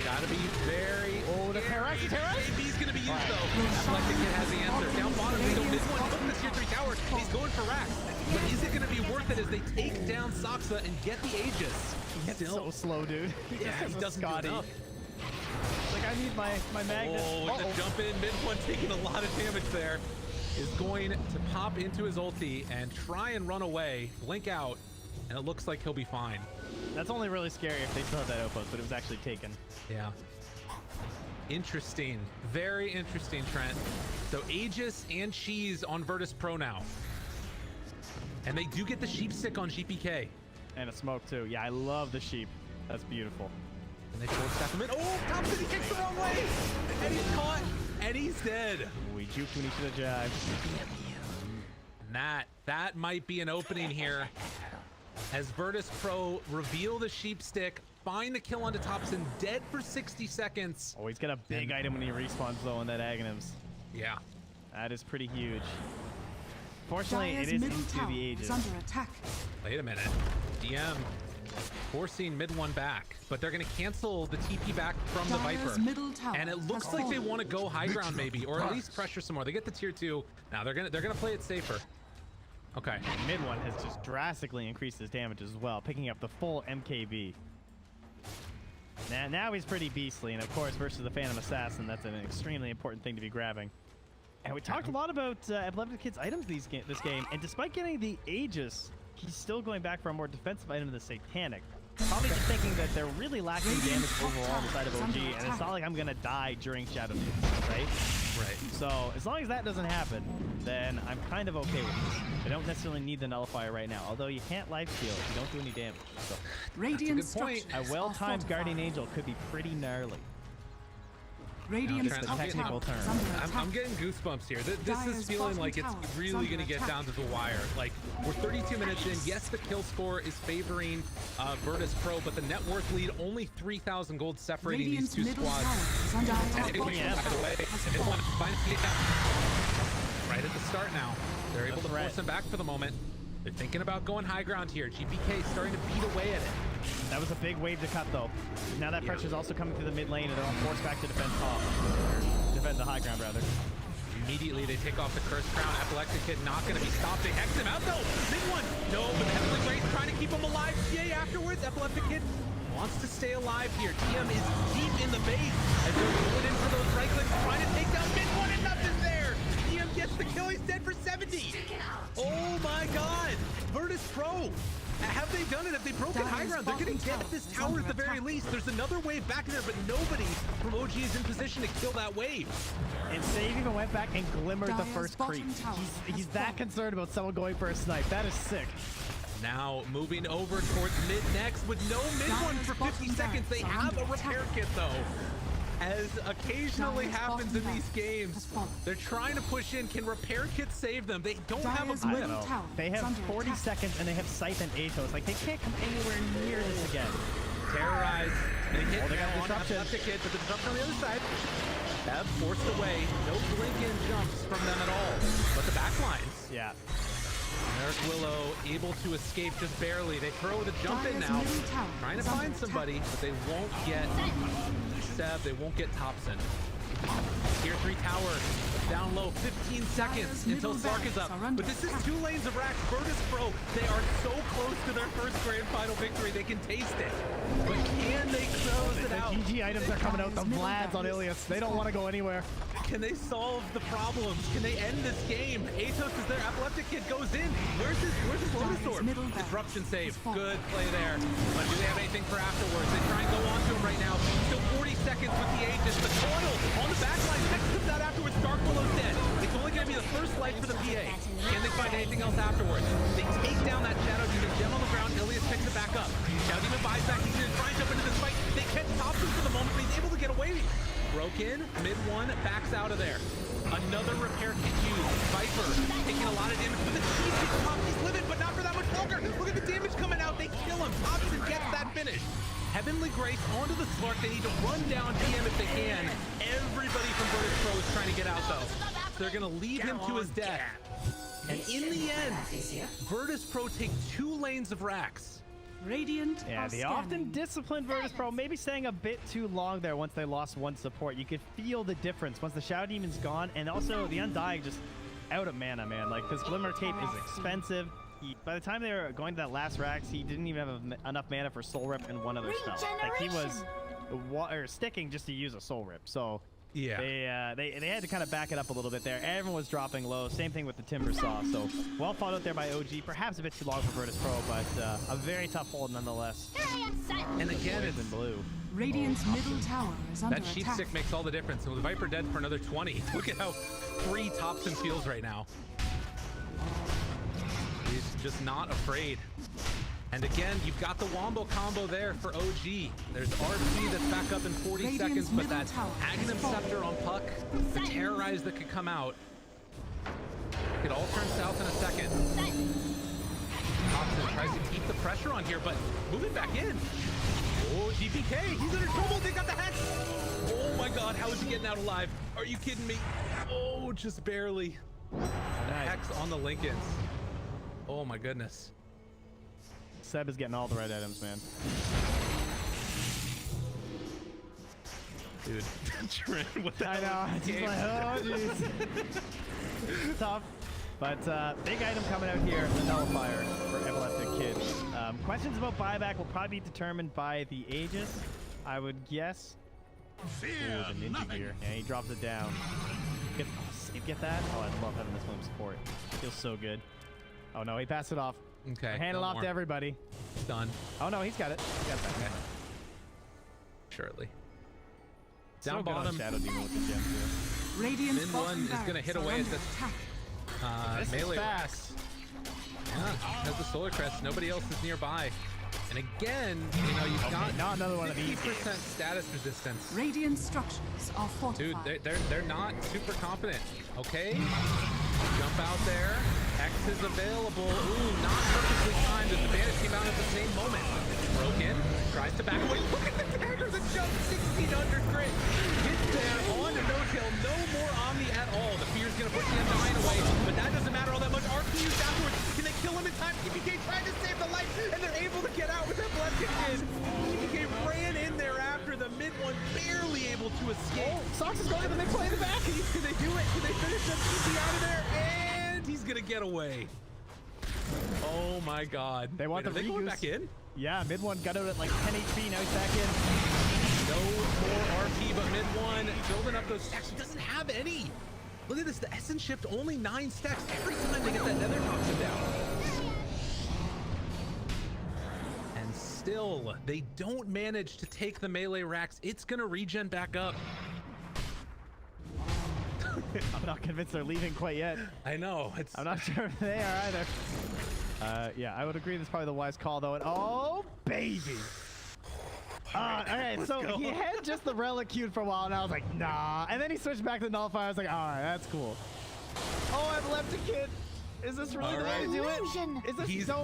Speaker 3: Gotta be very
Speaker 4: the
Speaker 3: scary.
Speaker 4: Terrax.
Speaker 3: JB's going to be used, though. Athletic Kid has the answer. Down bottom, so mid one took the tier 3 tower. He's going for racks. But is it going to be worth it as they take down Saksa and get the Aegis?
Speaker 4: It's so slow, dude.
Speaker 3: Yeah, he doesn't do enough.
Speaker 4: Like, I need my magnet.
Speaker 3: Oh, with the jump in, mid one taking a lot of damage there. Is going to pop into his ulti and try and run away, blink out, and it looks like he'll be fine.
Speaker 4: That's only really scary if they still have that outpost, but it was actually taken.
Speaker 3: Yeah. Interesting. Very interesting, Trent. So Aegis and Cheese on Virtus Pro now. And they do get the sheep stick on GPK.
Speaker 4: And a smoke, too. Yeah, I love the sheep. That's beautiful.
Speaker 3: And they force stack him in. Oh, Topson, he kicks the wrong way! And he's caught, and he's dead.
Speaker 4: We juked when he should have jived.
Speaker 3: And that might be an opening here as Virtus Pro reveal the sheep stick, find the kill onto Topson, dead for 60 seconds.
Speaker 4: Oh, he's got a big item when he respawns, though, on that Aghanims.
Speaker 3: Yeah.
Speaker 4: That is pretty huge. Fortunately,
Speaker 1: Dire's
Speaker 4: it is
Speaker 1: middle
Speaker 4: into
Speaker 1: tower
Speaker 4: the
Speaker 1: is
Speaker 4: Aegis.
Speaker 1: under attack.
Speaker 3: Wait a minute. DM forcing mid one back, but they're going to cancel the TP back from the
Speaker 1: Dire's
Speaker 3: Viper.
Speaker 1: middle tower
Speaker 3: And it looks
Speaker 1: has
Speaker 3: like they
Speaker 1: fallen.
Speaker 3: want to go high ground maybe, or at least pressure some more. They get the tier 2. Now they're gonna play it safer. Okay.
Speaker 4: Mid one has just drastically increased his damage as well, picking up the full MKB. Now he's pretty beastly, and of course, versus the Phantom Assassin, that's an extremely important thing to be grabbing. And we talked a lot about Epileptic Kid's items this game, and despite getting the Aegis, he's still going back for a more defensive item, the Satanic. Probably just thinking that they're really lacking damage overall on the side of OG, and it's not like I'm gonna die during Shadow News, right?
Speaker 3: Right.
Speaker 4: So as long as that doesn't happen, then I'm kind of okay with this. I don't necessarily need the Nullifier right now, although you can't life steal if you don't do any damage. So
Speaker 1: Radiant
Speaker 3: That's a good point.
Speaker 1: structures
Speaker 4: a well-timed
Speaker 1: are
Speaker 4: Guardian
Speaker 1: fortified.
Speaker 4: Angel could be pretty gnarly.
Speaker 1: Radiant's
Speaker 3: Trent,
Speaker 1: top
Speaker 3: I'm getting-
Speaker 1: tower
Speaker 4: technical
Speaker 1: is
Speaker 4: term.
Speaker 1: under
Speaker 3: I'm
Speaker 1: attack.
Speaker 3: getting goosebumps here. This is
Speaker 1: Dire's
Speaker 3: feeling
Speaker 1: bottom
Speaker 3: like it's
Speaker 1: tower is
Speaker 3: really
Speaker 1: under
Speaker 3: going to get
Speaker 1: attack.
Speaker 3: down to the wire. Like, we're 32 minutes in. Yes, the kill score is favoring Virtus Pro, but the net worth lead only 3,000 gold separating
Speaker 1: Radiant's
Speaker 3: these two
Speaker 1: middle
Speaker 3: squads.
Speaker 1: tower is under
Speaker 3: And
Speaker 1: attack.
Speaker 3: it could be, by the way, it won right at the start now. They're able to
Speaker 4: threat.
Speaker 3: force him back for the moment. They're thinking about going high ground here. GPK starting to beat away at it.
Speaker 4: That was a big wave to cut, though. Now that pressure's also coming through the mid lane, and they're on force back to defend top. Defend the high ground, rather.
Speaker 3: Immediately they take off the Curse Crown. Epileptic Kid not going to be stopped. They hex him out though. Mid one. No, but the Heavenly Grace trying to keep him alive. Yay, afterwards, Epileptic Kid wants to stay alive here. TM is deep in the base as they're pulling in for those right clicks, trying to take down mid one, and nothing's there. TM gets the kill. He's dead for 70. Oh my God. Virtus Pro. Have they done it? Have they broken high ground? They're going to get this tower at the very least. There's another wave back there, but nobody from OG is in position to kill that wave.
Speaker 4: And Save even went back and glimmered the
Speaker 1: Dire's
Speaker 4: first
Speaker 1: bottom
Speaker 4: creep.
Speaker 1: tower
Speaker 4: He's
Speaker 1: has
Speaker 4: that
Speaker 1: fallen.
Speaker 4: concerned about someone going for a snipe. That is sick.
Speaker 3: Now moving over towards mid next with no mid one for 50 seconds. They have a repair kit though. As occasionally
Speaker 1: Dire's
Speaker 3: happens in
Speaker 1: bottom
Speaker 3: these
Speaker 1: tower
Speaker 3: games,
Speaker 1: has fallen.
Speaker 3: they're trying to push in. Can repair kits save them? They don't have
Speaker 1: Dire's
Speaker 3: a
Speaker 4: I
Speaker 3: blip.
Speaker 1: middle
Speaker 4: don't know.
Speaker 1: tower
Speaker 4: They
Speaker 1: is
Speaker 4: have
Speaker 1: under
Speaker 4: 40
Speaker 1: attack.
Speaker 4: seconds, and they have Scythe and Atos. Like, they can't come anywhere near this again.
Speaker 3: Terrorize. They hit
Speaker 4: they got
Speaker 3: now on
Speaker 4: disruption.
Speaker 3: Epileptic Kid, but the disruption on the other side. Bev forced away. No blink in jumps from them at all. But the backlines.
Speaker 4: Yeah.
Speaker 3: Eric Willow able to escape just barely. They throw the jump in
Speaker 1: Dire's
Speaker 3: now.
Speaker 1: middle tower
Speaker 3: Trying to
Speaker 1: is under
Speaker 3: find
Speaker 1: attack.
Speaker 3: somebody, but they won't get Seb. They won't get Topson. Tier 3 tower down low. 15 seconds
Speaker 1: Dire's
Speaker 3: until
Speaker 1: middle
Speaker 3: Slark is up.
Speaker 1: barracks are under
Speaker 3: But this is
Speaker 1: attack.
Speaker 3: 2 lanes of racks. Virtus Pro, they are so close to their first grand final victory. They can taste it. But can they close it
Speaker 4: The
Speaker 3: out?
Speaker 4: GG items are coming out. The
Speaker 1: Dire's middle
Speaker 4: Vlads on
Speaker 1: barracks
Speaker 4: Illias. They don't want to go anywhere.
Speaker 3: Can they solve the problems? Can they end this game? Atos is there. Epileptic Kid goes in. Where's his Lotus
Speaker 1: Dire's
Speaker 3: Orb?
Speaker 1: middle barracks
Speaker 3: Disruption save.
Speaker 1: has fallen.
Speaker 3: Good play there. But do they have anything for afterwards? They try and go on to him right now. Still 40 seconds with the Aegis. The coil on the backline. Next comes out afterwards. Dark Willow's dead. It's only going to be the first life for the PA. Can they find anything else afterwards? They take down that Shadow Demon. Gem on the ground. Illias picks it back up. Shadow Demon buys back. He's going to try and jump into this fight. They catch Topson for the moment, but he's able to get away. Broke in. Mid one. Backs out of there. Another repair kit used. Viper taking a lot of damage, but the cheese gets popped. He's living, but not for that much longer. Look at the damage coming out. They kill him. Topson gets that finish. Heaven Heavenly Grace onto the Slark. They need to run down DM if they can. Everybody from Virtus Pro is trying to get out, though. So they're going to leave him to his death. And in the end, Virtus Pro take 2 lanes of racks.
Speaker 1: Radiant
Speaker 4: Yeah,
Speaker 1: are
Speaker 4: the
Speaker 1: scanning.
Speaker 4: often disciplined Virtus Pro maybe staying a bit too long there once they lost one support. You could feel the difference once the Shadow Demon's gone, and also the Undying just out of mana, man. Like, because Glimmer Tape is expensive. By the time they were going to that last racks, he didn't even have enough mana for Soul Rip and one other spell. Like, he was sticking just to use a Soul Rip. So
Speaker 3: yeah,
Speaker 4: they had to kind of back it up a little bit there. Everyone was dropping low. Same thing with the Timber Saw. So well fought out there by OG. Perhaps a bit too long for Virtus Pro, but a very tough hold nonetheless.
Speaker 3: And again,
Speaker 4: It's in blue.
Speaker 1: Radiant's middle tower is under
Speaker 3: that Sheep
Speaker 1: attack.
Speaker 3: Stick makes all the difference. And with Viper dead for another 20, look at how free Topson feels right now. He's just not afraid. And again, you've got the Wombo combo there for OG. There's RP that's back up in 40
Speaker 1: Radiant's
Speaker 3: seconds, but
Speaker 1: middle
Speaker 3: that
Speaker 1: tower
Speaker 3: Aghanim
Speaker 1: is falling.
Speaker 3: Scepter on Puck, the Terrorize that could come out. Could all turn south in a second. Topson tries to keep the pressure on here, but moving back in. Oh, GPK, he's under trouble. They got the Hex. Oh my God, how is he getting out alive? Are you kidding me? Oh, just barely. The Hex on the Lincolns. Oh my goodness.
Speaker 4: Seb is getting all the right items, man.
Speaker 3: Dude, Trent, what the
Speaker 4: I
Speaker 3: hell
Speaker 4: know.
Speaker 3: is this
Speaker 4: It's
Speaker 3: game?
Speaker 4: like, oh, jeez. Tough. But big item coming out here, the Nullifier for Epileptic Kid. Questions about buyback will probably be determined by the Aegis, I would guess.
Speaker 6: Fear
Speaker 4: Ooh, the Ninja
Speaker 6: nothing.
Speaker 4: Gear. Yeah, he drops it down. Get that? Oh, I love having this one support. Feels so good. Oh no, he passed it off.
Speaker 3: Okay.
Speaker 4: Hand it
Speaker 3: no
Speaker 4: off
Speaker 3: more.
Speaker 4: to everybody.
Speaker 3: Done.
Speaker 4: Oh no, he's got it. He's got it back.
Speaker 3: Okay. Surely.
Speaker 4: So
Speaker 3: Down
Speaker 4: good on
Speaker 3: bottom,
Speaker 4: Shadow Demon with the gem too.
Speaker 1: Radiant's
Speaker 3: Min
Speaker 1: bottom
Speaker 3: 1 is going to
Speaker 1: barracks
Speaker 3: hit
Speaker 1: are
Speaker 3: away at
Speaker 1: under
Speaker 3: this
Speaker 1: attack.
Speaker 4: This
Speaker 3: melee
Speaker 4: is
Speaker 3: rack.
Speaker 4: fast.
Speaker 3: Yeah, has the Solar Crest. Nobody else is nearby. And again, you know, you've got
Speaker 4: not another one of these.
Speaker 3: 50% status resistance.
Speaker 1: Radiant structures are
Speaker 3: Dude,
Speaker 1: fortified.
Speaker 3: they're not super confident. Okay, jump out there. Hex is available. Ooh, not perfectly timed as the bandit came out at the same moment. Broken, tries to back away. Look at the dagger, the jump, 1600 crit. Hits there on to no-kill. No more Omni at all. The fear's gonna push the Undying away, but that doesn't matter all that much. RP used afterwards. Can they kill him in time? TPK trying to save the life, and they're able to get out with that blood kick in. TPK ran in there after the mid one, barely able to escape.
Speaker 4: Oh, Sox is going to the mid play in the back.
Speaker 3: Can they do it? Can they finish the TP out of there? And he's gonna get away. Oh my God.
Speaker 4: They want
Speaker 3: Wait,
Speaker 4: the
Speaker 3: are they going
Speaker 4: regoose.
Speaker 3: back in?
Speaker 4: Yeah, mid one got out at like 10 HP. Now he's back in.
Speaker 3: No more RP, but mid one building up those stacks. He doesn't have any. Look at this. The Essence shipped only 9 stacks every time they get that Nether Toxin down. And still, they don't manage to take the melee racks. It's gonna regen back up.
Speaker 4: I'm not convinced they're leaving quite yet.
Speaker 3: I know.
Speaker 4: I'm not sure if they are either. Yeah, I would agree that's probably the wise call though. And oh, baby. Okay, so he had just the relic queued for a while, and I was like, nah. And then he switched back to the Nullifier. I was like, all right, that's cool. Oh, I've left a kid. Is this really the way to do it?
Speaker 5: Illusion.
Speaker 4: Is this
Speaker 3: He's-
Speaker 4: don't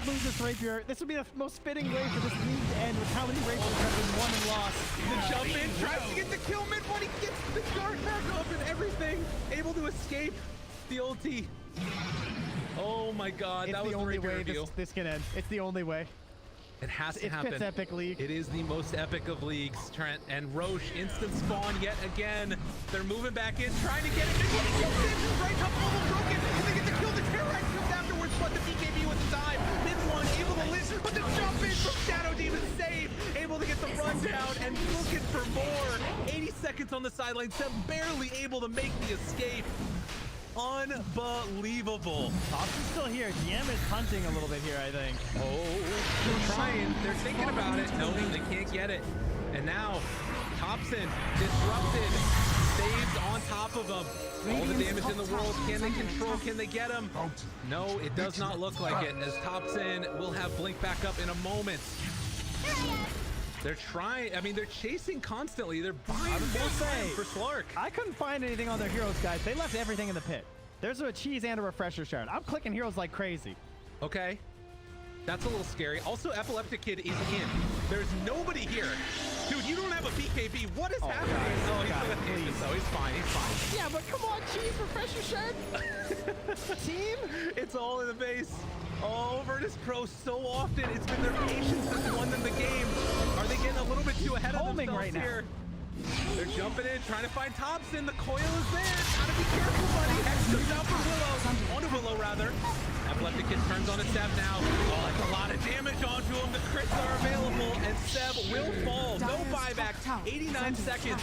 Speaker 4: lose this rapier? This would be the most fitting way for this league to end with how many rapiers have been won and lost.
Speaker 3: The jump in, tries to get the kill mid when he gets the guard back up and everything. Able to escape the ulti. Oh my God,
Speaker 4: It's
Speaker 3: that was
Speaker 4: the only
Speaker 3: rapier
Speaker 4: way
Speaker 3: reveal.
Speaker 4: this can end. It's the only way.
Speaker 3: It has to
Speaker 4: It
Speaker 3: happen.
Speaker 4: fits Epic League.
Speaker 3: It is the most epic of leagues, Trent. And Roche instant spawn yet again. They're moving back in, trying to get it. Right up, almost broken. And they get the kill. The Terrorite comes afterwards, but the BKB with the dive. Mid one able to live, but the jump in from Shadow Demon save. Able to get the run down and looking for more. 80 seconds on the sideline. Seb barely able to make the escape. Unbelievable.
Speaker 4: Topson's still here. DM is punching a little bit here, I think.
Speaker 3: Oh, they're trying. They're thinking about it. No, they can't get it. And now, Topson disrupted. Saved on top of him. All the damage in the world. Can they control? Can they get him? No, it does not look like it, as Topson will have Blink back up in a moment. They're trying. I mean, they're chasing constantly. They're buying more time for Slark.
Speaker 4: I couldn't find anything on their heroes, guys. They left everything in the pit. There's a cheese and a refresher shard. I'm clicking heroes like crazy.
Speaker 3: Okay. That's a little scary. Also, Epileptic Kid is in. There's nobody here. Dude, you don't have a BKB. What is happening? Oh, he's still got the Aegis, though. He's fine. He's fine.
Speaker 4: Yeah, but come on, Chief, refresh your shirt. Team?
Speaker 3: It's all in the base. Oh, Virtus Pro so often. It's been their patience that's won them the game. Are they getting a little bit too ahead of
Speaker 4: Homing
Speaker 3: themselves
Speaker 4: right now.
Speaker 3: here? They're jumping in, trying to find Topson. The coil is there. Gotta be careful, buddy. Hex comes out from Willow. Onto Willow, rather. Epileptic Kid turns on a Seb now. Oh, that's a lot of damage onto him. The crits are available, and Seb will fall. No buyback. 89 seconds.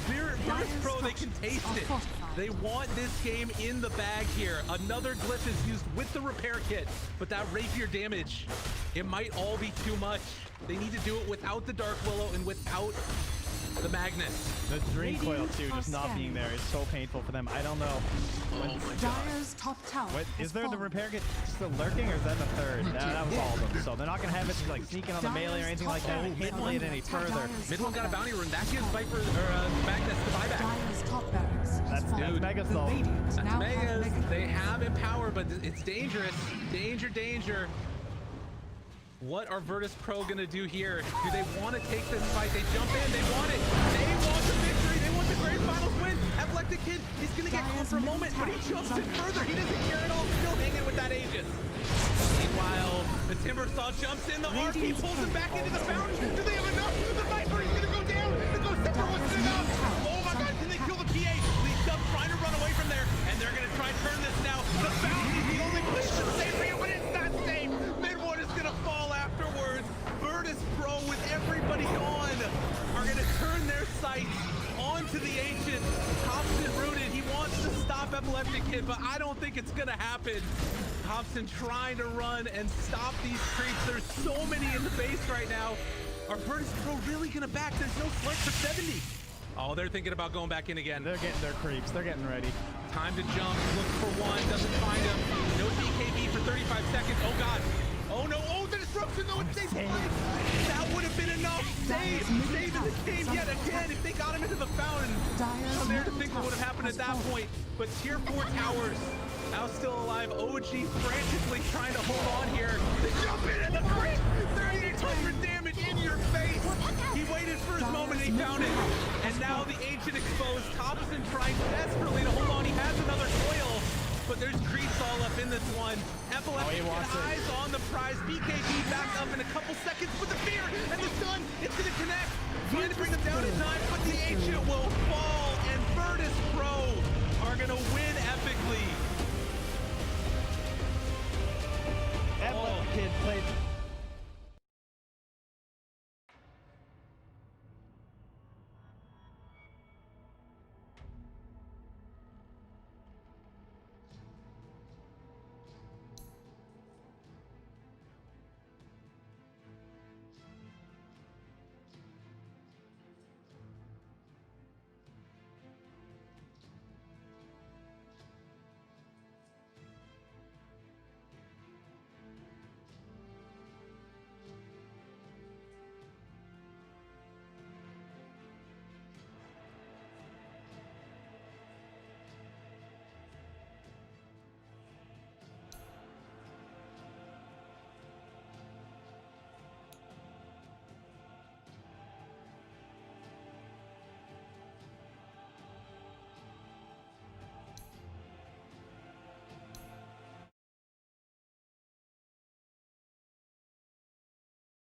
Speaker 3: Virtus Pro, they can taste it. They want this game in the bag here. Another glyph is used with the repair kit, but that rapier damage, it might all be too much. They need to do it without the Dark Willow and without the Magnus.
Speaker 4: The Dream Coil, too, just not being there is so painful for them. I don't know.
Speaker 3: Oh my god.
Speaker 1: Dyer's top tower.
Speaker 4: What,
Speaker 1: has
Speaker 4: is there the
Speaker 1: fallen.
Speaker 4: repair kit still lurking, or is that the third? That was all of them. So they're not going to have it like sneaking on the melee or anything like that. They can't delay it any further.
Speaker 3: Mid one got a bounty rune. That gives Viper or Magnus the buyback.
Speaker 1: Dyer's top barracks has
Speaker 4: That's
Speaker 1: fallen.
Speaker 4: Megas,
Speaker 1: The
Speaker 4: though.
Speaker 1: Radiant
Speaker 3: That's
Speaker 1: now have
Speaker 3: Megas.
Speaker 1: Mega.
Speaker 3: They have Empower, but it's dangerous. Danger, danger. What are Virtus Pro gonna do here? Do they want to take this fight? They jump in. They want it. They want the victory. They want the grand finals win. Epileptic Kid, he's gonna get caught for a moment, but he jumps in further. He doesn't care at all. Still hanging with that Aegis. Meanwhile, the Timbersaw jumps in. The RP pulls him back into the fountain. Do they have enough? The Viper is gonna go down. The Ghost Zipper wasn't enough. Oh my god, can they kill the PA? Leads up, trying to run away from there, and they're gonna try and turn this now. The fountain is the only place that's safe for you, but it's not safe. Mid-one is gonna fall afterwards. Virtus Pro, with everybody gone, are gonna turn their sights onto the Ancient. Topson rooted. He wants to stop Epileptic Kid, but I don't think it's gonna happen. Topson trying to run and stop these creeps. There's so many in the base right now. Are Virtus Pro really gonna back? There's no flank for 70. Oh, they're thinking about going back in again.
Speaker 4: They're getting their creeps. They're getting ready.
Speaker 3: Time to jump, looks for one, doesn't find him. No BKB for 35 seconds. Oh god. Oh no, oh the disruption though, it stays alive. That would have been enough. Save in the game yet again. If they got him into the fountain, I'm there to think what would have happened at that point. But tier 4 towers now still alive. OG frantically trying to hold on here. They jump in and the crit! 3,800 damage in your face! He waited for his moment and he found it. And now the Ancient exposed. Topson trying desperately to hold on. He has another coil, but there's creeps all up in this one. Epileptic eyes on the prize. BKB back up in a couple seconds with the fear and the stun. It's gonna connect. Trying to bring them down in time, but the Ancient will fall, and Virtus Pro are gonna win